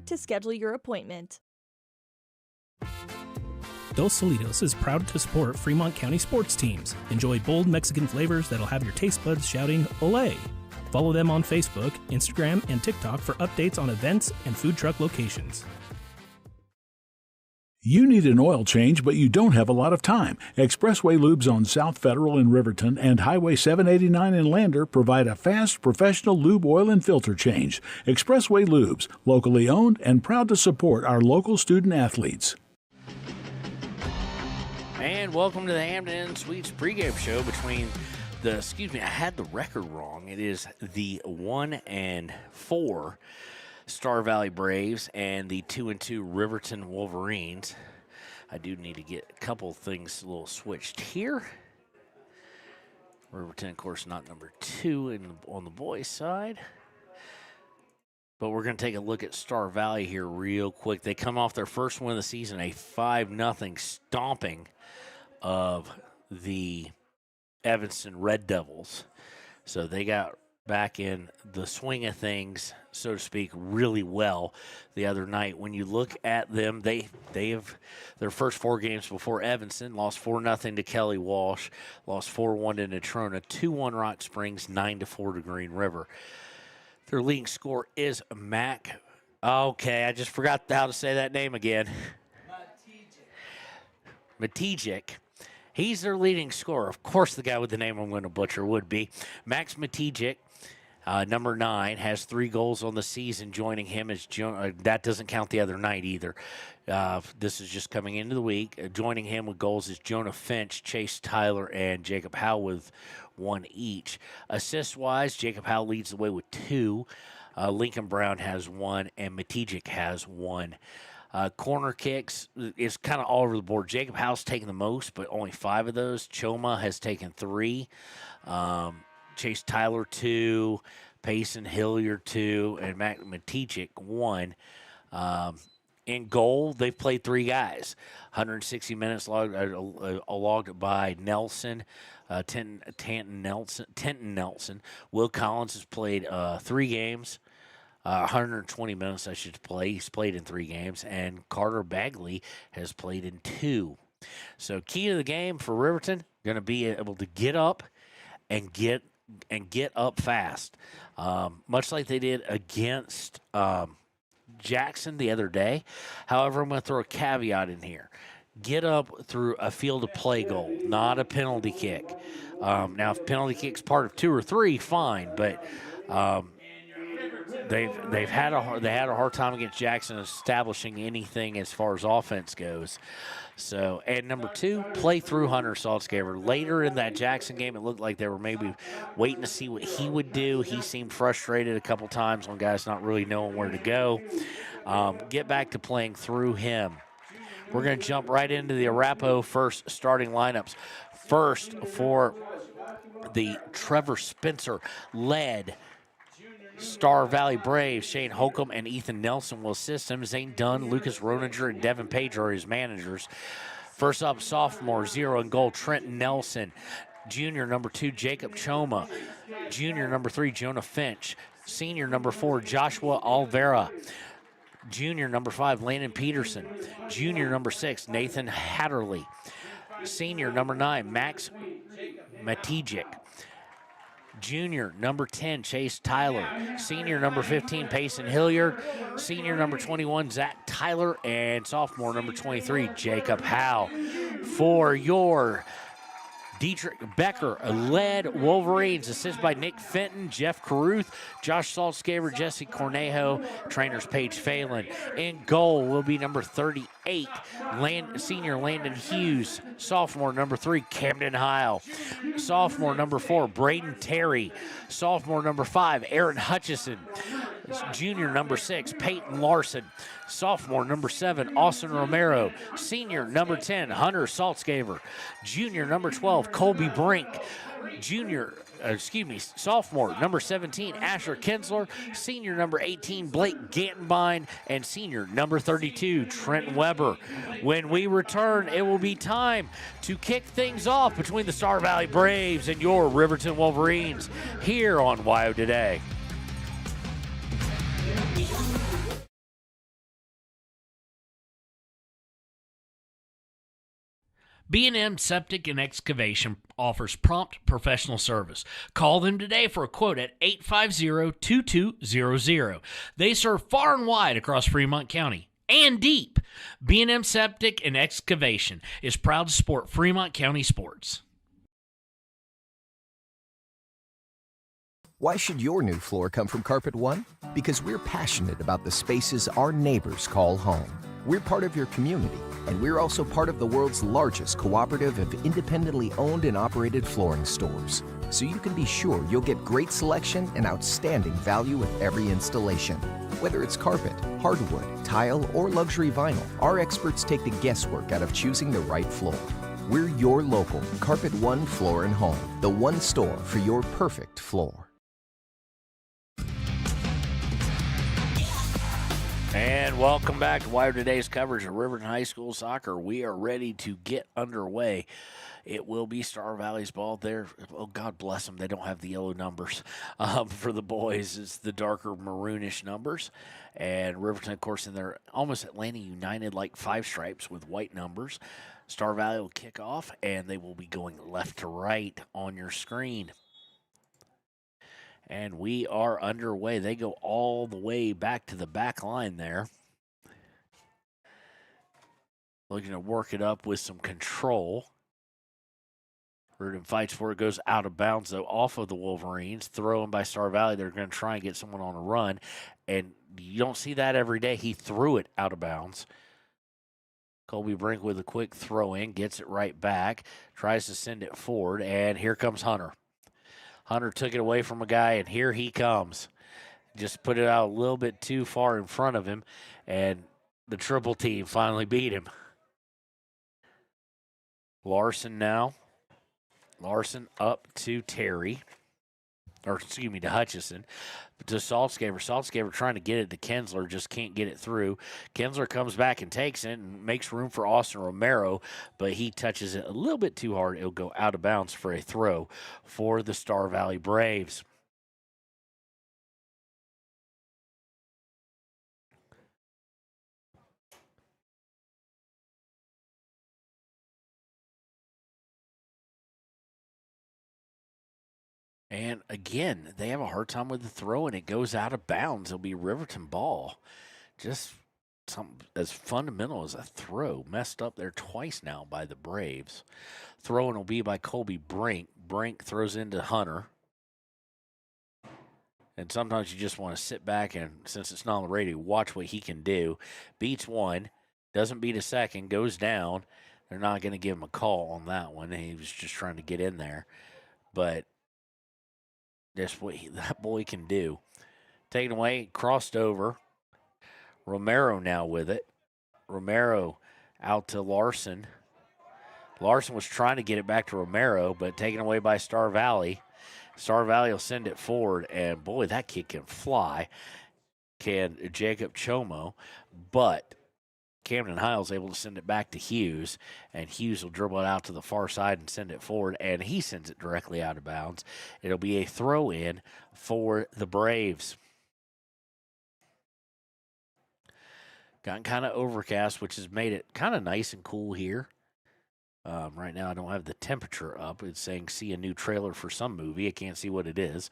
to schedule your appointment. Dos Solitos is proud to support Fremont County sports teams. Enjoy bold Mexican flavors that'll have your taste buds shouting, "Olé!" Follow them on Facebook, Instagram, and TikTok for updates on events and food truck locations. You need an oil change, but you don't have a lot of time. Expressway Lubes on South Federal in Riverton and Highway 789 in Lander provide a fast, professional lube, oil, and filter change. Expressway Lubes, locally owned and proud to support our local student athletes. And welcome to the Hampton Inn Suites pregame show between I had the record wrong. It is the 1-4 Star Valley Braves and the 2-2 Riverton Wolverines. I do need to get a couple things a little switched here. Riverton, of course, not number 2 on the boys' side. But we're going to take a look at Star Valley here real quick. They come off their first win of the season, a 5-0 stomping of the Evanston Red Devils. So they got back in the swing of things, so to speak, really well the other night. When you look at them, they have their first 4 games before Evanston, lost 4-0 to Kelly Walsh, lost 4-1 to Natrona, 2-1 Rock Springs, 9-4 to Green River. Their leading scorer is Mac. Okay, I just forgot how to say that name again. Matejik. He's their leading scorer. Of course, the guy with the name I'm going to butcher would be Max Matejik. Number 9 has 3 goals on the season. Joining him is that doesn't count the other night either. This is just coming into the week. Joining him with goals is Jonah Finch, Chase Tyler, and Jacob Howe with 1 each. Assist-wise, Jacob Howe leads the way with 2. Lincoln Brown has 1, and Matejik has 1. Corner kicks is kind of all over the board. Jacob Howe's taken the most, but only 5 of those. Choma has taken 3. Chase Tyler 2, Payson Hilliard 2, and Mac Matejik 1. In goal, they've played 3 guys. 160 minutes logged by Nelson, Tenton Nelson. Will Collins has played 3 games. 120 minutes, I should play. He's played in 3 games. And Carter Bagley has played in 2. So key to the game for Riverton, going to be able to get up and get up fast. Much like they did against Jackson the other day. However, I'm going to throw a caveat in here. Get up through a field of play goal, not a penalty kick. Now, if penalty kick's part of 2 or 3, fine. But they had a hard time against Jackson establishing anything as far as offense goes. So, and number 2, play through Hunter Saltzgaber. Later in that Jackson game, it looked like they were maybe waiting to see what he would do. He seemed frustrated a couple times on guys not really knowing where to go. Get back to playing through him. We're going to jump right into the Arapahoe first starting lineups. First for the Trevor Spencer-led Star Valley Braves, Shane Holcomb and Ethan Nelson will assist him. Zane Dunn, Lucas Roninger, and Devin Page are his managers. First up, sophomore, 0 in goal, Trenton Nelson. Junior, number 2, Jacob Choma. Junior, number 3, Jonah Finch. Senior, number 4, Joshua Alvera. Junior, number 5, Landon Peterson. Junior, number 6, Nathan Hatterley. Senior, number 9, Max Matejik. Junior number 10, Chase Tyler. Senior number 15, Payson Hilliard. Senior number 21, Zach Tyler. And sophomore number 23, Jacob Howe. For your Dietrich Becker led Wolverines, assisted by Nick Fenton, Jeff Caruth, Josh Saltzgaver, Jesse Cornejo, trainers Paige Phelan. In goal will be number 38, senior Landon Hughes, sophomore number 3, Camden Heil, sophomore number 4, Braden Terry, sophomore number 5, Aaron Hutchison, junior number 6, Peyton Larson, sophomore number 7, Austin Romero, senior number 10, Hunter Saltzgaver, junior number 12, Colby Brink, sophomore number 17, Asher Kinsler, senior number 18, Blake Gantenbein, and senior number 32, Trent Weber. When we return, it will be time to kick things off between the Star Valley Braves and your Riverton Wolverines here on WYO Today. B&M Septic and Excavation offers prompt professional service. Call them today for a quote at 850-2200. They serve far and wide across Fremont County and deep. B&M Septic and Excavation is proud to support Fremont County sports. Why should your new floor come from Carpet One? Because we're passionate about the spaces our neighbors call home. We're part of your community, and we're also part of the world's largest cooperative of independently owned and operated flooring stores. So you can be sure you'll get great selection and outstanding value with every installation. Whether it's carpet, hardwood, tile, or luxury vinyl, our experts take the guesswork out of choosing the right floor. We're your local Carpet One Floor and Home, the one store for your perfect floor. And welcome back to WYO Today's coverage of Riverton High School soccer. We are ready to get underway. It will be Star Valley's ball there. Oh, God bless them. They don't have the yellow numbers. For the boys, it's the darker maroonish numbers. And Riverton, of course, in their almost Atlanta United like 5 stripes with white numbers. Star Valley will kick off, and they will be going left to right on your screen. And we are underway. They go all the way back to the back line there. Looking to work it up with some control. Riverton fights for it, goes out of bounds, though, off of the Wolverines. Thrown by Star Valley. They're going to try and get someone on a run. And you don't see that every day. He threw it out of bounds. Colby Brink with a quick throw in, gets it right back, tries to send it forward, and here comes Hunter. Hunter took it away from a guy, and here he comes. Just put it out a little bit too far in front of him, and the triple team finally beat him. Larson now. Larson up to Terry. To Hutchison. To Saltzgaver. Saltzgaver trying to get it to Kinsler, just can't get it through. Kinsler comes back and takes it and makes room for Austin Romero, but he touches it a little bit too hard. It'll go out of bounds for a throw for the Star Valley Braves. And again, they have a hard time with the throw, and it goes out of bounds. It'll be Riverton ball. Just something as fundamental as a throw. Messed up there twice now by the Braves. Throwing will be by Colby Brink. Brink throws into Hunter. And sometimes you just want to sit back and, since it's not on the radio, watch what he can do. Beats one, doesn't beat a second, goes down. They're not going to give him a call on that one. He was just trying to get in there. But that's what that boy can do. Taken away, crossed over. Romero now with it. Romero out to Larson. Larson was trying to get it back to Romero, but taken away by Star Valley. Star Valley will send it forward, and boy, that kid can fly. Can Jacob Chomo, but Camden Hiles able to send it back to Hughes, and Hughes will dribble it out to the far side and send it forward, and he sends it directly out of bounds. It'll be a throw-in for the Braves. Gotten kind of overcast, which has made it kind of nice and cool here. Right now, I don't have the temperature up. It's saying see a new trailer for some movie. I can't see what it is.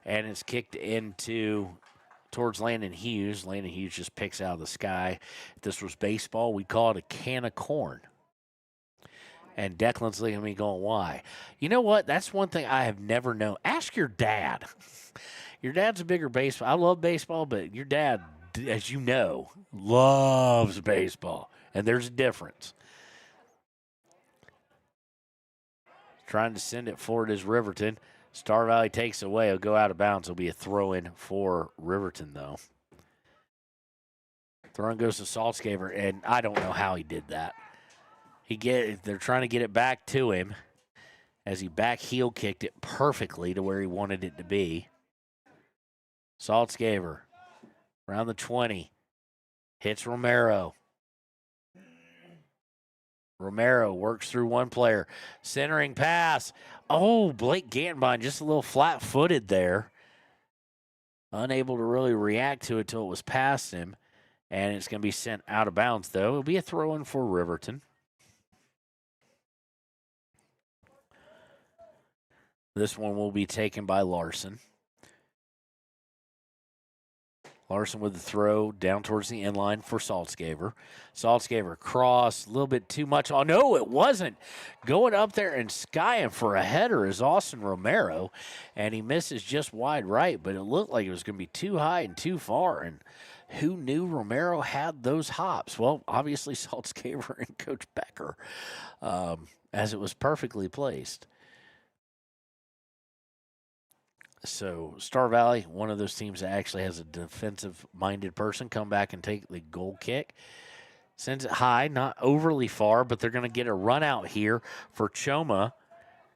And it's kicked towards Landon Hughes. Landon Hughes just picks out of the sky. If this was baseball, we'd call it a can of corn. And Declan's looking at me going, why? You know what? That's one thing I have never known. Ask your dad. Your dad's a bigger baseball. I love baseball, but your dad, as you know, loves baseball. And there's a difference. Trying to send it forward is Riverton. Star Valley takes away. It'll go out of bounds. It'll be a throw-in for Riverton, though. Throw-in goes to Saltzgaver, and I don't know how he did that. They're trying to get it back to him as he back heel kicked it perfectly to where he wanted it to be. Saltzgaver around the 20. Hits Romero. Romero works through one player. Centering pass. Oh, Blake Gantenbein just a little flat-footed there. Unable to really react to it till it was past him. And it's going to be sent out of bounds, though. It'll be a throw-in for Riverton. This one will be taken by Larson. Larson with the throw down towards the inline for Saltzgaver. Saltzgaver cross, a little bit too much. Oh, no, it wasn't. Going up there and skying for a header is Austin Romero, and he misses just wide right, but it looked like it was going to be too high and too far, and who knew Romero had those hops? Well, obviously Saltzgaver and Coach Becker, as it was perfectly placed. So Star Valley, one of those teams that actually has a defensive-minded person, come back and take the goal kick. Sends it high, not overly far, but they're going to get a run out here for Choma.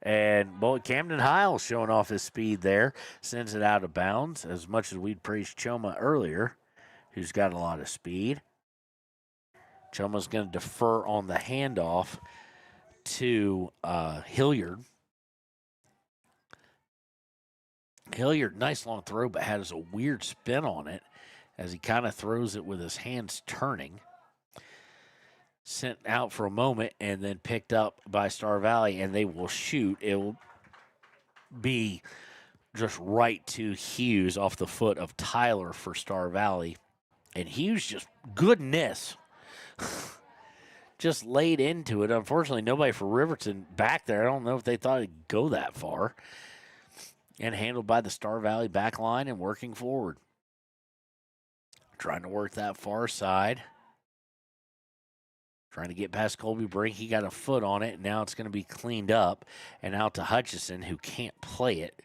And Camden Hiles showing off his speed there. Sends it out of bounds, as much as we'd praised Choma earlier, who's got a lot of speed. Choma's going to defer on the handoff to Hilliard. Hilliard, nice long throw, but has a weird spin on it as he kind of throws it with his hands turning. Sent out for a moment and then picked up by Star Valley, and they will shoot. It will be just right to Hughes off the foot of Tyler for Star Valley. And Hughes just, goodness, just laid into it. Unfortunately, nobody for Riverton back there. I don't know if they thought it'd go that far. And handled by the Star Valley back line and working forward. Trying to work that far side. Trying to get past Colby Brink. He got a foot on it. Now it's going to be cleaned up. And out to Hutchison, who can't play it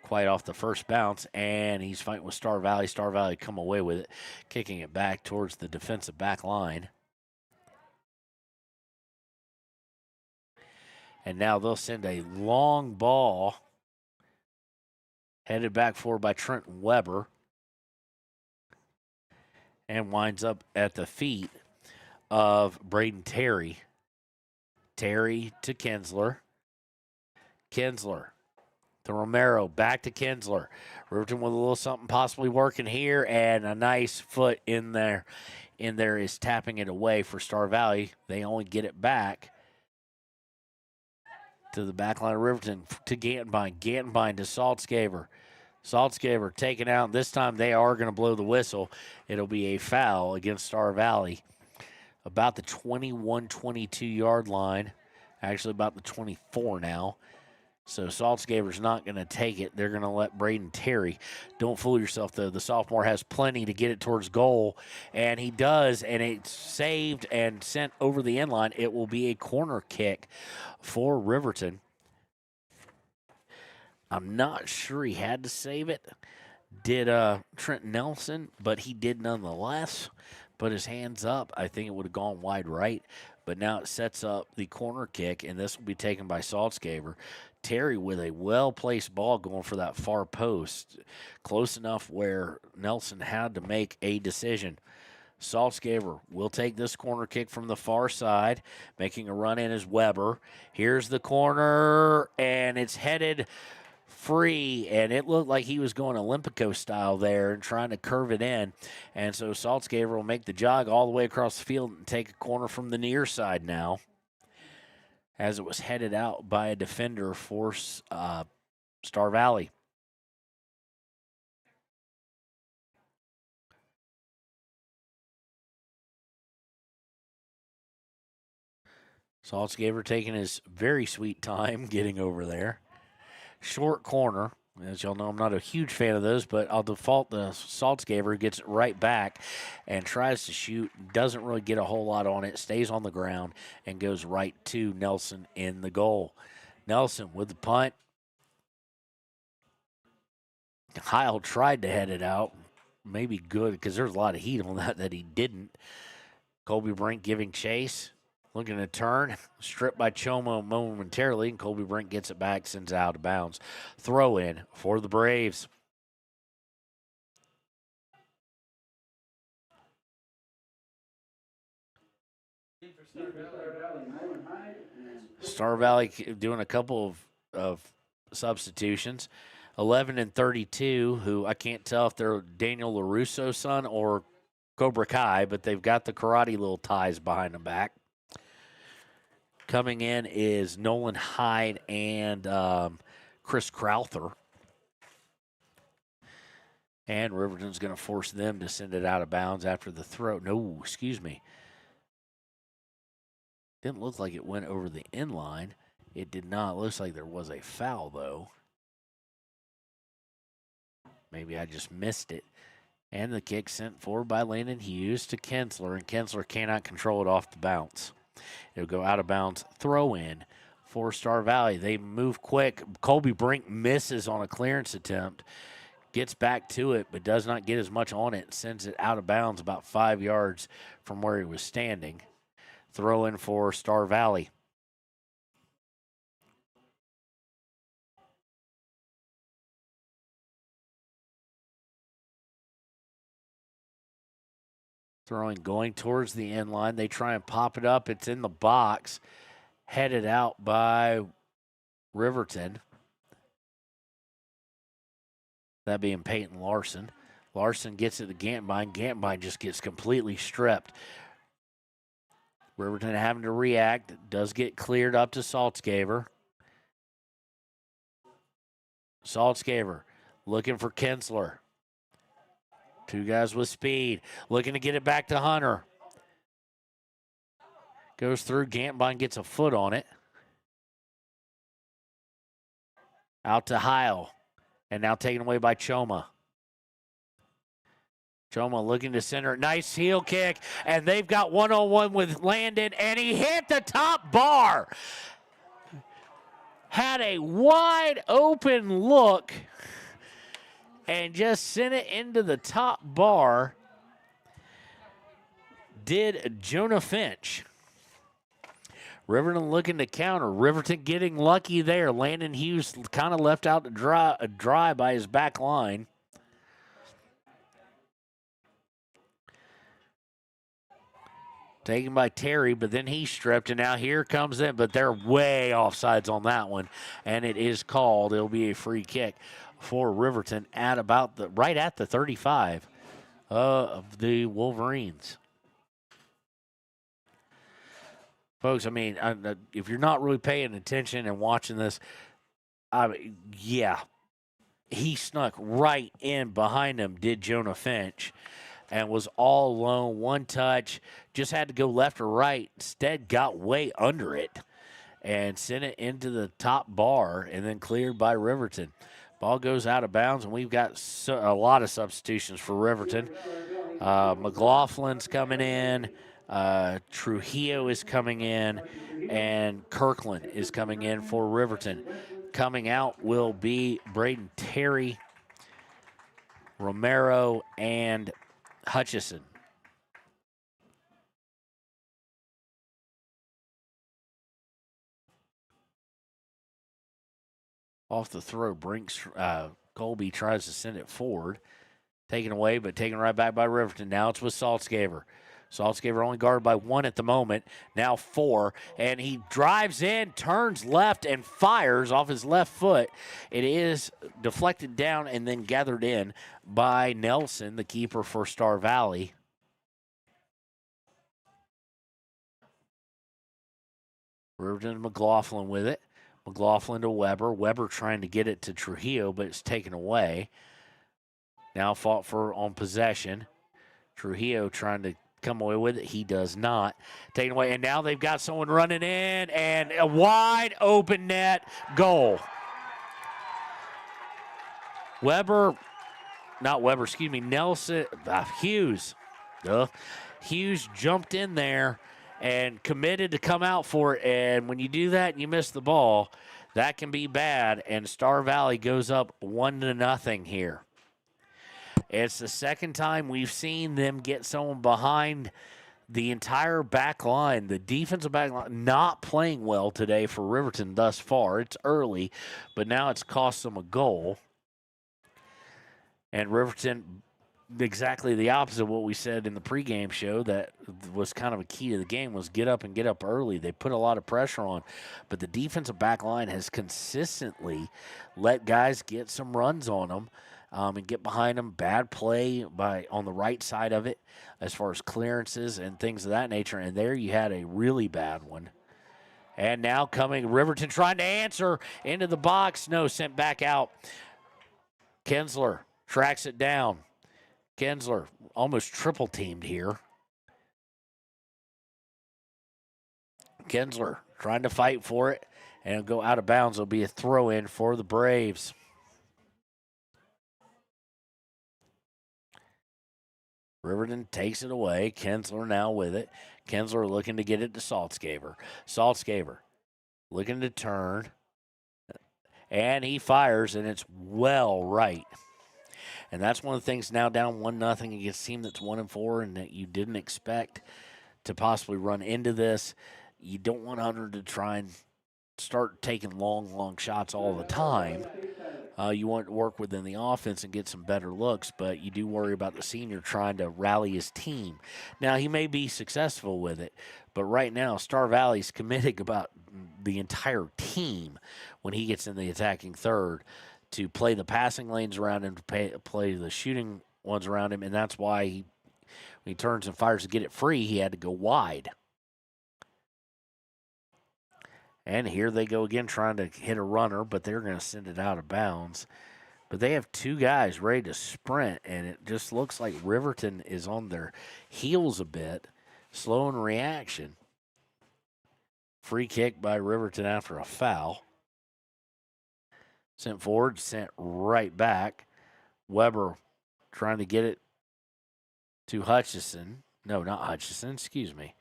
quite off the first bounce. And he's fighting with Star Valley. Star Valley come away with it. Kicking it back towards the defensive back line. And now they'll send a long ball. Headed back forward by Trenton Weber. And winds up at the feet of Braden Terry. Terry to Kinsler. Kinsler to Romero. Back to Kinsler. Riverton with a little something possibly working here. And a nice foot in there. In there is tapping it away for Star Valley. They only get it back to the back line of Riverton to Gantenbein. Gantenbein to Saltzgaver. Saltzgaver taken out. This time they are going to blow the whistle. It'll be a foul against Star Valley. About the 21-22 yard line. Actually about the 24 now. So Saltzgaver's not going to take it. They're going to let Braden Terry. Don't fool yourself, though. The sophomore has plenty to get it towards goal, and he does, and it's saved and sent over the end line. It will be a corner kick for Riverton. I'm not sure he had to save it. Did Trent Nelson, but he did nonetheless. Put his hands up. I think it would have gone wide right, but now it sets up the corner kick, and this will be taken by Saltzgaver. Terry with a well-placed ball going for that far post. Close enough where Nelson had to make a decision. Saltzgaver will take this corner kick from the far side. Making a run in is Weber. Here's the corner, and it's headed free, and it looked like he was going Olympico style there and trying to curve it in. And so Saltzgaver will make the jog all the way across the field and take a corner from the near side now. as it was headed out by a defender for Star Valley. Saltzgaver taking his very sweet time getting over there. Short corner. As y'all know, I'm not a huge fan of those, but I'll default the Saltzgaver, gets it right back and tries to shoot. Doesn't really get a whole lot on it. Stays on the ground and goes right to Nelson in the goal. Nelson with the punt. Heil tried to head it out. Maybe good because there's a lot of heat on that he didn't. Colby Brink giving chase. Looking to turn, stripped by Choma momentarily, and Colby Brink gets it back, sends it out of bounds. Throw in for the Braves. Star Valley doing a couple of substitutions. 11 and 32, who I can't tell if they're Daniel LaRusso's son or Cobra Kai, but they've got the karate little ties behind them back. Coming in is Nolan Hyde and Chris Crowther. And Riverton's going to force them to send it out of bounds after the throw. No, excuse me. Didn't look like it went over the end line. It did not. Looks like there was a foul, though. Maybe I just missed it. And the kick sent forward by Landon Hughes to Kensler, and Kensler cannot control it off the bounce. It'll go out of bounds, throw in for Star Valley. They move quick. Colby Brink misses on a clearance attempt, gets back to it, but does not get as much on it, sends it out of bounds about 5 yards from where he was standing. Throw in for Star Valley. Throwing, going towards the end line. They try and pop it up. It's in the box. Headed out by Riverton. That being Peyton Larson. Larson gets it to Gantbine. Gantbine just gets completely stripped. Riverton having to react. Does get cleared up to Saltzgaver. Saltzgaver looking for Kensler. Two guys with speed, looking to get it back to Hunter. Goes through, Gantbine gets a foot on it. Out to Heil, and now taken away by Choma. Choma looking to center, nice heel kick, and they've got one-on-one with Landon, and he hit the top bar. Had a wide open look and just sent it into the top bar, did Jonah Finch. Riverton looking to counter. Riverton getting lucky there. Landon Hughes kind of left out to dry by his back line. Taken by Terry, but then he stripped, and now here comes in, but they're way offsides on that one, and it is called. It'll be a free kick for Riverton at about right at the 35 of the Wolverines. Folks, I mean, if you're not really paying attention and watching this, yeah, he snuck right in behind him, did Jonah Finch, and was all alone, one touch, just had to go left or right. Instead, got way under it and sent it into the top bar and then cleared by Riverton. Ball goes out of bounds, and we've got a lot of substitutions for Riverton. McLaughlin's coming in. Trujillo is coming in. And Kirkland is coming in for Riverton. Coming out will be Braden Terry, Romero, and Hutchison. Off the throw, Brinks, Colby tries to send it forward. Taken away, but taken right back by Riverton. Now it's with Saltzgaver. Saltzgaver only guarded by one at the moment. Now 4. And he drives in, turns left, and fires off his left foot. It is deflected down and then gathered in by Nelson, the keeper for Star Valley. Riverton McLaughlin with it. McLaughlin to Weber. Weber trying to get it to Trujillo, but it's taken away. Now fought for on possession. Trujillo trying to come away with it. He does not. Taken away, and now they've got someone running in, and a wide open net goal. Hughes. Hughes jumped in there and committed to come out for it, and when you do that and you miss the ball, that can be bad, and Star Valley goes up 1-0 here. It's the second time we've seen them get someone behind the entire back line. The defensive back line not playing well today for Riverton thus far. It's early, but now it's cost them a goal. And Riverton, exactly the opposite of what we said in the pregame show that was kind of a key to the game, was get up and get up early. They put a lot of pressure on, but the defensive back line has consistently let guys get some runs on them. And get behind them. Bad play on the right side of it as far as clearances and things of that nature. And there you had a really bad one. And now coming, Riverton trying to answer into the box. No, sent back out. Kinsler tracks it down. Kinsler almost triple teamed here. Kinsler trying to fight for it and it'll go out of bounds. It'll be a throw in for the Braves. Riverton takes it away. Kinsler now with it. Kinsler looking to get it to Saltzgaber. Saltzgaber looking to turn. And he fires, and it's well right. And that's one of the things now down 1-0 against a team that's 1-4 and that you didn't expect to possibly run into this. You don't want Hunter to try and start taking long shots all the time. You want to work within the offense and get some better looks, but you do worry about the senior trying to rally his team. Now, he may be successful with it, but right now, Star Valley's committing about the entire team when he gets in the attacking third to play the passing lanes around him, to play the shooting ones around him, and that's why when he turns and fires to get it free, he had to go wide. And here they go again trying to hit a runner, but they're going to send it out of bounds. But they have two guys ready to sprint, and it just looks like Riverton is on their heels a bit, slow in reaction. Free kick by Riverton after a foul. Sent forward, sent right back. Weber trying to get it to Hutchison. No, not Hutchison, excuse me.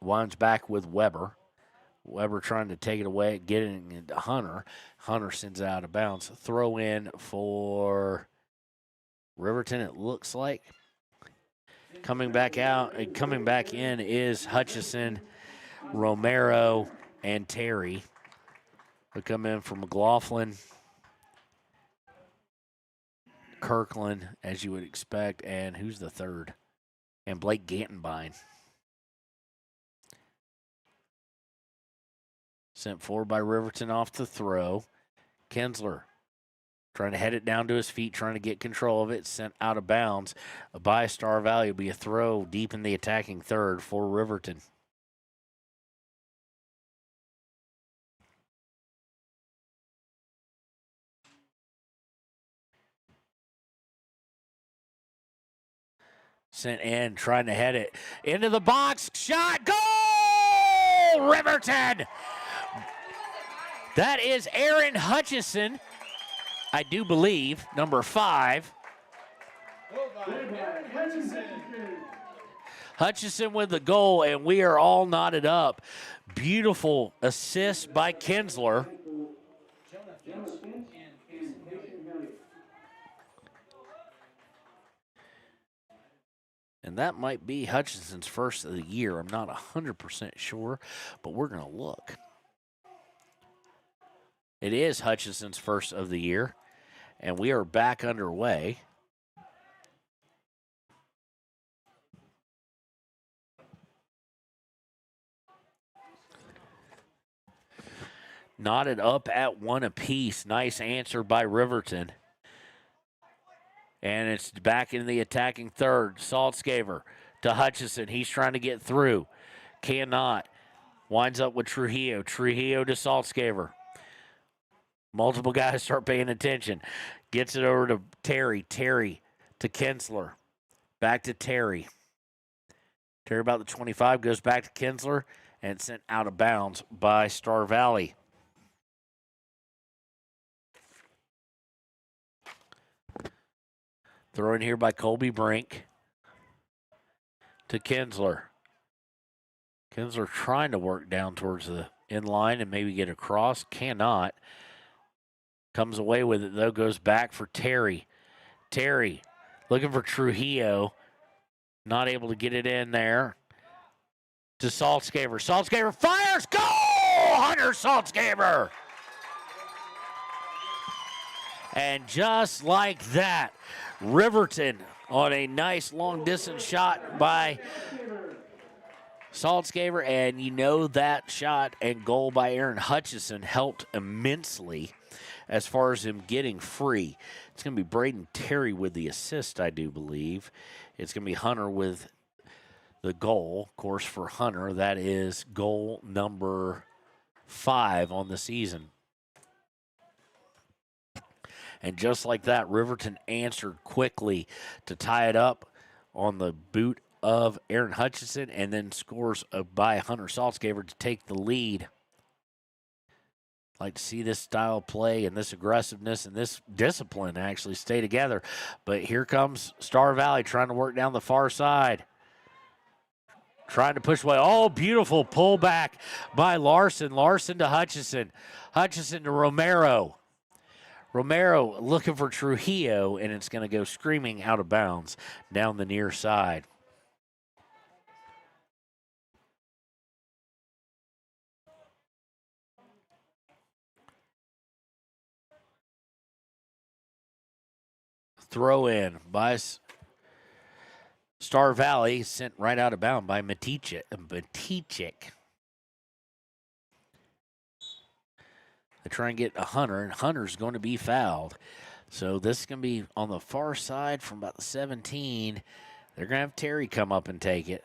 Winds back with Weber. Weber trying to take it away, getting into Hunter. Hunter sends it out of bounds. Throw in for Riverton, it looks like. Coming back in is Hutchison, Romero, and Terry. They come in for McLaughlin, Kirkland, as you would expect, and who's the third? And Blake Gantenbein. Sent forward by Riverton off the throw. Kinsler trying to head it down to his feet, trying to get control of it. Sent out of bounds by Star Valley. Will be a throw deep in the attacking third for Riverton. Sent in, trying to head it into the box. Shot, goal! Riverton! That is Aaron Hutchison, I do believe, number 5. Hutchison with the goal, and we are all knotted up. Beautiful assist by Kinsler. And that might be Hutchison's first of the year. I'm not 100% sure, but we're going to look. It is Hutchison's first of the year, and we are back underway. Knotted up at 1 apiece. Nice answer by Riverton. And it's back in the attacking third. Saltzgaber to Hutchison. He's trying to get through. Cannot. Winds up with Trujillo. Trujillo to Saltzgaver. Multiple guys start paying attention. Gets it over to Terry. Terry to Kinsler. Back to Terry. Terry about the 25, goes back to Kinsler and sent out of bounds by Star Valley. Throw in here by Colby Brink to Kinsler. Kinsler trying to work down towards the in line and maybe get across. Cannot. Comes away with it, though. Goes back for Terry. Terry looking for Trujillo. Not able to get it in there. To Saltzgaver. Saltzgaver fires. Goal! Hunter Saltzgaver. And just like that, Riverton on a nice long-distance shot by Saltzgaver. And you know that shot and goal by Aaron Hutchison helped immensely as far as him getting free. It's going to be Braden Terry with the assist, I do believe. It's going to be Hunter with the goal. Of course, for Hunter, that is goal number 5 on the season. And just like that, Riverton answered quickly to tie it up on the boot of Aaron Hutchison and then scores by Hunter Saltzgaver to take the lead. Like to see this style of play and this aggressiveness and this discipline actually stay together. But here comes Star Valley trying to work down the far side. Trying to push away. Oh, beautiful pullback by Larson. Larson to Hutchison. Hutchison to Romero. Romero looking for Trujillo, and it's going to go screaming out of bounds down the near side. Throw in by Star Valley, sent right out of bounds by Matichik. They try and get a Hunter, and Hunter's going to be fouled. So this is going to be on the far side from about the 17. They're going to have Terry come up and take it.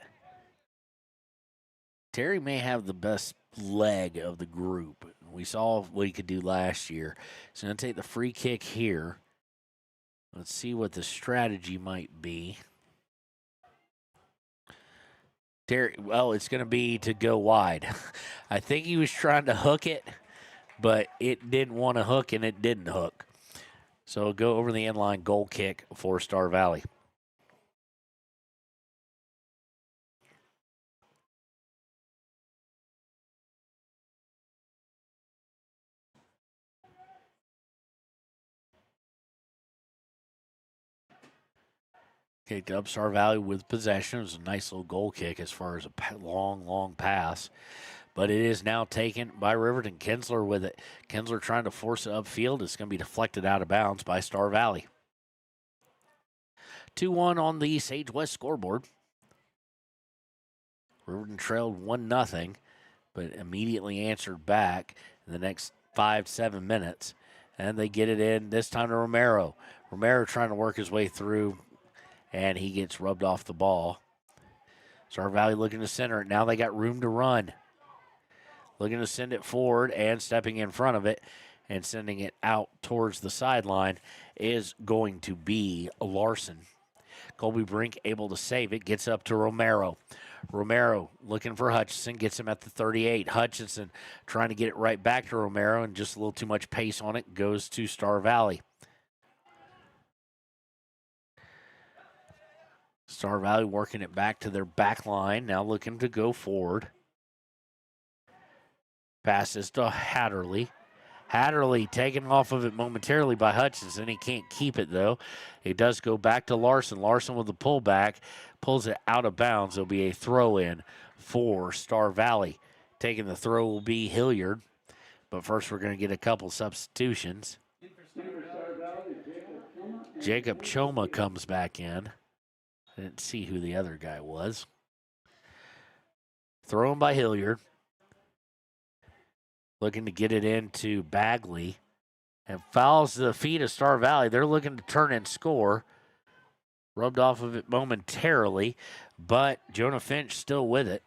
Terry may have the best leg of the group. We saw what he could do last year. He's going to take the free kick here. Let's see what the strategy might be. Terry, well, it's going to be to go wide. I think he was trying to hook it, but it didn't want to hook, and it didn't hook. So go over the inline goal kick for Star Valley. Kicked up Star Valley with possession. It was a nice little goal kick as far as a long pass. But it is now taken by Riverton. Kinsler with it. Kinsler trying to force it upfield. It's going to be deflected out of bounds by Star Valley. 2-1 on the Sage West scoreboard. Riverton trailed 1-0, but immediately answered back in the next 5-7 minutes. And they get it in, this time to Romero. Romero trying to work his way through, and he gets rubbed off the ball. Star Valley looking to center it. Now they got room to run. Looking to send it forward and stepping in front of it and sending it out towards the sideline is going to be Larson. Colby Brink able to save it. Gets up to Romero. Romero looking for Hutchison. Gets him at the 38. Hutchison trying to get it right back to Romero, and just a little too much pace on it. Goes to Star Valley. Star Valley working it back to their back line. Now looking to go forward. Passes to Hatterley. Hatterley taken off of it momentarily by Hutchinson. He can't keep it, though. It does go back to Larson. Larson with the pullback. Pulls it out of bounds. There'll be a throw-in for Star Valley. Taking the throw will be Hilliard. But first we're going to get a couple substitutions. Jacob Choma comes back in. I didn't see who the other guy was. Thrown by Hilliard. Looking to get it into Bagley. And fouls the feet of Star Valley. They're looking to turn and score. Rubbed off of it momentarily. But Jonah Finch still with it.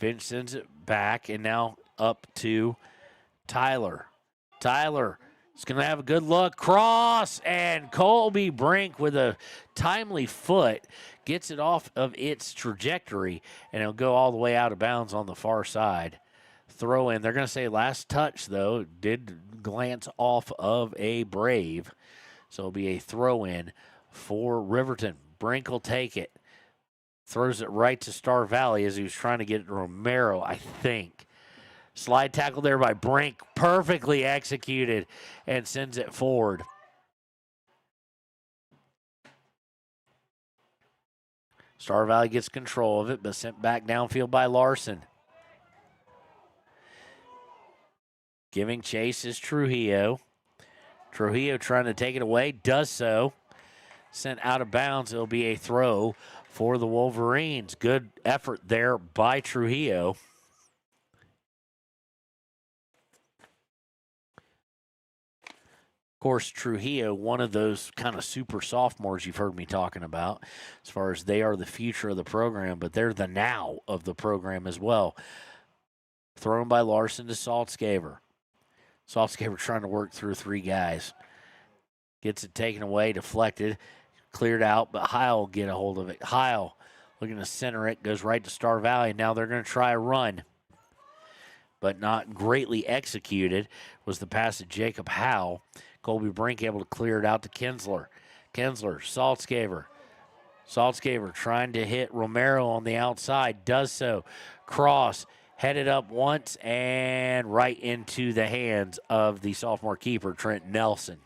Finch sends it back, and now up to Tyler. Tyler is going to have a good look. Cross, and Colby Brink with a timely foot gets it off of its trajectory, and it'll go all the way out of bounds on the far side. Throw in. They're going to say last touch, though. Did glance off of a Brave. So it'll be a throw in for Riverton. Brink will take it. Throws it right to Star Valley as he was trying to get it to Romero, I think. Slide tackle there by Brink. Perfectly executed and sends it forward. Star Valley gets control of it, but sent back downfield by Larson. Giving chase is Trujillo. Trujillo trying to take it away, does so. Sent out of bounds. It'll be a throw for the Wolverines. Good effort there by Trujillo. Of course, Trujillo, one of those kind of super sophomores you've heard me talking about, as far as they are the future of the program, but they're the now of the program as well. Thrown by Larson to Saltzgaver. Saltzgaver trying to work through three guys. Gets it taken away, deflected, cleared out, but Heil will get a hold of it. Heil looking to center it, goes right to Star Valley. Now they're going to try a run, but not greatly executed was the pass to Jacob Howe. Colby Brink able to clear it out to Kinsler. Kinsler, Saltzgaver. Saltzgaver trying to hit Romero on the outside, does so. Cross, headed up once and right into the hands of the sophomore keeper, Trent Nelson.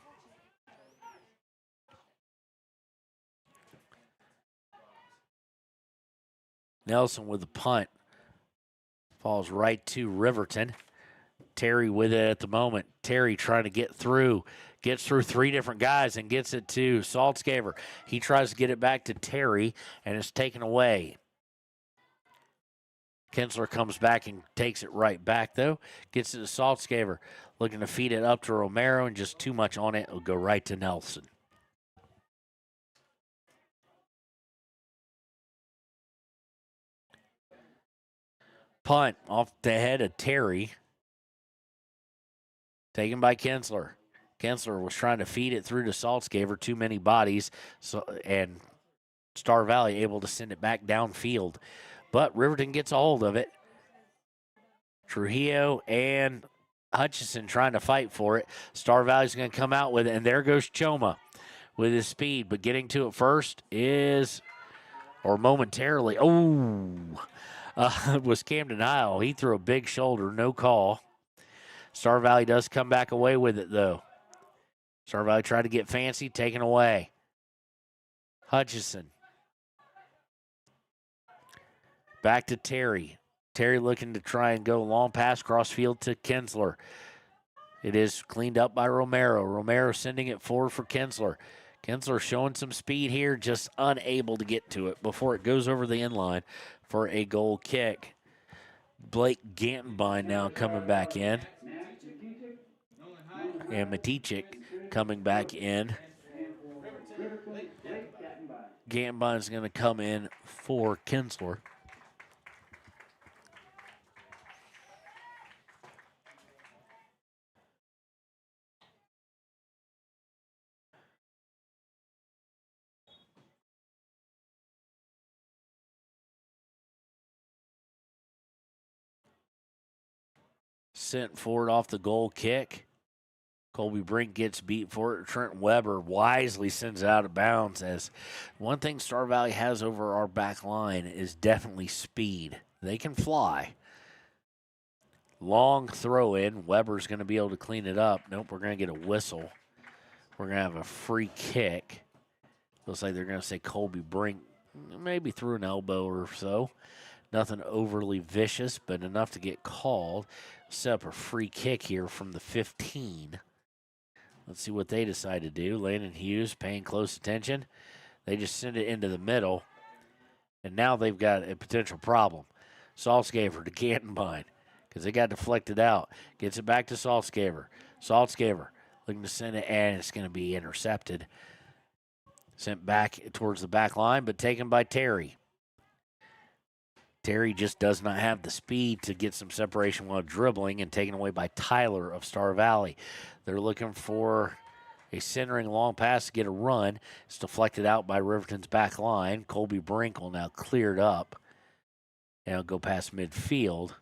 Nelson with the punt. Falls right to Riverton. Terry with it at the moment. Terry trying to get through. Gets through three different guys and gets it to Saltzgaver. He tries to get it back to Terry, and it's taken away. Kinsler comes back and takes it right back, though. Gets it to Saltzgaver. Looking to feed it up to Romero, and just too much on it. It'll go right to Nelson. Punt off the head of Terry. Taken by Kinsler. Kinsler was trying to feed it through to Saltzgaver. Too many bodies, and Star Valley able to send it back downfield. But Riverton gets a hold of it. Trujillo and Hutchison trying to fight for it. Star Valley's going to come out with it, and there goes Choma with his speed. But getting to it first is, or momentarily, was Camden Isle. He threw a big shoulder, no call. Star Valley does come back away with it, though. Star Valley tried to get fancy, taken away. Hutchison. Back to Terry. Terry looking to try and go long pass cross field to Kinsler. It is cleaned up by Romero. Romero sending it forward for Kinsler. Kinsler showing some speed here, just unable to get to it before it goes over the end line for a goal kick. Blake Gantenbein now coming back in. And Matichik coming back in. Gantenbein's going to come in for Kinsler. Sent forward off the goal kick. Colby Brink gets beat for it. Trent Weber wisely sends it out of bounds, as one thing Star Valley has over our back line is definitely speed. They can fly. Long throw in. Weber's going to be able to clean it up. Nope, we're going to get a whistle. We're going to have a free kick. Looks like they're going to say Colby Brink maybe threw an elbow or so. Nothing overly vicious, but enough to get called. Set up a free kick here from the 15. Let's see what they decide to do. Landon Hughes paying close attention. They just send it into the middle, and now they've got a potential problem. Saltzgaver to Gantenbein, because they got deflected out. Gets it back to Saltzgaver. Saltzgaver looking to send it, and it's going to be intercepted. Sent back towards the back line, but taken by Terry. Terry just does not have the speed to get some separation while dribbling, and taken away by Tyler of Star Valley. They're looking for a centering long pass to get a run. It's deflected out by Riverton's back line. Colby Brink will now clear it up. And it'll go past midfield.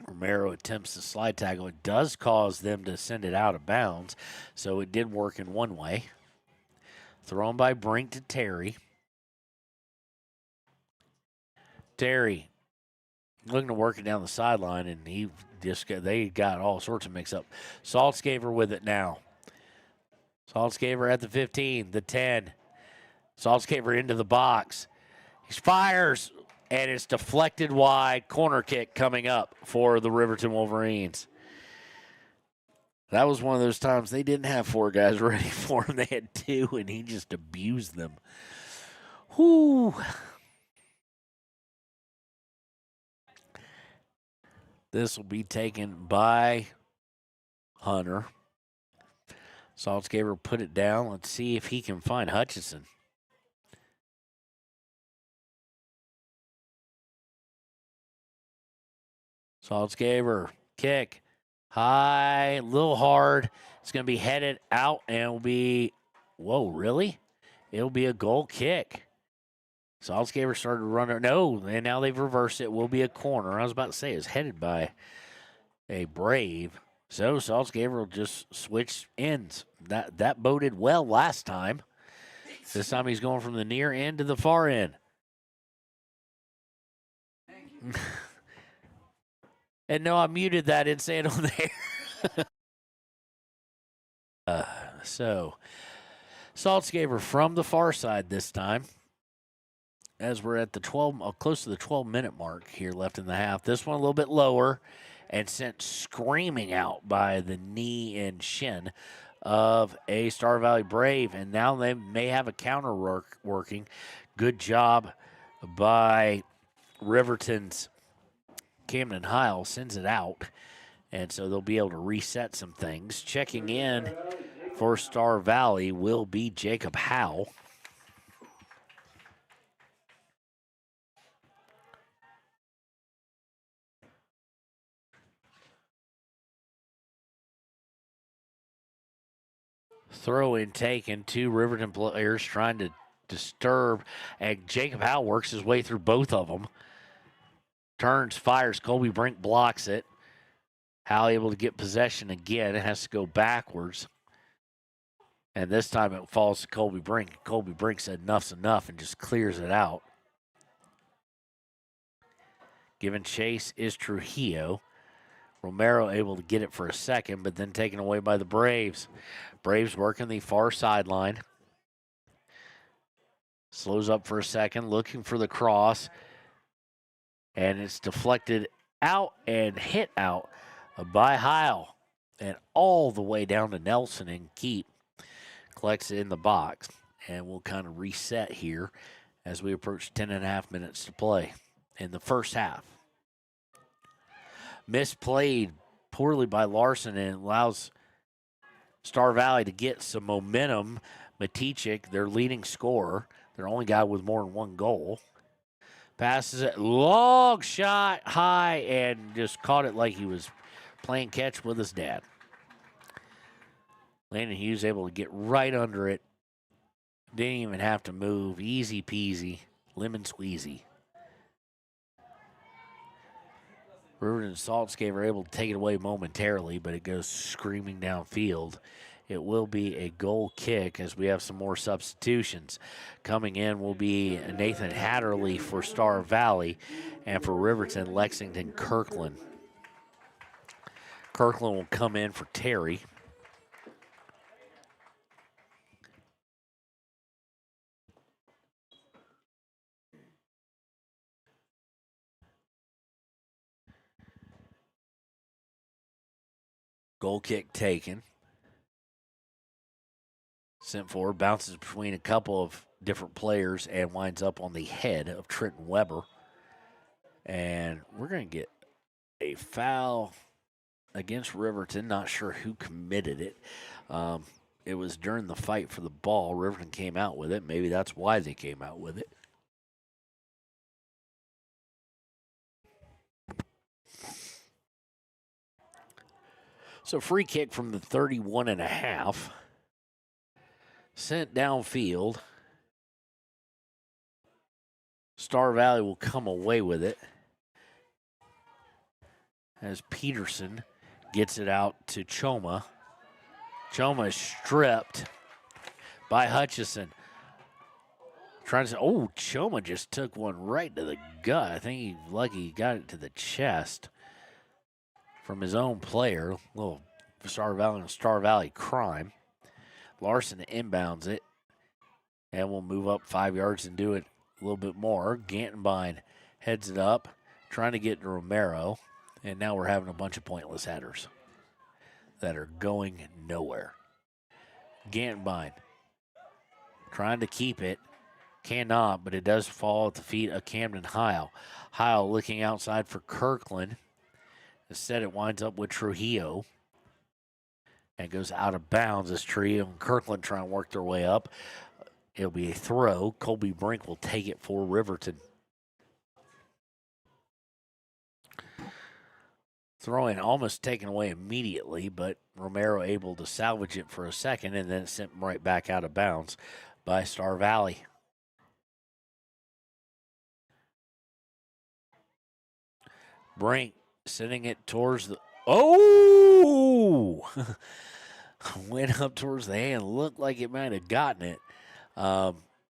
Romero attempts to slide tackle. It does cause them to send it out of bounds, so it did work in one way. Thrown by Brink to Terry. Terry looking to work it down the sideline, and they got all sorts of mix-up. Saltzgaver with it now. Saltzgaver at the 15, the 10. Saltzgaver into the box. He fires, and it's deflected wide. Corner kick coming up for the Riverton Wolverines. That was one of those times they didn't have 4 guys ready for him. They had 2, and he just abused them. Whoo. This will be taken by Hunter. Saltzgaver put it down. Let's see if he can find Hutchison. Saltzgaver, kick. High, a little hard. It's going to be headed out and it'll be, whoa, really? It'll be a goal kick. Saltzgaver started to run. No, and now they've reversed it. Will be a corner. I was about to say it's headed by a Brave. So Saltzgaver will just switch ends. That boded well last time. This time he's going from the near end to the far end. And no, I muted that. I didn't say it on there. So Saltzgaver from the far side this time. As we're at the close to the 12-minute mark here left in the half. This one a little bit lower and sent screaming out by the knee and shin of a Star Valley Brave. And now they may have a counter working. Good job by Riverton's Camden Heil, sends it out. And so they'll be able to reset some things. Checking in for Star Valley will be Jacob Howe. Throw in taken, 2 Riverton players trying to disturb, and Jacob Howe works his way through both of them. Turns, fires, Colby Brink blocks it. Howe able to get possession again. It has to go backwards. And this time it falls to Colby Brink. Colby Brink said enough's enough and just clears it out. Given chase is Trujillo. Romero able to get it for a second, but then taken away by the Braves. Braves working the far sideline. Slows up for a second, looking for the cross. And it's deflected out and hit out by Heil. And all the way down to Nelson and Keep. Collects it in the box. And we'll kind of reset here as we approach 10.5 minutes to play in the first half. Misplayed poorly by Larson and allows Star Valley to get some momentum. Matichik, their leading scorer, their only guy with more than 1 goal, passes it, long shot high, and just caught it like he was playing catch with his dad. Landon Hughes able to get right under it. Didn't even have to move. Easy peasy, lemon squeezy. Riverton and Saltzgaver able to take it away momentarily, but it goes screaming downfield. It will be a goal kick as we have some more substitutions. Coming in will be Nathan Hatterley for Star Valley, and for Riverton, Lexington Kirkland. Kirkland will come in for Terry. Goal kick taken. Sent forward, bounces between a couple of different players and winds up on the head of Trenton Weber. And we're going to get a foul against Riverton. Not sure who committed it. It was during the fight for the ball. Riverton came out with it. Maybe that's why they came out with it. So free kick from the 31.5. Sent downfield. Star Valley will come away with it as Peterson gets it out to Choma. Choma is stripped by Hutchison. Trying to say, oh, Choma just took one right to the gut. I think he's lucky he got it to the chest from his own player. Little Star Valley crime. Larson inbounds it, and we'll move up 5 yards and do it a little bit more. Gantenbein heads it up, trying to get to Romero, and now we're having a bunch of pointless headers that are going nowhere. Gantenbein trying to keep it, cannot, but it does fall at the feet of Camden Heil. Heil looking outside for Kirkland. Instead, it winds up with Trujillo and goes out of bounds as Trujillo and Kirkland try and work their way up. It'll be a throw. Colby Brink will take it for Riverton. Throwing almost taken away immediately, but Romero able to salvage it for a second, and then sent right back out of bounds by Star Valley. Brink sending it towards the... Oh! Went up towards the hand. Looked like it might have gotten it.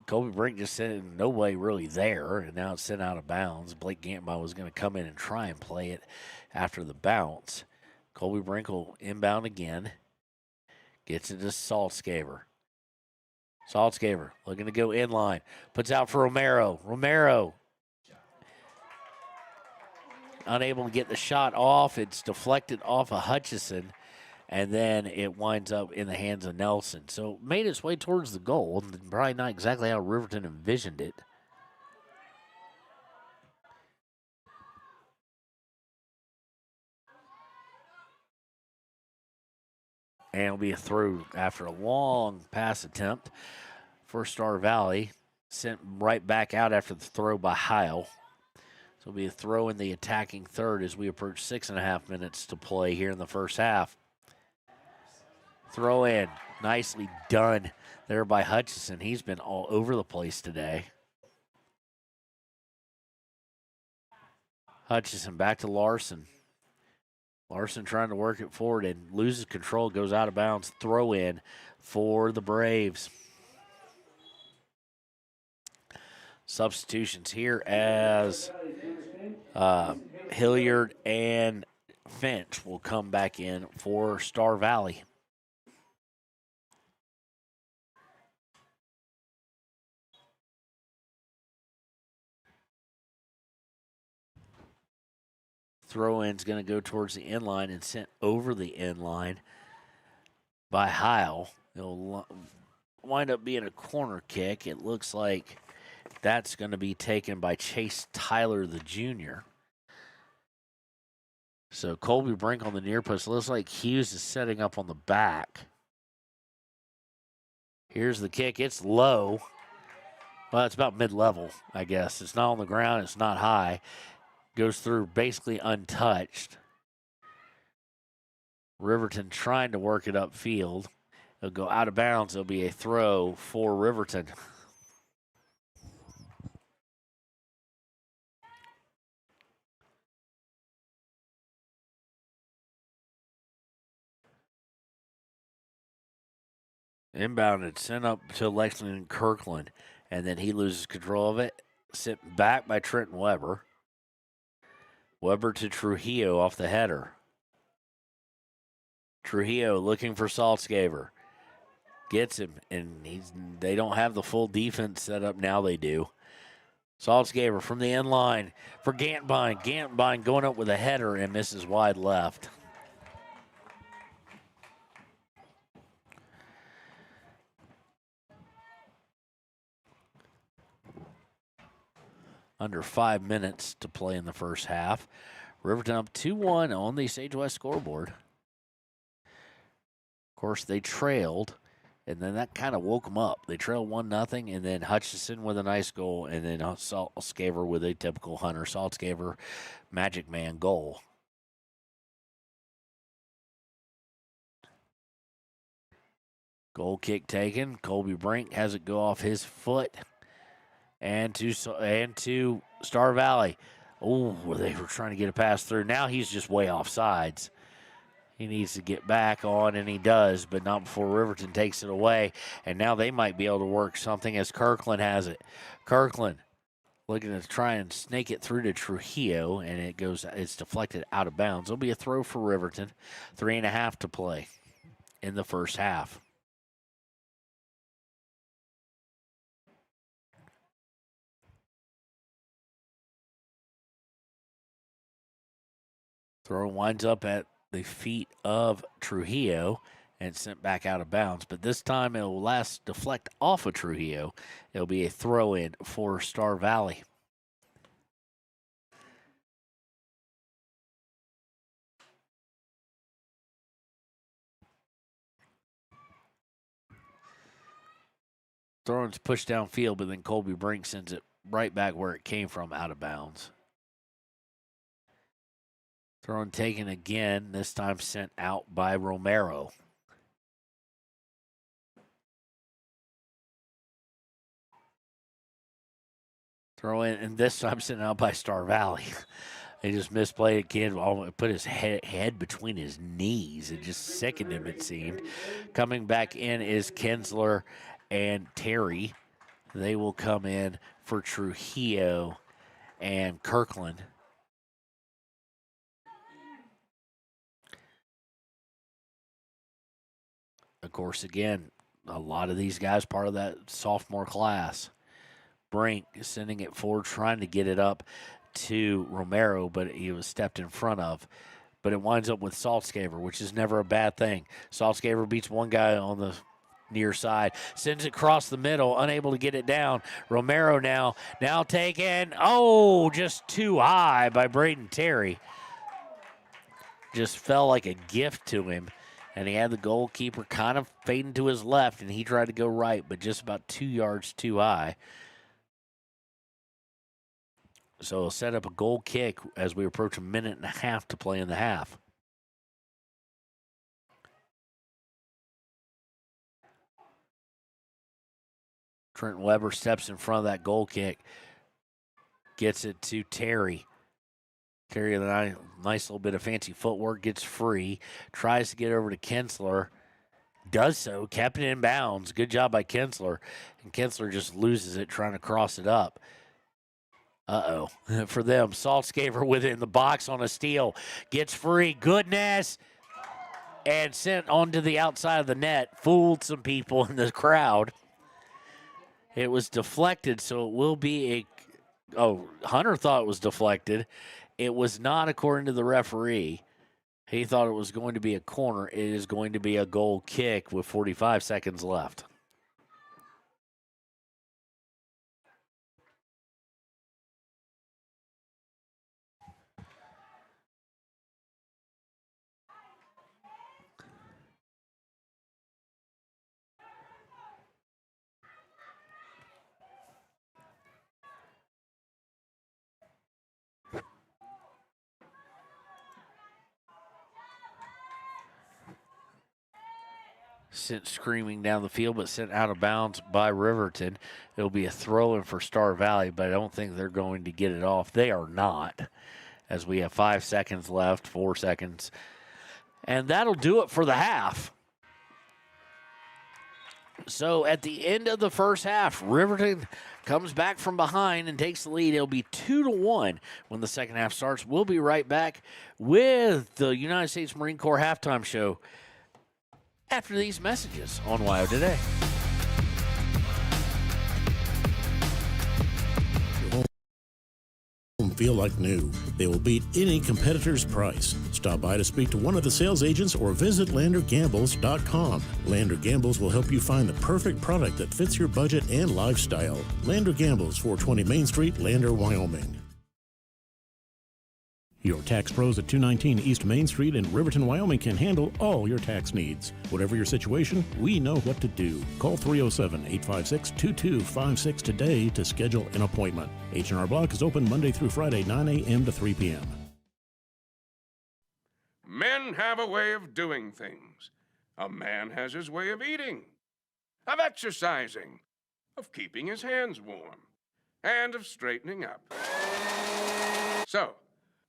Colby Brink just sent it, nobody really there, and now it's sent out of bounds. Blake Gantenbein was going to come in and try and play it after the bounce. Colby Brink will inbound again. Gets it to Saltzgaber. Saltzgaber looking to go inline. Puts out for Romero. Romero unable to get the shot off. It's deflected off of Hutchison, and then it winds up in the hands of Nelson. So it made its way towards the goal, probably not exactly how Riverton envisioned it. And it'll be a through after a long pass attempt for Star Valley. Sent right back out after the throw by Heil. So it'll be a throw in the attacking third as we approach 6.5 minutes to play here in the first half. Throw in, nicely done there by Hutchison. He's been all over the place today. Hutchison back to Larson. Larson trying to work it forward and loses control, goes out of bounds. Throw in for the Braves. Substitutions here as Hilliard and Finch will come back in for Star Valley. Throw-in's going to go towards the end line and sent over the end line by Heil. It'll wind up being a corner kick. It looks like that's going to be taken by Chase Tyler, the junior. So Colby Brink on the near post. Looks like Hughes is setting up on the back. Here's the kick. It's low. Well, it's about mid-level, I guess. It's not on the ground. It's not high. Goes through basically untouched. Riverton trying to work it upfield. It'll go out of bounds. It'll be a throw for Riverton. Inbounded, sent up to Lexington Kirkland, and then he loses control of it. Sent back by Trenton Weber. Weber to Trujillo off the header. Trujillo looking for Saltzgaber. Gets him, and they don't have the full defense set up. Now they do. Saltzgaber from the end line for Gantenbein. Gantenbein going up with a header and misses wide left. Under 5 minutes to play in the first half. Riverton up 2-1 on the Sage West scoreboard. Of course, they trailed, and then that kind of woke them up. They trailed 1-0, and then Hutchison with a nice goal, and then Saltzgaber with a typical Hunter Saltzgaber Magic Man goal. Goal kick taken. Colby Brink has it go off his foot. And to Star Valley. Oh, they were trying to get a pass through. Now he's just way off sides. He needs to get back on, and he does, but not before Riverton takes it away. And now they might be able to work something as Kirkland has it. Kirkland looking to try and snake it through to Trujillo, and it's deflected out of bounds. It'll be a throw for Riverton. 3.5 to play in the first half. Throw winds up at the feet of Trujillo and sent back out of bounds. But this time it will deflect off of Trujillo. It'll be a throw-in for Star Valley. Throw-in's pushed downfield, but then Colby Brink sends it right back where it came from, out of bounds. Throw-in taken again, this time sent out by Romero. Throw in, and this time sent out by Star Valley. He just misplayed it. Kid put his head between his knees. It just sickened him, it seemed. Coming back in is Kinsler and Terry. They will come in for Trujillo and Kirkland. Of course, again, a lot of these guys part of that sophomore class. Brink sending it forward, trying to get it up to Romero, but he was stepped in front of. But it winds up with Saltzgaver, which is never a bad thing. Saltzgaver beats one guy on the near side, sends it across the middle, unable to get it down. Romero now taken. Oh, just too high by Braden Terry. Just fell like a gift to him. And he had the goalkeeper kind of fading to his left, and he tried to go right, but just about 2 yards too high. So he'll set up a goal kick as we approach 1.5 minutes to play in the half. Trent Weber steps in front of that goal kick. Gets it to Terry. Terry, a nice little bit of fancy footwork, gets free. Tries to get over to Kinsler. Does so, kept it in bounds. Good job by Kinsler. And Kinsler just loses it trying to cross it up. Uh-oh. For them, Saltzgaver with it in the box on a steal. Gets free. Goodness. And sent onto the outside of the net. Fooled some people in the crowd. It was deflected, so it will be a... Oh, Hunter thought it was deflected. It was not, according to the referee. He thought it was going to be a corner. It is going to be a goal kick with 45 seconds left. Sent screaming down the field, but sent out of bounds by Riverton. It'll be a throw-in for Star Valley, but I don't think they're going to get it off. They are not, as we have 5 seconds left, 4 seconds. And that'll do it for the half. So at the end of the first half, Riverton comes back from behind and takes the lead. It'll be 2-1 when the second half starts. We'll be right back with the United States Marine Corps halftime show after these messages on WYO Today. Feel like new. They will beat any competitor's price. Stop by to speak to one of the sales agents or visit LanderGambles.com. Lander Gambles will help you find the perfect product that fits your budget and lifestyle. Lander Gambles, 420 Main Street, Lander, Wyoming. Your tax pros at 219 East Main Street in Riverton, Wyoming can handle all your tax needs. Whatever your situation, we know what to do. Call 307-856-2256 today to schedule an appointment. H&R Block is open Monday through Friday, 9 a.m. to 3 p.m. Men have a way of doing things. A man has his way of eating. of exercising, of keeping his hands warm, and of straightening up. So,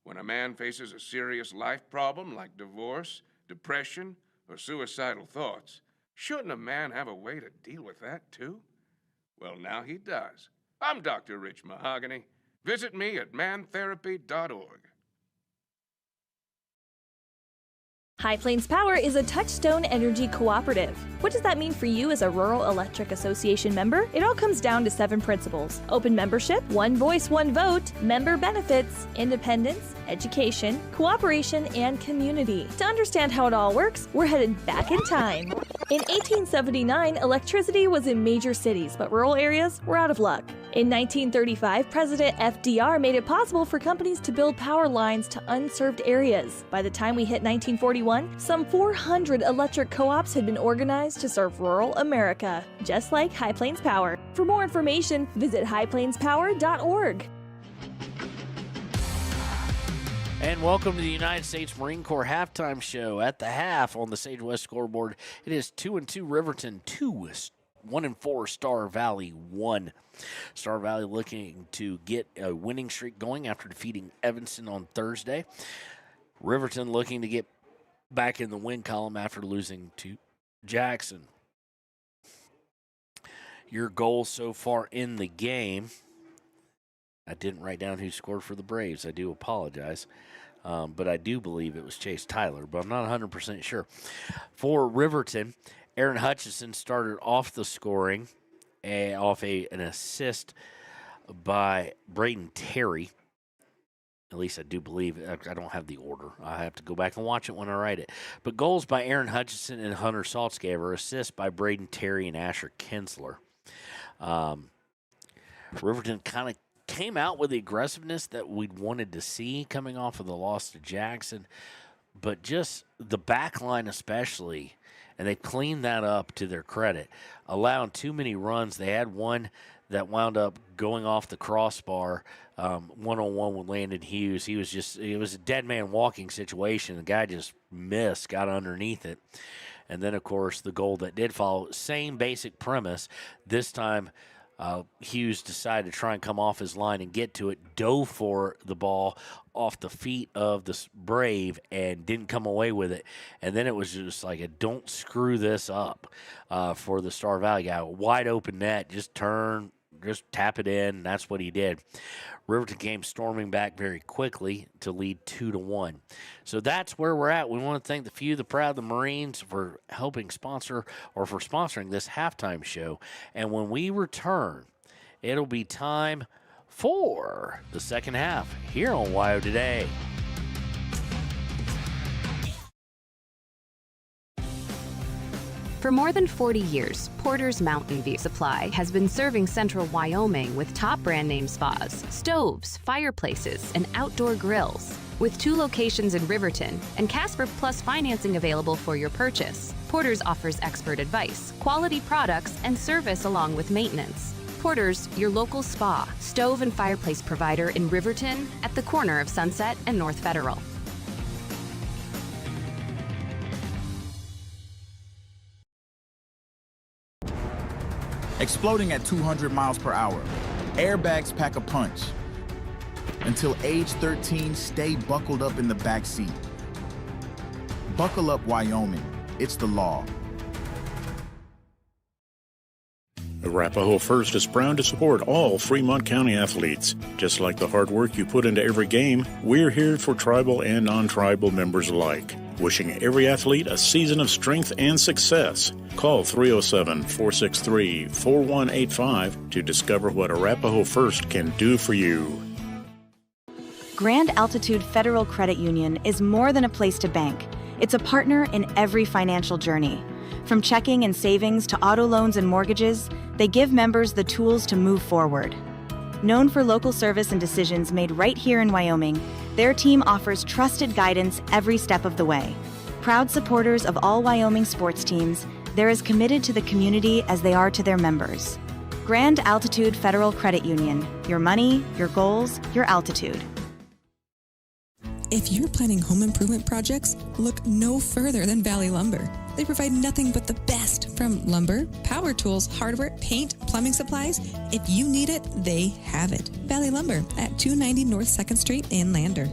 when a man faces a serious life problem like divorce, depression, or suicidal thoughts, shouldn't a man have a way to deal with that too? Well, now he does. I'm Dr. Rich Mahogany. Visit me at mantherapy.org. High Plains Power is a Touchstone Energy cooperative. What does that mean for you as a Rural Electric Association member? It all comes down to 7 principles: open membership, one voice, one vote, member benefits, independence, education, cooperation, and community. To understand how it all works, we're headed back in time. In 1879, electricity was in major cities, but rural areas were out of luck. In 1935, President FDR made it possible for companies to build power lines to unserved areas. By the time we hit 1941, some 400 electric co-ops had been organized to serve rural America, just like High Plains Power. For more information, visit highplainspower.org. And welcome to the United States Marine Corps halftime show. At the half on the Sage West scoreboard, it is 2-2 Riverton, 1-4 Star Valley 1. Star Valley looking to get a winning streak going after defeating Evanston on Thursday. Riverton looking to get back in the win column after losing to Jackson. Your goals so far in the game. I didn't write down who scored for the Braves. I do apologize. But I do believe it was Chase Tyler, but I'm not 100% sure. For Riverton, Aaron Hutchison started off the scoring off an assist by Braden Terry. At least I do believe it. I don't have the order. I have to go back and watch it when I write it. But goals by Aaron Hutchison and Hunter Saltzgaver, assists by Braden Terry and Asher Kinsler. Riverton kind of came out with the aggressiveness that we'd wanted to see coming off of the loss to Jackson, but just the back line especially, and they cleaned that up to their credit, allowing too many runs. They had one that wound up going off the crossbar, one-on-one with Landon Hughes. It was a dead man walking situation. The guy just missed, got underneath it. And then, of course, the goal that did follow, same basic premise. This time, Hughes decided to try and come off his line and get to it, dove for the ball off the feet of the Brave and didn't come away with it. And then it was just like a don't screw this up for the Star Valley guy. Wide open net, just turn, just tap it in. That's what he did. Riverton came storming back very quickly to lead 2-1. So that's where we're at. We want to thank the few, the proud, the Marines for helping sponsor or for sponsoring this halftime show. And when we return, it'll be time for the second half here on WYO Today. For more than 40 years, Porter's Mountain View Supply has been serving central Wyoming with top brand name spas, stoves, fireplaces, and outdoor grills. With 2 locations in Riverton and Casper Plus financing available for your purchase, Porter's offers expert advice, quality products, and service along with maintenance. Porter's, your local spa, stove, and fireplace provider in Riverton at the corner of Sunset and North Federal. Exploding at 200 miles per hour. Airbags pack a punch. Until age 13, stay buckled up in the back seat. Buckle up, Wyoming. It's the law. Arapahoe First is proud to support all Fremont County athletes. Just like the hard work you put into every game, we're here for tribal and non-tribal members alike. Wishing every athlete a season of strength and success. Call 307-463-4185 to discover what Arapahoe First can do for you. Grand Altitude Federal Credit Union is more than a place to bank. It's a partner in every financial journey. From checking and savings to auto loans and mortgages, they give members the tools to move forward. Known for local service and decisions made right here in Wyoming, their team offers trusted guidance every step of the way. Proud supporters of all Wyoming sports teams, they're as committed to the community as they are to their members. Grand Altitude Federal Credit Union. Your money, your goals, your altitude. If you're planning home improvement projects, look no further than Valley Lumber. They provide nothing but the best from lumber, power tools, hardware, paint, plumbing supplies. If you need it, they have it. Valley Lumber at 290 North 2nd Street in Lander.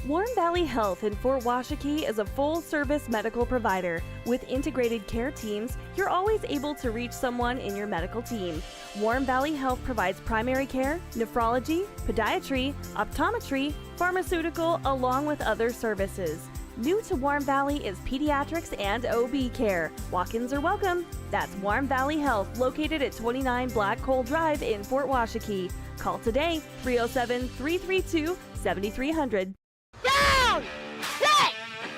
Warm Valley Health in Fort Washakie is a full-service medical provider. With integrated care teams, you're always able to reach someone in your medical team. Warm Valley Health provides primary care, nephrology, podiatry, optometry, pharmaceutical, along with other services. New to Warm Valley is pediatrics and OB care. Walk-ins are welcome. That's Warm Valley Health, located at 29 Black Coal Drive in Fort Washakie. Call today, 307-332-7300. Down! Set!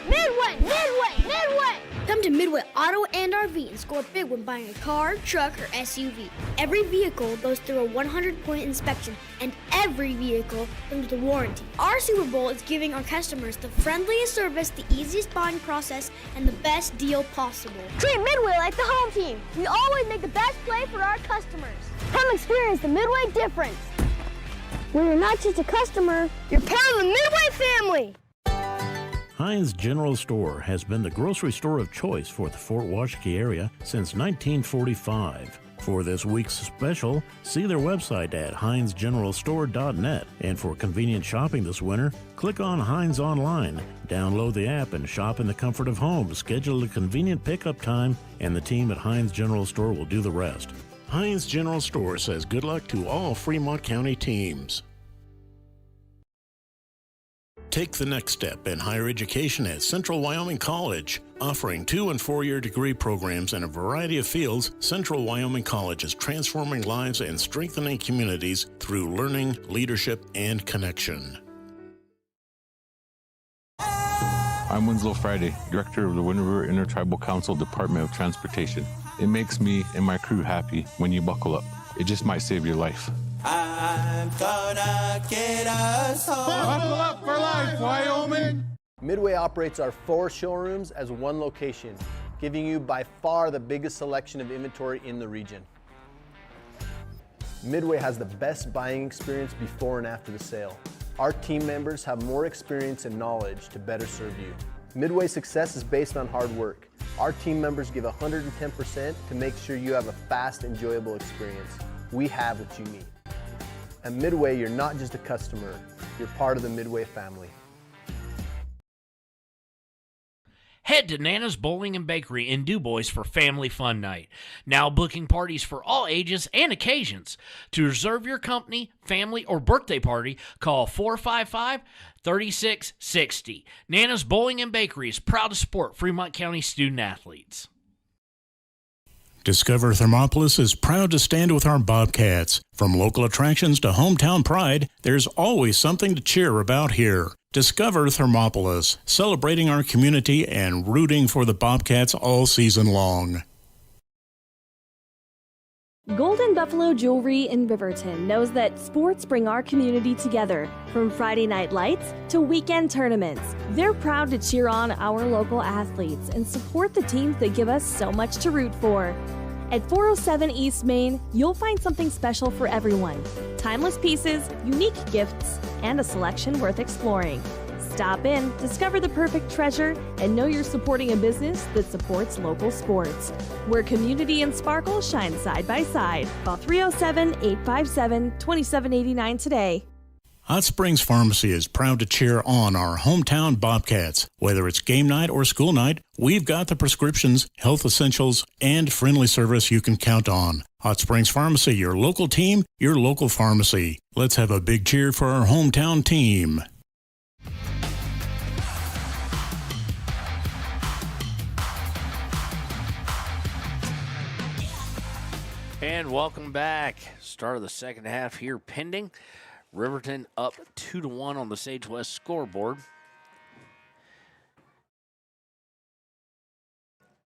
Midway! Midway! Midway! Come to Midway Auto and RV and score big when buying a car, truck, or SUV. Every vehicle goes through a 100-point inspection, and every vehicle comes with a warranty. Our Super Bowl is giving our customers the friendliest service, the easiest buying process, and the best deal possible. Treat Midway like the home team. We always make the best play for our customers. Come experience the Midway difference. Where you're not just a customer, you're part of the Midway family. Heinz General Store has been the grocery store of choice for the Fort Washakie area since 1945. For this week's special, see their website at heinzgeneralstore.net. And for convenient shopping this winter, click on Heinz Online, download the app, and shop in the comfort of home. Schedule a convenient pickup time, and the team at Heinz General Store will do the rest. Heinz General Store says good luck to all Fremont County teams. Take the next step in higher education at Central Wyoming College. Offering 2- and 4-year degree programs in a variety of fields, Central Wyoming College is transforming lives and strengthening communities through learning, leadership, and connection. I'm Winslow Friday, Director of the Wind River Intertribal Council Department of Transportation. It makes me and my crew happy when you buckle up. It just might save your life. I'm gonna get us home. Buckle up for life, Wyoming! Midway operates our 4 showrooms as one location, giving you by far the biggest selection of inventory in the region. Midway has the best buying experience before and after the sale. Our team members have more experience and knowledge to better serve you. Midway's success is based on hard work. Our team members give 110% to make sure you have a fast, enjoyable experience. We have what you need. At Midway, you're not just a customer, you're part of the Midway family. Head to Nana's Bowling and Bakery in DuBois for Family Fun Night. Now booking parties for all ages and occasions. To reserve your company, family, or birthday party, call 455-3660. Nana's Bowling and Bakery is proud to support Fremont County student athletes. Discover Thermopolis is proud to stand with our Bobcats. From local attractions to hometown pride, there's always something to cheer about here. Discover Thermopolis, celebrating our community and rooting for the Bobcats all season long. Golden Buffalo Jewelry in Riverton knows that sports bring our community together. From Friday night lights to weekend tournaments, they're proud to cheer on our local athletes and support the teams that give us so much to root for. At 407 East Main, you'll find something special for everyone. Timeless pieces, unique gifts, and a selection worth exploring. Stop in, discover the perfect treasure, and know you're supporting a business that supports local sports. Where community and sparkle shine side by side. Call 307-857-2789 today. Hot Springs Pharmacy is proud to cheer on our hometown Bobcats. Whether it's game night or school night, we've got the prescriptions, health essentials, and friendly service you can count on. Hot Springs Pharmacy, your local team, your local pharmacy. Let's have a big cheer for our hometown team. And welcome back. Start of the second half here pending. Riverton up 2-1 on the Sage West scoreboard.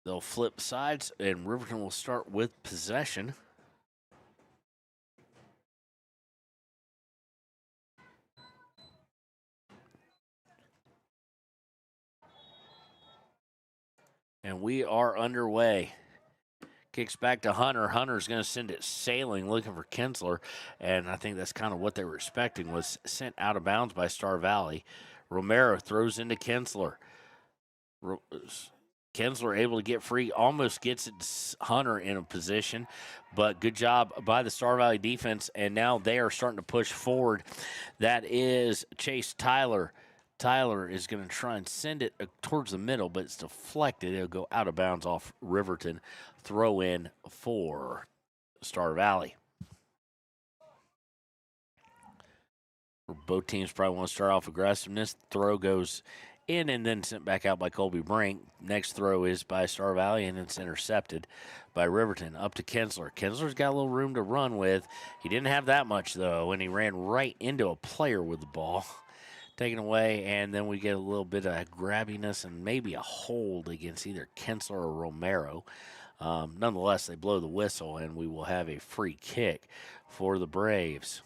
They'll flip sides, and Riverton will start with possession. And we are underway. Kicks back to Hunter. Hunter's going to send it sailing, looking for Kinsler. And I think that's kind of what they were expecting, was sent out of bounds by Star Valley. Romero throws into Kinsler. Kinsler able to get free, almost gets it Hunter in a position, but good job by the Star Valley defense, and now they are starting to push forward. That is Chase Tyler. Tyler is going to try and send it towards the middle, but it's deflected. It'll go out of bounds off Riverton. Throw in for Star Valley. Both teams probably want to start off aggressiveness. Throw goes in and then sent back out by Colby Brink. Next throw is by Star Valley, and it's intercepted by Riverton. Up to Kinsler. Kinsler's got a little room to run with. He didn't have that much, though, and he ran right into a player with the ball. Taken away, and then we get a little bit of grabbiness and maybe a hold against either Kinsler or Romero. Nonetheless, they blow the whistle, and we will have a free kick for the Braves.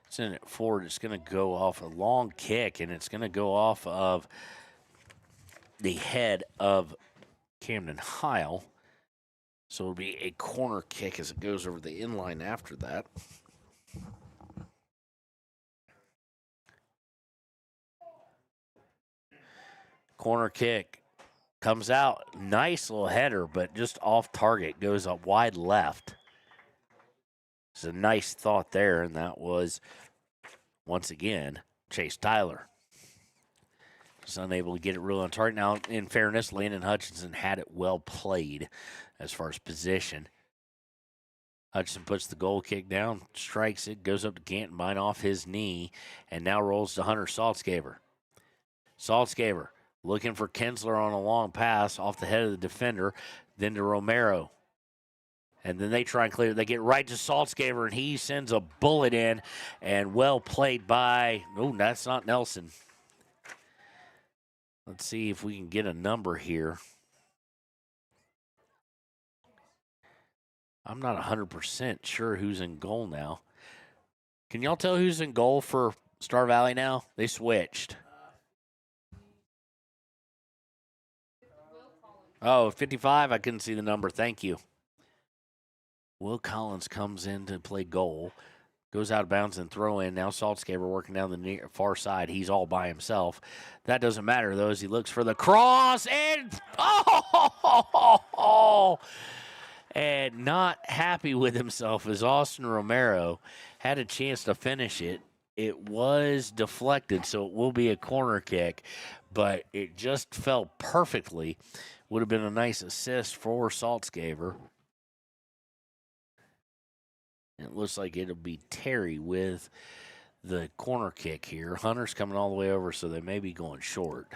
Send it forward. It's going to go off a long kick, and it's going to go off of the head of Camden Heil. So it'll be a corner kick as it goes over the inline after that. Corner kick comes out. Nice little header, but just off target. Goes up wide left. It's a nice thought there, and that was, once again, Chase Tyler. Just unable to get it really on target. Now, in fairness, Landon Hutchinson had it well played as far as position. Hutchinson puts the goal kick down, strikes it, goes up to Gantenbein off his knee, and now rolls to Hunter Saltzgaber. Saltzgaber looking for Kinsler on a long pass off the head of the defender, then to Romero. And then they try and clear it. They get right to Saltzgaber, and he sends a bullet in, and well played by, oh, that's not Nelson. Let's see if we can get a number here. I'm not 100% sure who's in goal now. Can y'all tell who's in goal for Star Valley now? They switched. Oh, 55? I couldn't see the number. Thank you. Will Collins comes in to play goal. Goes out of bounds and throw in. Now Saltzgaber working down the far side. He's all by himself. That doesn't matter, though, as he looks for the cross. And, and not happy with himself as Austin Romero had a chance to finish it. It was deflected, so it will be a corner kick, but it just fell perfectly. Would have been a nice assist for Saltzgaber. It looks like it'll be Terry with the corner kick here. Hunter's coming all the way over, so they may be going short.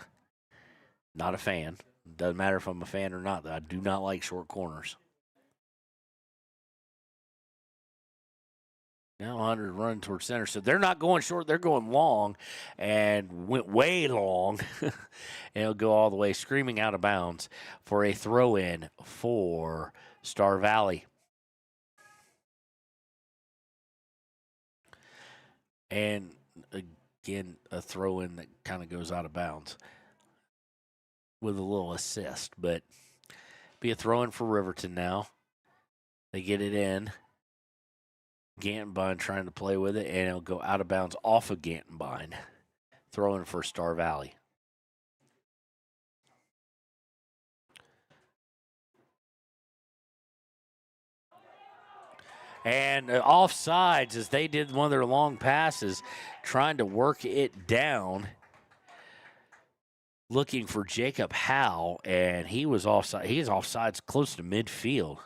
Not a fan. Doesn't matter if I'm a fan or not. I do not like short corners. Now Hunter's running towards center, so they're not going short. They're going long and went way long. And it'll go all the way screaming out of bounds for a throw-in for Star Valley. And again, a throw-in that kind of goes out of bounds with a little assist. But be a throw-in for Riverton now. They get it in. Gantenbein trying to play with it, and it'll go out of bounds off of Gantenbein. Throw-in for Star Valley. And offsides as they did one of their long passes, trying to work it down, looking for Jacob Howe, and he was offside. He is offsides close to midfield.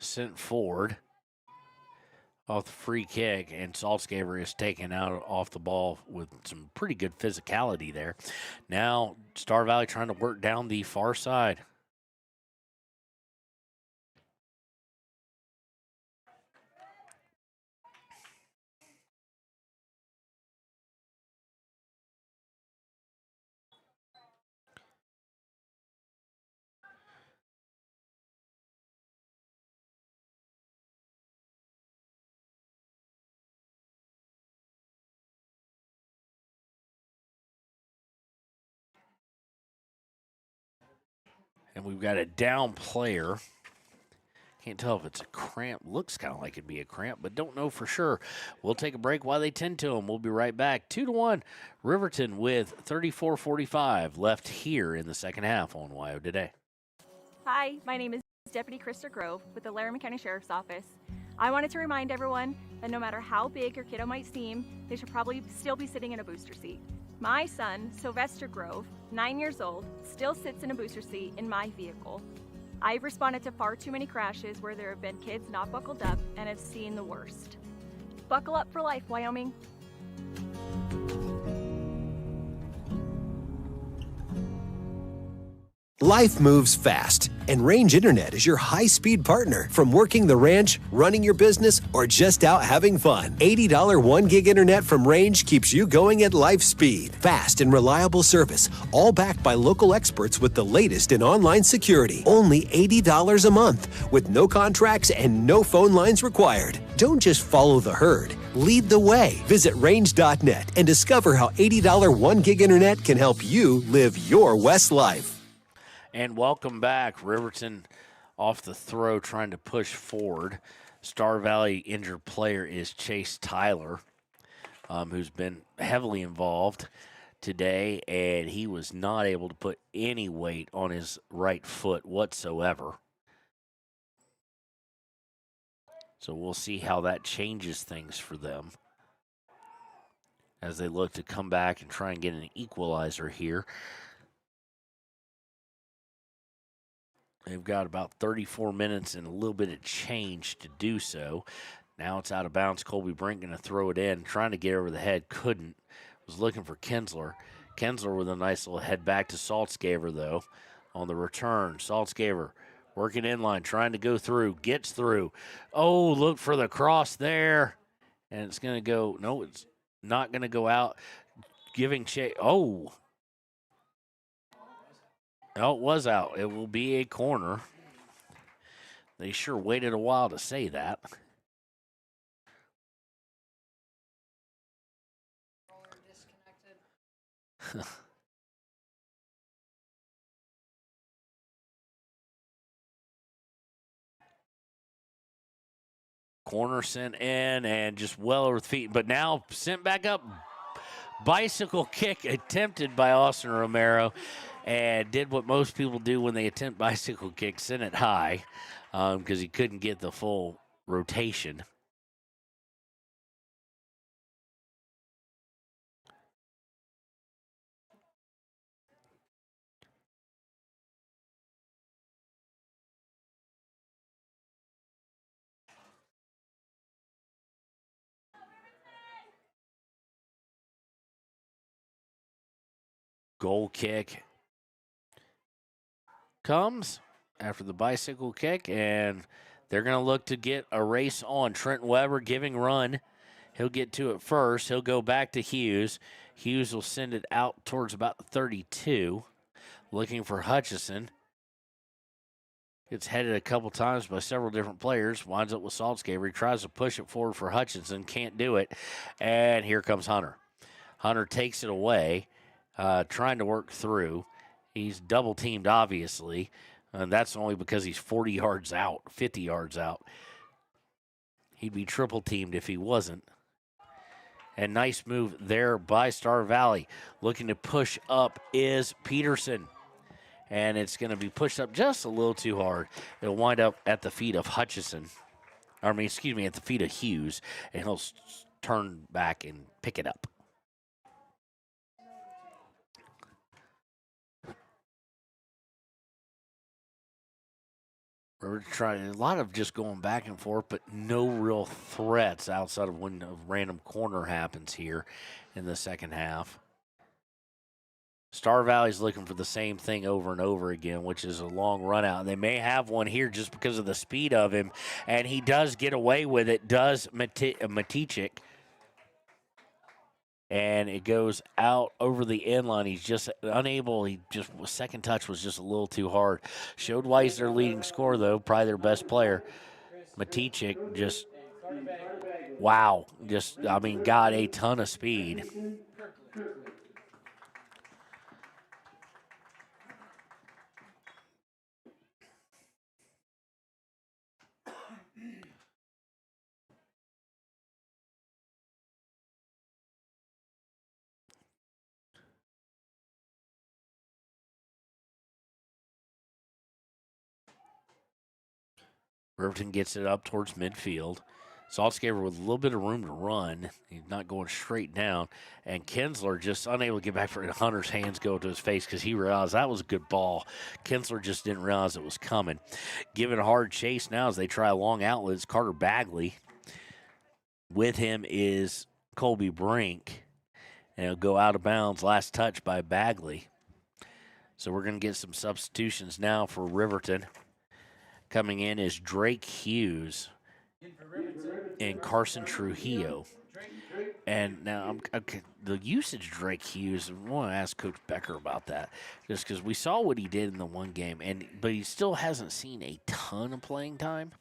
Sent forward off the free kick, and Saltzgaber is taken out off the ball with some pretty good physicality there. Now Star Valley trying to work down the far side. And we've got a down player. Can't tell if it's a cramp. Looks kind of like it'd be a cramp, but don't know for sure. We'll take a break while they tend to him. We'll be right back. 2-1, Riverton with 34:45 left here in the second half on WYO Today. Hi, my name is Deputy Krista Grove with the Laramie County Sheriff's Office. I wanted to remind everyone that no matter how big your kiddo might seem, they should probably still be sitting in a booster seat. My son, Sylvester Grove, 9 years old, still sits in a booster seat in my vehicle. I've responded to far too many crashes where there have been kids not buckled up and have seen the worst. Buckle up for life, Wyoming. Life moves fast, and Range Internet is your high-speed partner. From working the ranch, running your business, or just out having fun, $80 1 gig internet from Range keeps you going at life speed. Fast and reliable service, all backed by local experts with the latest in online security. Only $80 a month, with no contracts and no phone lines required. Don't just follow the herd. Lead the way. Visit range.net and discover how $80 1 gig internet can help you live your West life. And welcome back. Riverton off the throw trying to push forward. Star Valley injured player is Chase Tyler, who's been heavily involved today, and he was not able to put any weight on his right foot whatsoever. So we'll see how that changes things for them as they look to come back and try and get an equalizer here. They've got about 34 minutes and a little bit of change to do so. Now it's out of bounds. Colby Brink going to throw it in, trying to get over the head. Couldn't. Was looking for Kinsler. Kinsler with a nice little head back to Saltzgaver, though, on the return. Saltzgaver working inline, trying to go through. Gets through. Oh, look for the cross there. And it's going to go. No, it's not going to go out. Giving Chase. Oh. Oh, it was out. It will be a corner. They sure waited a while to say that. Corner sent in and just well over the feet, but now sent back up. Bicycle kick attempted by Austin Romero, and did what most people do when they attempt bicycle kicks, send it high because he couldn't get the full rotation. Goal kick comes after the bicycle kick, and they're going to look to get a race on. Trent Weber giving run. He'll get to it first. He'll go back to Hughes. Hughes will send it out towards about 32. Looking for Hutchison. Gets headed a couple times by several different players. Winds up with Saltzgaver. He tries to push it forward for Hutchinson. Can't do it. And here comes Hunter. Hunter takes it away. Trying to work through. He's double teamed, obviously, and that's only because he's 40 yards out, 50 yards out. He'd be triple teamed if he wasn't. And nice move there by Star Valley. Looking to push up is Peterson. And it's going to be pushed up just a little too hard. It'll wind up at the feet of Hutchison. At the feet of Hughes, and he'll turn back and pick it up. We're trying a lot of just going back and forth, but no real threats outside of when a random corner happens here in the second half. Star Valley's looking for the same thing over and over again, which is a long run out. They may have one here just because of the speed of him, and he does get away with it, does Matichik. And it goes out over the end line. He's just unable. Second touch was just a little too hard. Showed why he's their leading scorer, though, probably their best player. Matichik got a ton of speed. Riverton gets it up towards midfield. Saltzgaber with a little bit of room to run. He's not going straight down. And Kinsler just unable to get back for it. Hunter's hands go to his face because he realized that was a good ball. Kinsler just didn't realize it was coming. Giving a hard chase now as they try long outlets. Carter Bagley. With him is Colby Brink. And it'll go out of bounds. Last touch by Bagley. So we're going to get some substitutions now for Riverton. Coming in is Drake Hughes and Carson Trujillo. And now the usage of Drake Hughes, I want to ask Coach Becker about that. Just because we saw what he did in the one game, but he still hasn't seen a ton of playing time.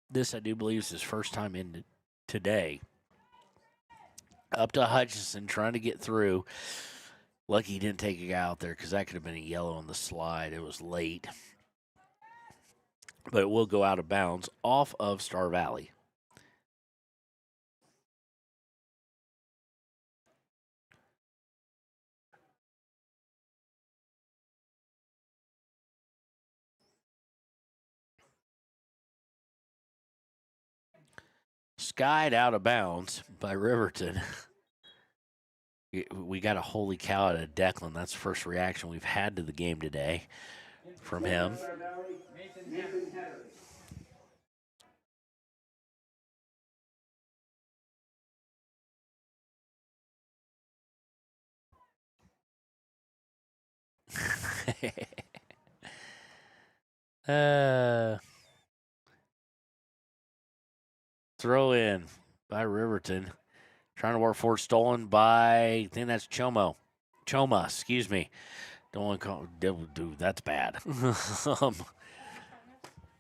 This, I do believe, is his first time in today. Up to Hutchison, trying to get through. Lucky he didn't take a guy out there because that could have been a yellow on the slide. It was late. But it will go out of bounds off of Star Valley. Skied out of bounds by Riverton. We got a holy cow out of Declan. That's the first reaction we've had to the game today from him. Throw in by Riverton. Trying to work forward, stolen by, I think that's Choma, excuse me. Don't want to call, dude, that's bad.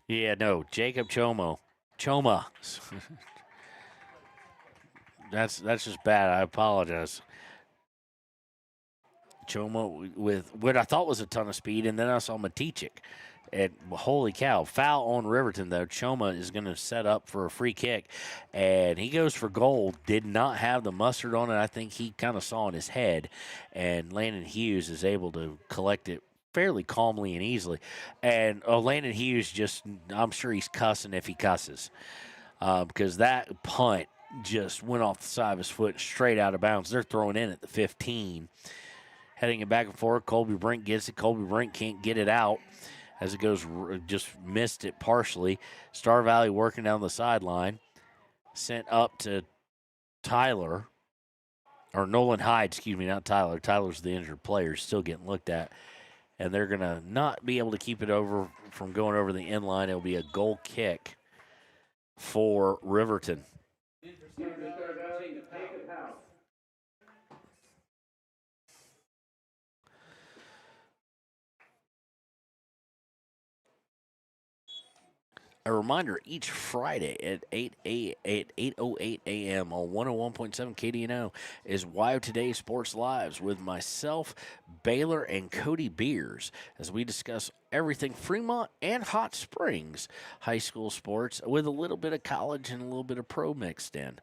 Yeah, no, Jacob Choma. That's just bad. I apologize. Choma with what I thought was a ton of speed, and then I saw Matichik. And holy cow, foul on Riverton, though. Choma is going to set up for a free kick, and he goes for goal. Did not have the mustard on it. I think he kind of saw in his head, and Landon Hughes is able to collect it fairly calmly and easily. And Landon Hughes just, I'm sure he's cussing if he cusses, because that punt just went off the side of his foot straight out of bounds. They're throwing in at the 15. Heading it back and forth, Colby Brink gets it. Colby Brink can't get it out. As it goes, just missed it partially. Star Valley working down the sideline. Sent up to Tyler. Or Nolan Hyde, excuse me, not Tyler. Tyler's the injured player, still getting looked at. And they're going to not be able to keep it over from going over the end line. It'll be a goal kick for Riverton. A reminder, each Friday at 8:08 a.m. on 101.7 KDNO is Wyo Today Sports Lives with myself, Baylor, and Cody Beers as we discuss everything Fremont and Hot Springs high school sports with a little bit of college and a little bit of pro mixed in.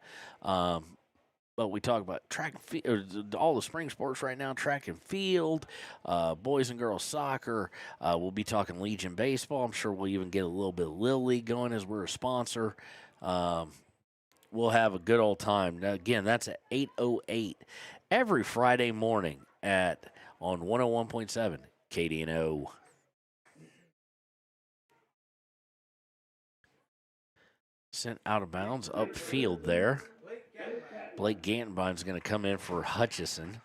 But we talk about track and field, all the spring sports right now, track and field, boys and girls soccer. We'll be talking Legion baseball. I'm sure we'll even get a little bit of Little League going as we're a sponsor. We'll have a good old time. Now, again, that's at 8:08 every Friday morning on 101.7 KDNO. Sent out of bounds upfield there. Blake Gantenbein's going to come in for Hutchison.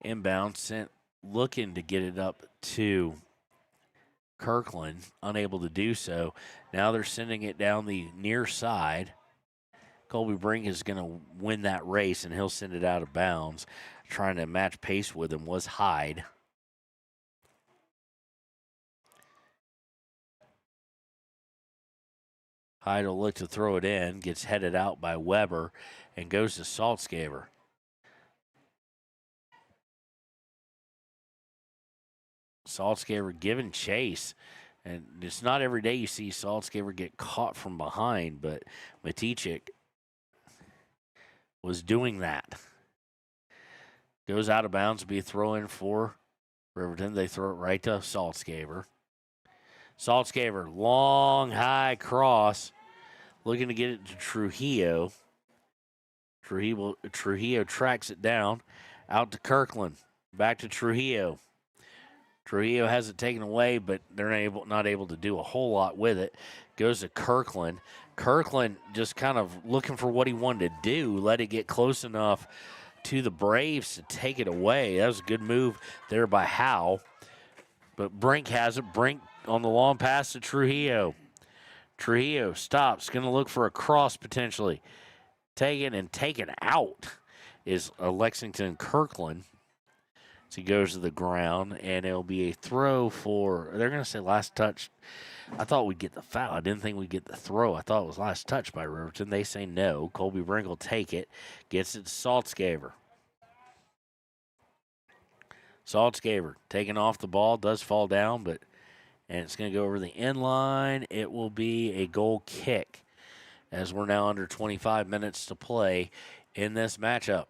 Inbound sent, looking to get it up to Kirkland, unable to do so. Now they're sending it down the near side. Colby Brink is going to win that race, and he'll send it out of bounds. Trying to match pace with him was Hyde. Hyde will look to throw it in, gets headed out by Weber, and goes to Saltzgaber. Saltzgaber giving chase And it's not every day you see Saltzgaber get caught from behind, but Matichik was doing that. Goes out of bounds to be a throw-in for Riverton. They throw it right to Saltzgaber. Saltzgaber, long, high cross, looking to get it to Trujillo. Trujillo tracks it down, out to Kirkland, back to Trujillo. Trujillo has it taken away, but they're not able to do a whole lot with it. Goes to Kirkland. Kirkland just kind of looking for what he wanted to do, let it get close enough to the Braves to take it away. That was a good move there by Howe. But Brink has it. Brink on the long pass to Trujillo. Trujillo stops, going to look for a cross potentially. Taken out is Lexington Kirkland. So he goes to the ground, and it'll be a throw for, they're going to say last touch. I thought we'd get the foul. I didn't think we'd get the throw. I thought it was last touch by Riverton. They say no. Colby Brink will take it. Gets it to Saltzgaber. Saltzgaber taking off the ball. Does fall down, and it's going to go over the end line. It will be a goal kick as we're now under 25 minutes to play in this matchup.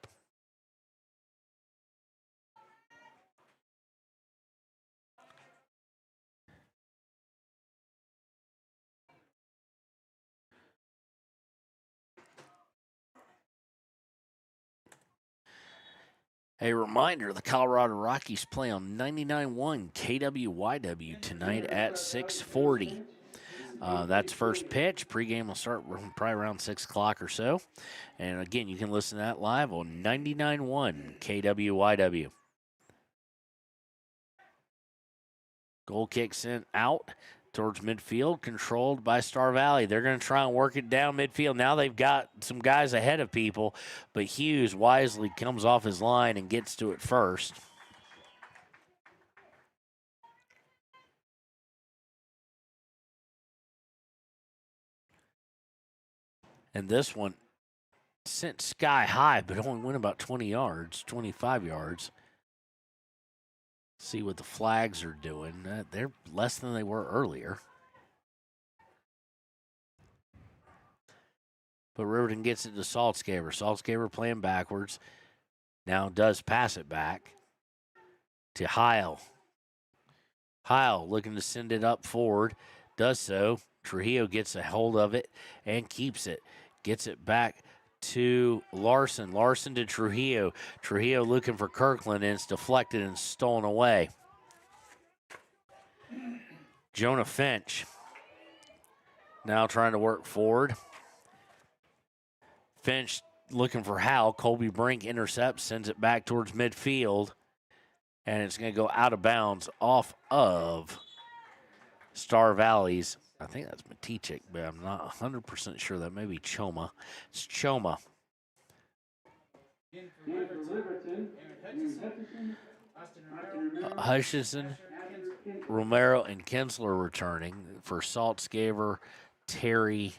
A reminder, the Colorado Rockies play on 99.1 KWYW tonight at 6:40. That's first pitch. Pregame will start probably around 6 o'clock or so. And again, you can listen to that live on 99.1 KWYW. Goal kick sent out towards midfield, controlled by Star Valley. They're going to try and work it down midfield. Now they've got some guys ahead of people, but Hughes wisely comes off his line and gets to it first. And this one sent sky high, but only went about 20 yards, 25 yards. See what the flags are doing. They're less than they were earlier. But Riverton gets it to Saltzgaber. Saltzgaber playing backwards. Now does pass it back to Heil. Heil looking to send it up forward. Does so. Trujillo gets a hold of it and keeps it. Gets it back to Larson. Larson to Trujillo. Trujillo looking for Kirkland, and it's deflected and stolen away. Jonah Finch now trying to work forward. Finch looking for Hal. Colby Brink intercepts, sends it back towards midfield, and it's going to go out of bounds off of Star Valley's. I think that's Matichik, but I'm not 100% sure. That may be Choma. It's Choma. Hutchison, Romero, and Kinsler returning for Saltzgaber, Terry,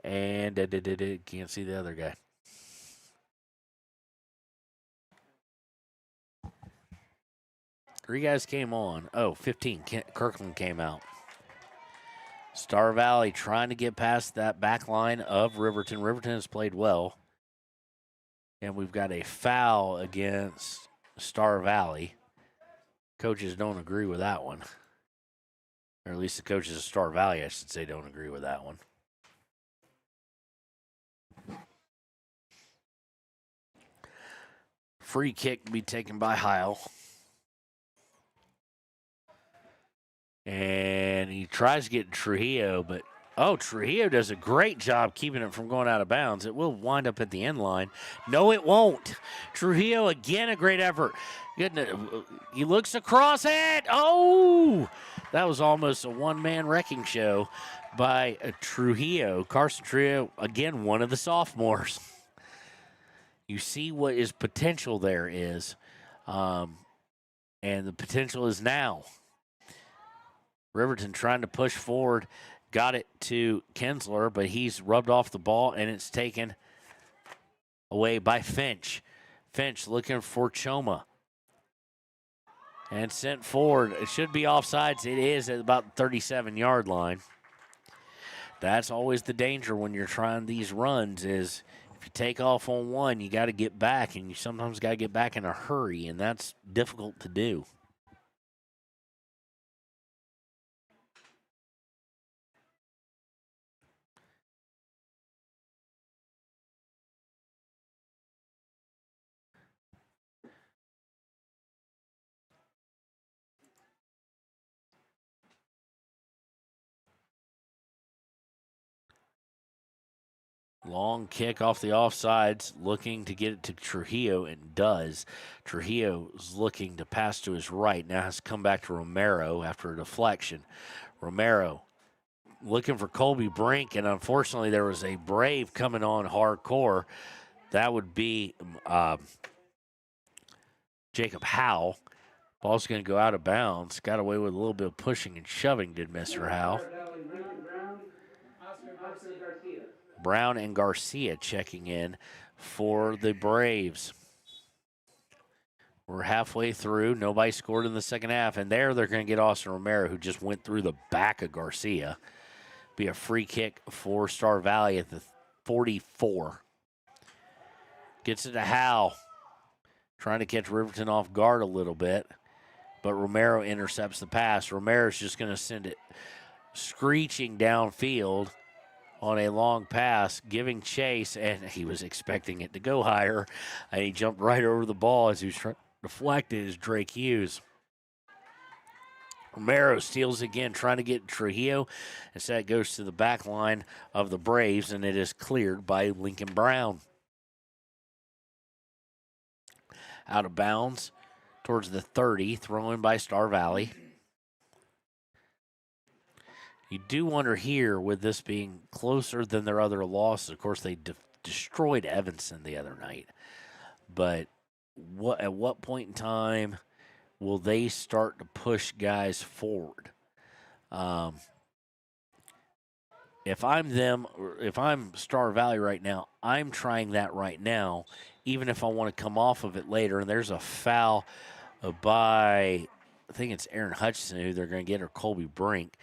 and can't see the other guy. Three guys came on. 15. Kirkland came out. Star Valley trying to get past that back line of Riverton. Riverton has played well. And we've got a foul against Star Valley. Coaches don't agree with that one. Or at least the coaches of Star Valley, I should say, don't agree with that one. Free kick to be taken by Heil. And he tries to get Trujillo, but Trujillo does a great job keeping it from going out of bounds. It will wind up at the end line. No, it won't. Trujillo, again, a great effort. He looks across it. Oh, that was almost a one-man wrecking show by Trujillo. Carson Trujillo, again, one of the sophomores. You see what his potential there is, and the potential is now. Riverton trying to push forward. Got it to Kinsler, but he's rubbed off the ball, and it's taken away by Finch. Finch looking for Choma. And sent forward. It should be offsides. It is at about the 37-yard line. That's always the danger when you're trying these runs is if you take off on one, you got to get back, and you sometimes got to get back in a hurry, and that's difficult to do. Long kick off the offsides, looking to get it to Trujillo, and does. Trujillo is looking to pass to his right. Now has to come back to Romero after a deflection. Romero looking for Colby Brink, and unfortunately there was a Brave coming on hardcore. That would be Jacob Howe. Ball's going to go out of bounds. Got away with a little bit of pushing and shoving, did Mr. Howe. Brown and Garcia checking in for the Braves. We're halfway through. Nobody scored in the second half. And there they're going to get Austin Romero, who just went through the back of Garcia. Be a free kick for Star Valley at the 44. Gets it to Howe. Trying to catch Riverton off guard a little bit. But Romero intercepts the pass. Romero's just going to send it screeching downfield on a long pass, giving chase, and he was expecting it to go higher, and he jumped right over the ball as he was trying to deflect it as Drake Hughes. Romero steals again, trying to get Trujillo. Instead, it goes to the back line of the Braves, and it is cleared by Lincoln Brown. Out of bounds towards the 30, thrown by Star Valley. You do wonder here, with this being closer than their other losses, of course, they destroyed Evanston the other night. But at what point in time will they start to push guys forward? If I'm them, or if I'm Star Valley right now, I'm trying that right now, even if I want to come off of it later. And there's a foul by, I think it's Aaron Hutchinson who they're going to get, or Colby Brink.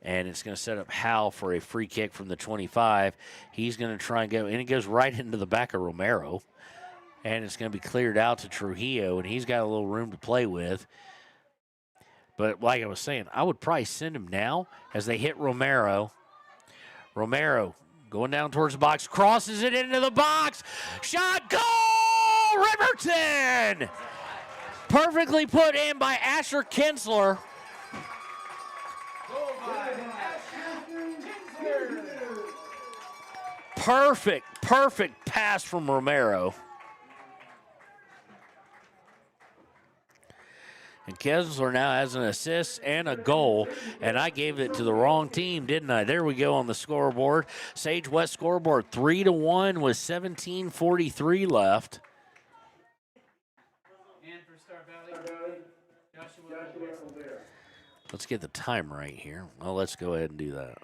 And it's going to set up Hal for a free kick from the 25. He's going to try and go, and it goes right into the back of Romero. And it's going to be cleared out to Trujillo, and he's got a little room to play with. But like I was saying, I would probably send him now as they hit Romero. Romero going down towards the box, crosses it into the box. Shot, goal, Riverton! Perfectly put in by Asher Kinsler. Perfect pass from Romero. And Kessler now has an assist and a goal, and I gave it to the wrong team, didn't I? There we go on the scoreboard. Sage West scoreboard 3-1 with 17:43 left. Let's get the time right here. Well, let's go ahead and do that.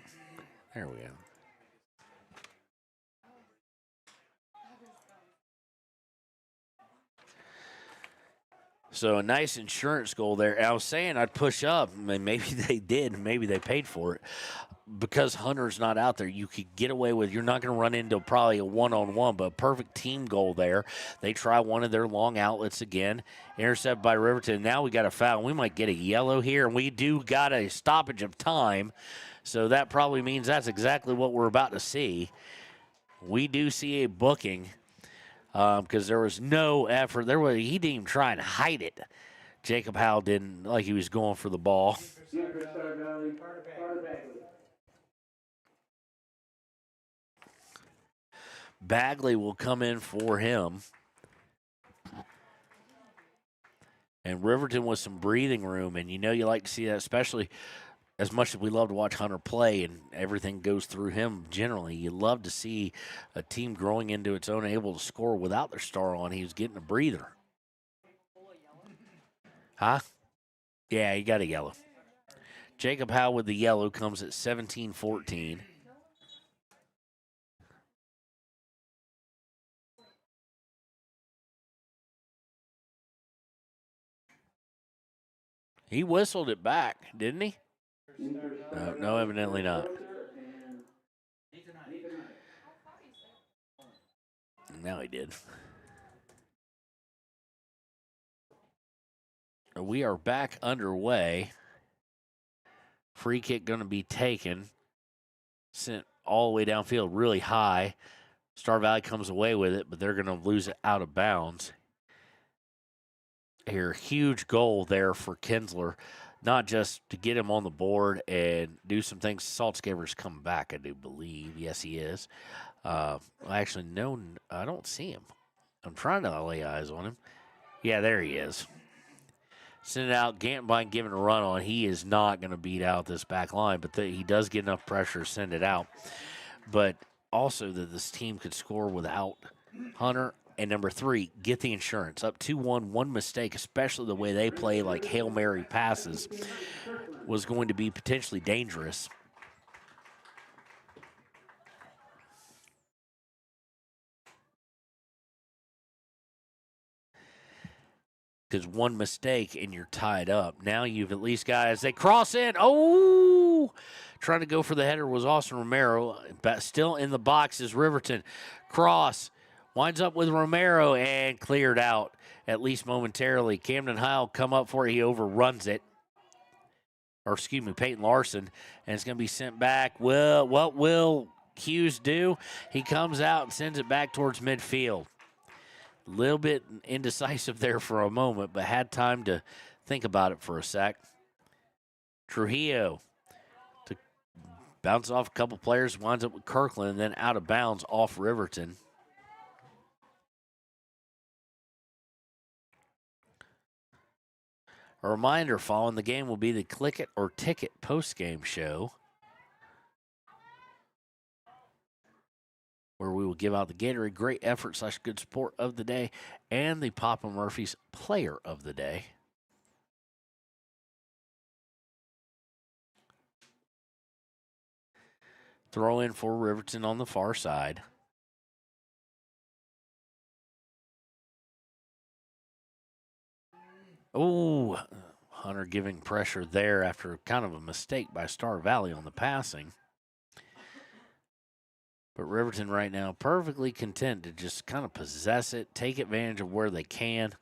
There we go. So a nice insurance goal there. I was saying I'd push up. I mean, maybe they did. Maybe they paid for it. Because Hunter's not out there, you could get away with, you're not going to run into probably a one-on-one, but a perfect team goal there. They try one of their long outlets again. Intercepted by Riverton. Now we got a foul. We might get a yellow here, and we do got a stoppage of time. So that probably means that's exactly what we're about to see. We do see a booking. Because there was no effort. He didn't even try and hide it. Jacob Howell didn't, like he was going for the ball. Bagley will come in for him. And Riverton with some breathing room, and you know you like to see that, especially as much as we love to watch Hunter play and everything goes through him generally, you love to see a team growing into its own, able to score without their star on. He was getting a breather. Huh? Yeah, he got a yellow. Jacob Howe with the yellow comes at 17-14. He whistled it back, didn't he? No, evidently not. Now he did. We are back underway. Free kick going to be taken. Sent all the way downfield really high. Star Valley comes away with it, but they're going to lose it out of bounds. Here, huge goal there for Kinsler. Not just to get him on the board and do some things. Saltzgaber's come back, I do believe. Yes, he is. Actually, no, I don't see him. I'm trying to lay eyes on him. Yeah, there he is. Send it out. Gantbine giving a run on. He is not going to beat out this back line, but he does get enough pressure to send it out. But also that this team could score without Hunter. And number 3, get the insurance. Up 2-1, one mistake, especially the way they play like Hail Mary passes, was going to be potentially dangerous. Because one mistake and you're tied up. Now you've at least got, as they cross in, trying to go for the header was Austin Romero. But still in the box is Riverton. Cross, winds up with Romero and cleared out, at least momentarily. Camden Heil come up for it. He overruns it. Peyton Larson. And it's going to be sent back. Well, what will Hughes do? He comes out and sends it back towards midfield. A little bit indecisive there for a moment, but had time to think about it for a sec. Trujillo to bounce off a couple players, winds up with Kirkland, and then out of bounds off Riverton. A reminder, following the game will be the Click It or Ticket post-game show, where we will give out the Gatorade Great Effort / Good Sport of the Day and the Papa Murphy's Player of the Day. Throw in for Riverton on the far side. Oh, Hunter giving pressure there after kind of a mistake by Star Valley on the passing. But Riverton right now perfectly content to just kind of possess it, take advantage of where they can.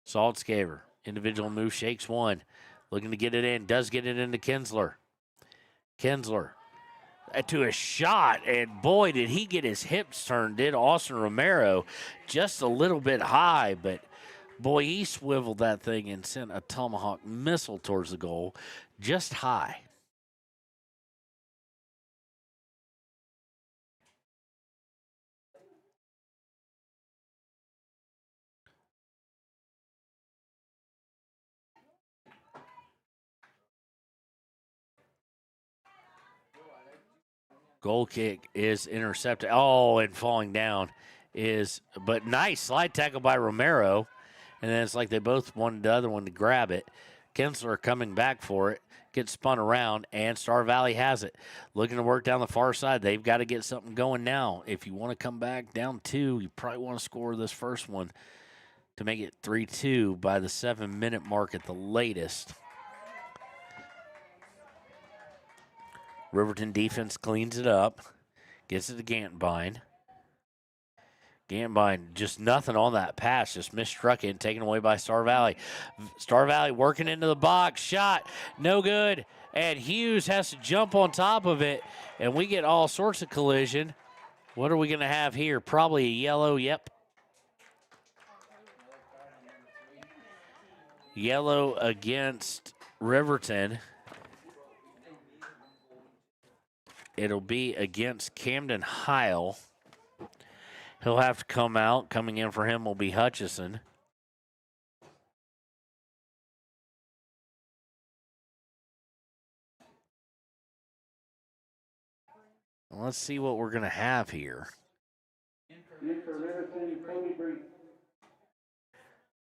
Saltzgaber, individual move, shakes one. Looking to get it in, does get it into Kinsler. Kinsler to a shot, and boy, did he get his hips turned, did Austin Romero. Just a little bit high, but boy, he swiveled that thing and sent a tomahawk missile towards the goal, just high. Goal kick is intercepted. Oh, and falling down but nice slide tackle by Romero. And then it's like they both wanted the other one to grab it. Kinsler coming back for it, gets spun around, and Star Valley has it. Looking to work down the far side. They've got to get something going now. If you want to come back down 2, you probably want to score this first one to make it 3-2 by the 7-minute mark at the latest. Riverton defense cleans it up, gets it to Gantbine. Gantbine, just nothing on that pass, just misstruck it and taken away by Star Valley. Star Valley working into the box, shot, no good. And Hughes has to jump on top of it, and we get all sorts of collision. What are we going to have here? Probably a yellow, yep. Yellow against Riverton. It'll be against Camden Heil. He'll have to come out. Coming in for him will be Hutchison. Let's see what we're going to have here.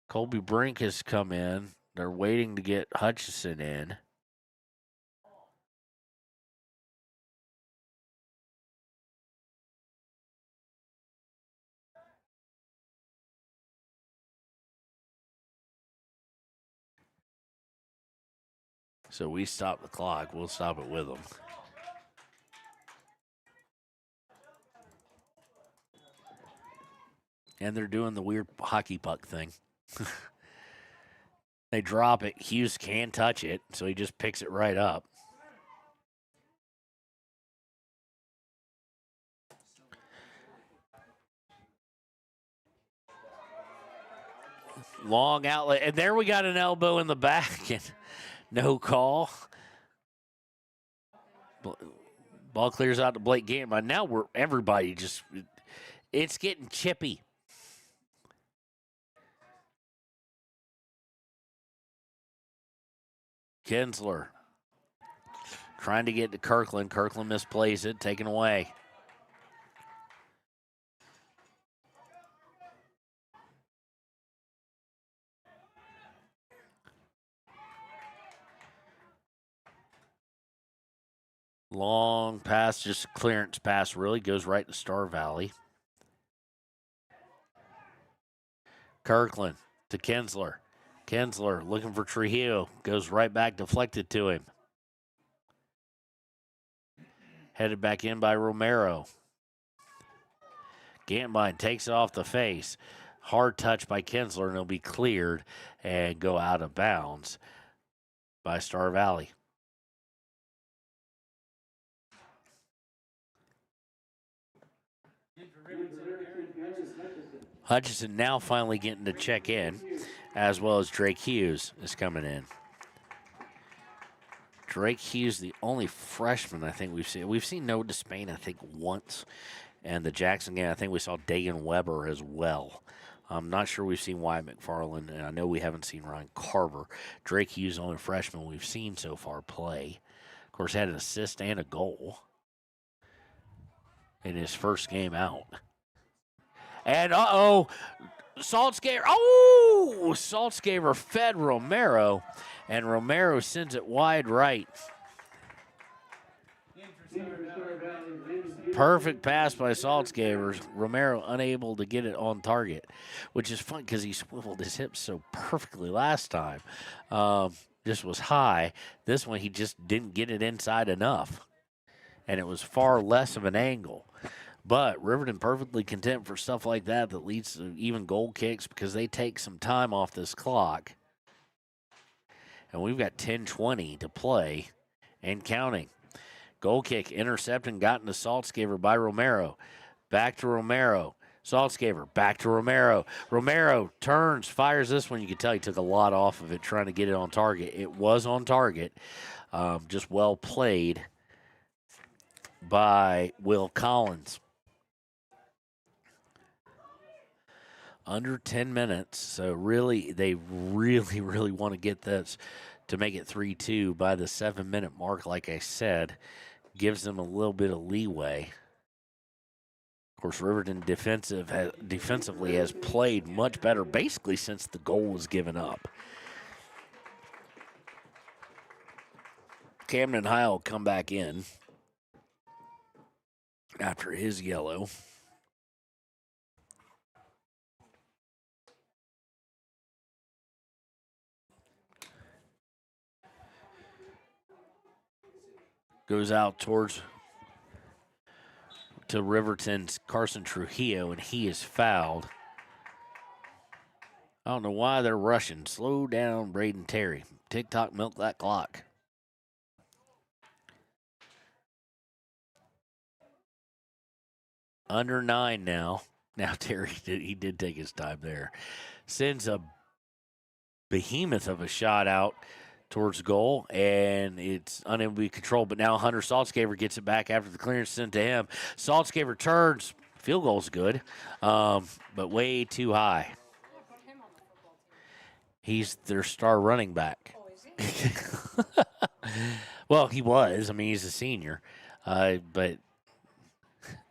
Colby Brink has come in. They're waiting to get Hutchison in. So we stop the clock. We'll stop it with them. And they're doing the weird hockey puck thing. They drop it. Hughes can touch it, so he just picks it right up. Long outlet. And there we got an elbow in the back, and no call. Ball clears out to Blake Gantmine. Now everybody just, it's getting chippy. Kinsler trying to get to Kirkland. Kirkland misplays it, taken away. Long pass, just a clearance pass, really goes right to Star Valley. Kirkland to Kinsler. Kinsler looking for Trujillo. Goes right back, deflected to him. Headed back in by Romero. Gantmine takes it off the face. Hard touch by Kinsler, and it'll be cleared and go out of bounds by Star Valley. Hutchison now finally getting to check in, as well as Drake Hughes is coming in. Drake Hughes, the only freshman I think we've seen. We've seen Noah Despain, I think, once. And the Jackson game, I think we saw Dagan Weber as well. I'm not sure we've seen Wyatt McFarland, and I know we haven't seen Ryan Carver. Drake Hughes, the only freshman we've seen so far play. Of course, had an assist and a goal in his first game out. And, Saltzgaver. Oh, Saltzgaver fed Romero, and Romero sends it wide right. Perfect pass by Saltzgaver. Romero unable to get it on target, which is fun because he swiveled his hips so perfectly last time. Just was high. This one, he just didn't get it inside enough, and it was far less of an angle. But Riverton perfectly content for stuff like that leads to even goal kicks because they take some time off this clock. And we've got 10:20 to play and counting. Goal kick, intercepted, gotten to Saltzgaver by Romero. Back to Romero. Saltzgaver, back to Romero. Romero turns, fires this one. You can tell he took a lot off of it trying to get it on target. It was on target. Just well played by Will Collins. Under 10 minutes, so really, they really want to get this to make it 3-2 by the 7-minute mark, like I said. Gives them a little bit of leeway. Of course, Riverton defensively has played much better basically since the goal was given up. Camden High will come back in after his yellow. Goes out to Riverton's Carson Trujillo, and he is fouled. I don't know why they're rushing. Slow down, Braden Terry. Tick-tock, milk that clock. Under 9 now. Now Terry did take his time there. Sends a behemoth of a shot out towards goal, and it's unable to be controlled. But now Hunter Saltzgaver gets it back after the clearance sent to him. Saltzgaver turns. Field goal's good, but way too high. He's their star running back. Well, he was. I mean, he's a senior. But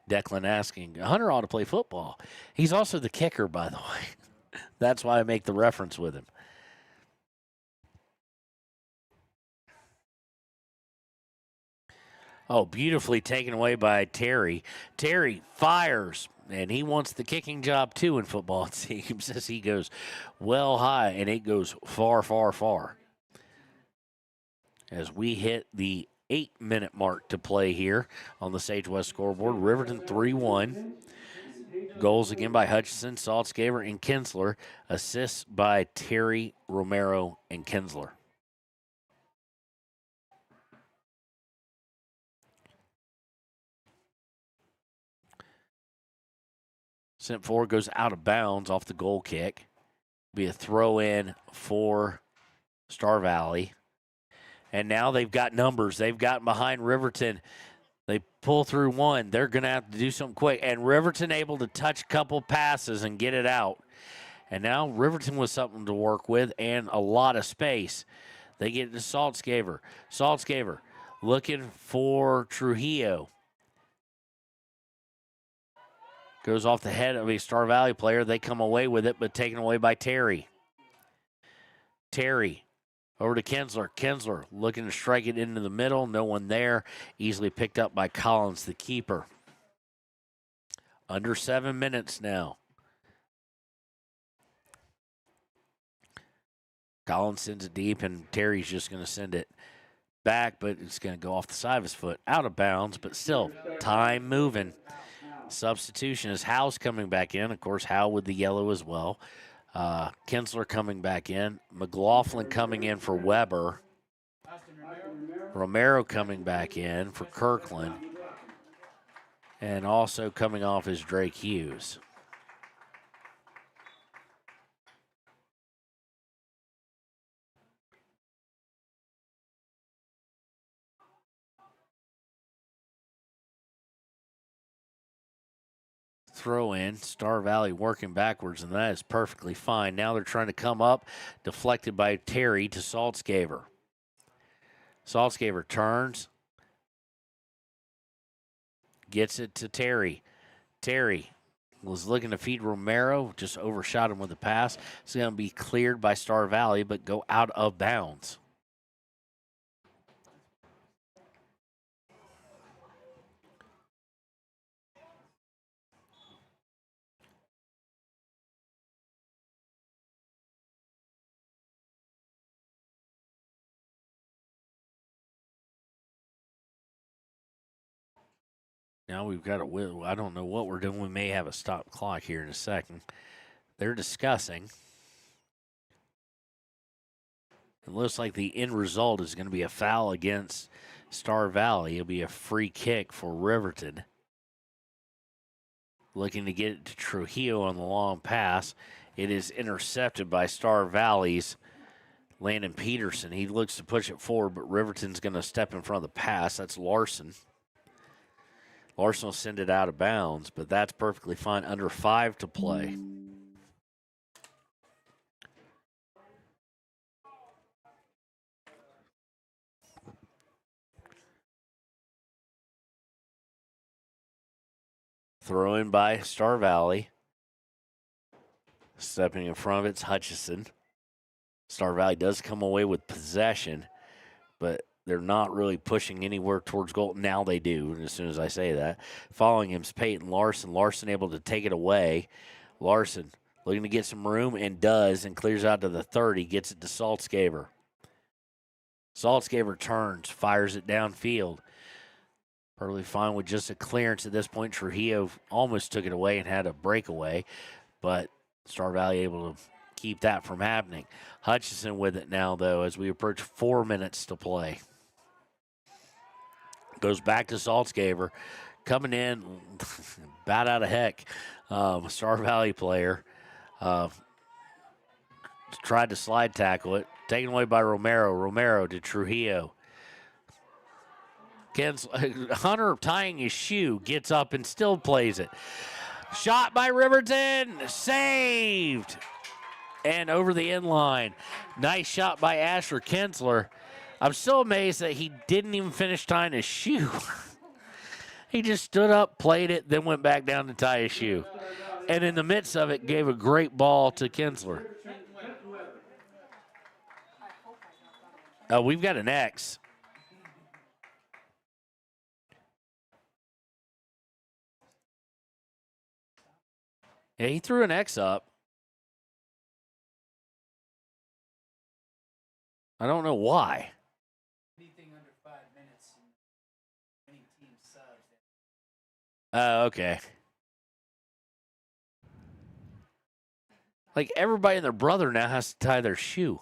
Declan asking, Hunter ought to play football. He's also the kicker, by the way. That's why I make the reference with him. Oh, beautifully taken away by Terry. Terry fires, and he wants the kicking job too in football, it seems, as he goes well high, and it goes far, far, far. as we hit the 8-minute mark to play here on the Sage West scoreboard. Riverton 3-1. Goals again by Hutchison, Saltzgaver, and Kinsler. Assists by Terry, Romero, and Kinsler. Sent forward, goes out of bounds off the goal kick. Be a throw in for Star Valley. And now they've got numbers. They've gotten behind Riverton. They pull through one. They're going to have to do something quick. And Riverton able to touch a couple passes and get it out. And now Riverton with something to work with and a lot of space. They get it to Saltzgaver. Saltzgaver looking for Trujillo. Goes off the head of a Star Valley player. They come away with it, but taken away by Terry. Terry over to Kinsler. Kinsler looking to strike it into the middle. No one there. Easily picked up by Collins, the keeper. Under 7 minutes now. Collins sends it deep, and Terry's just going to send it back, but it's going to go off the side of his foot. Out of bounds, but still time moving. Substitution is Howe's coming back in. Of course, Howe with the yellow as well. Kinsler coming back in. McLaughlin coming in for Weber. Romero coming back in for Kirkland. And also coming off is Drake Hughes. Throw in, Star Valley working backwards, and that is perfectly fine. Now they're trying to come up, deflected by Terry to Saltzgaver. Saltzgaver turns, gets it to Terry. Terry was looking to feed Romero, just overshot him with a pass. It's going to be cleared by Star Valley, but go out of bounds. Now we've got I don't know what we're doing. We may have a stop clock here in a second. They're discussing. It looks like the end result is going to be a foul against Star Valley. It'll be a free kick for Riverton. Looking to get it to Trujillo on the long pass. It is intercepted by Star Valley's Landon Peterson. He looks to push it forward, but Riverton's going to step in front of the pass. That's Larson. Larson will send it out of bounds, but that's perfectly fine. Under 5 to play. Throw in by Star Valley. Stepping in front of it's Hutchison. Star Valley does come away with possession, but they're not really pushing anywhere towards goal. Now they do, as soon as I say that. Following him is Peyton Larson. Larson able to take it away. Larson looking to get some room and does, and clears out to the 30. Gets it to Saltzgaver. Saltzgaver turns, fires it downfield. Perfectly fine with just a clearance at this point. Trujillo almost took it away and had a breakaway, but Star Valley able to keep that from happening. Hutchison with it now, though, as we approach 4 minutes to play. Goes back to Saltzgaver. Coming in, about out of heck. Star Valley player. Tried to slide tackle it. Taken away by Romero. Romero to Trujillo. Hunter tying his shoe, gets up and still plays it. Shot by Riverton. Saved. And over the end line. Nice shot by Asher Kinsler. I'm so amazed that he didn't even finish tying his shoe. He just stood up, played it, then went back down to tie his shoe. And in the midst of it, gave a great ball to Kinsler. We've got an X. Yeah, he threw an X up. I don't know why. Oh, okay. Like everybody and their brother now has to tie their shoe.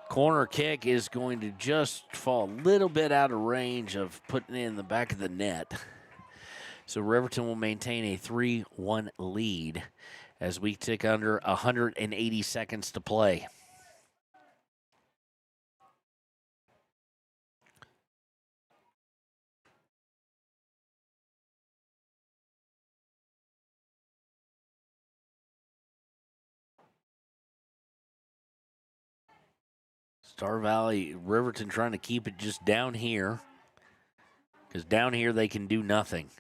Corner kick is going to just fall a little bit out of range of putting it in the back of the net. So Riverton will maintain a 3-1 lead as we tick under 180 seconds to play. Star Valley, Riverton trying to keep it just down here, because down here they can do nothing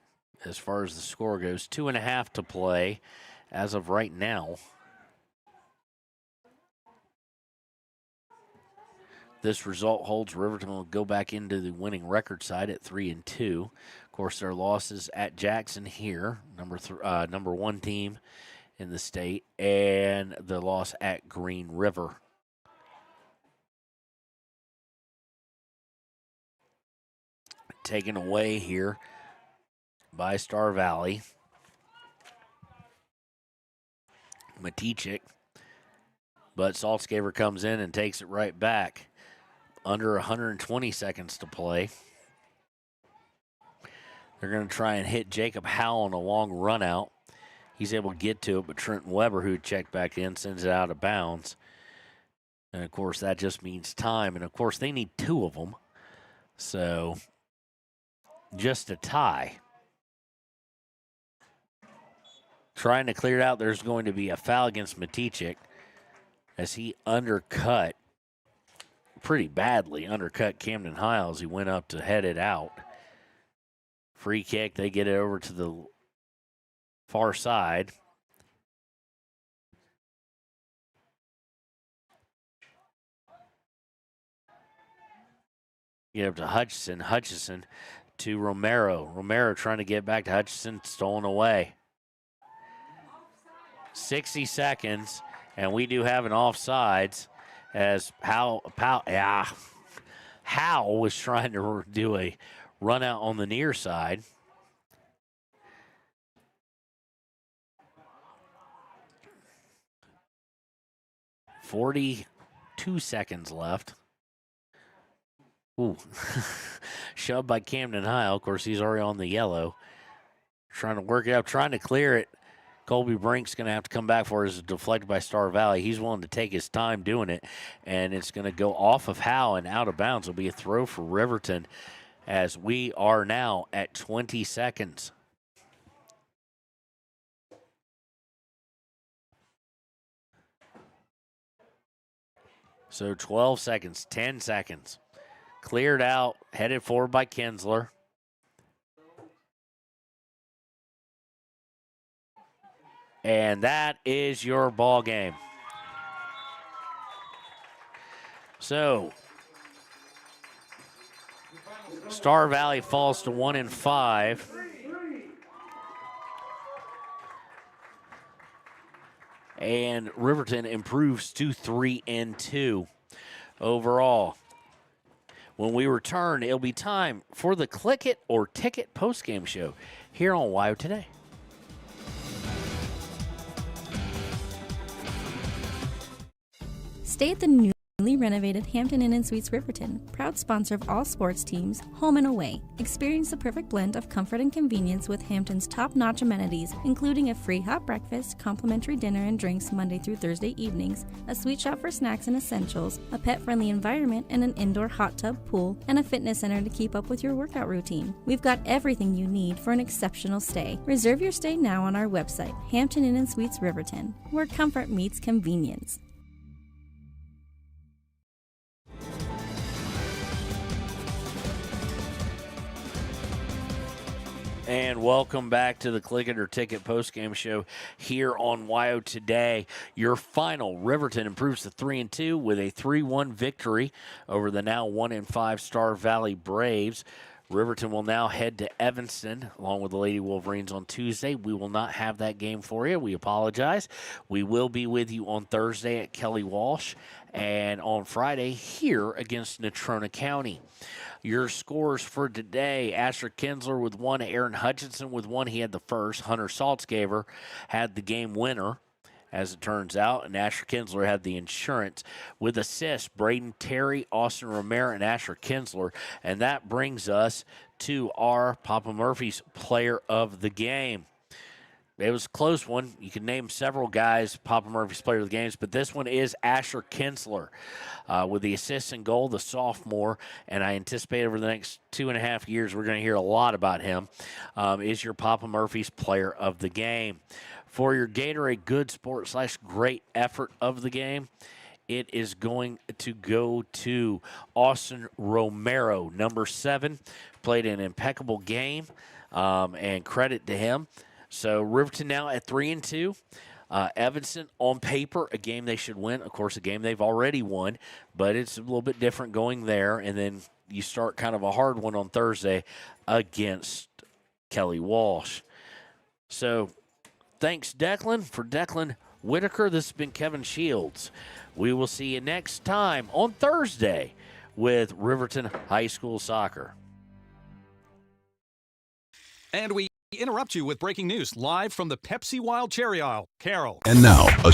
as far as the score goes. 2.5 to play as of right now. This result holds Riverton will go back into the winning record side at 3-2. Of course, their losses at Jackson here, number 1 team in the state, and the loss at Green River. Taken away here by Star Valley. Matichik. But Saltzgaver comes in and takes it right back. Under 120 seconds to play. They're going to try and hit Jacob Howell on a long run out. He's able to get to it, but Trenton Weber, who checked back in, sends it out of bounds. And, of course, that just means time. And, of course, they need 2 of them. So just a tie. Trying to clear it out. There's going to be a foul against Matichik as he undercut pretty badly. Undercut Camden Hile as he went up to head it out. Free kick. They get it over to the far side. Get up to Hutchison. Hutchison to Romero. Romero trying to get back to Hutchison. Stolen away. 60 seconds, and we do have an offsides as Howell was trying to do a run out on the near side. "42 seconds left. Ooh. Shoved by Camden Hile. Of course, he's already on the yellow. Trying to work it up, trying to clear it. Colby Brink's going to have to come back for it. It's deflected by Star Valley. He's willing to take his time doing it, and it's going to go off of Howell and out of bounds. It'll be a throw for Riverton as we are now at 20 seconds. So 12 seconds, 10 seconds. Cleared out, headed forward by Kinsler. And that is your ball game. So, Star Valley falls to 1-5. And Riverton improves to 3-2 overall. When we return, it'll be time for the Click It or Ticket postgame show here on WYO Today. Stay at the newly renovated Hampton Inn & Suites Riverton, proud sponsor of all sports teams, home and away. Experience the perfect blend of comfort and convenience with Hampton's top-notch amenities, including a free hot breakfast, complimentary dinner and drinks Monday through Thursday evenings, a sweet shop for snacks and essentials, a pet-friendly environment and an indoor hot tub pool, and a fitness center to keep up with your workout routine. We've got everything you need for an exceptional stay. Reserve your stay now on our website, Hampton Inn & Suites Riverton, where comfort meets convenience. And welcome back to the Click It or Ticket postgame show here on WYO Today. Your final, Riverton improves to 3-2 with a 3-1 victory over the now 1-5 Star Valley Braves. Riverton will now head to Evanston along with the Lady Wolverines on Tuesday. We will not have that game for you. We apologize. We will be with you on Thursday at Kelly Walsh and on Friday here against Natrona County. Your scores for today, Asher Kinsler with 1, Aaron Hutchinson with 1. He had the first. Hunter Saltzgaver had the game winner, as it turns out, and Asher Kinsler had the insurance. With assists, Braden Terry, Austin Romero, and Asher Kinsler. And that brings us to our Papa Murphy's player of the game. It was a close one. You can name several guys, Papa Murphy's player of the games, but this one is Asher Kinsler. With the assists and goal, the sophomore, and I anticipate over the next 2.5 years we're going to hear a lot about him, is your Papa Murphy's player of the game. For your Gatorade Good Sport / Great Effort of the game, it is going to go to Austin Romero, number 7. Played an impeccable game, and credit to him. So Riverton now at 3-2. Evanston, on paper, a game they should win. Of course, a game they've already won, but it's a little bit different going there. And then you start kind of a hard one on Thursday against Kelly Walsh. So thanks, Declan. For Declan Whitaker, this has been Kevin Shields. We will see you next time on Thursday with Riverton High School Soccer. And we interrupt you with breaking news live from the Pepsi Wild Cherry Aisle. Carol. And now, a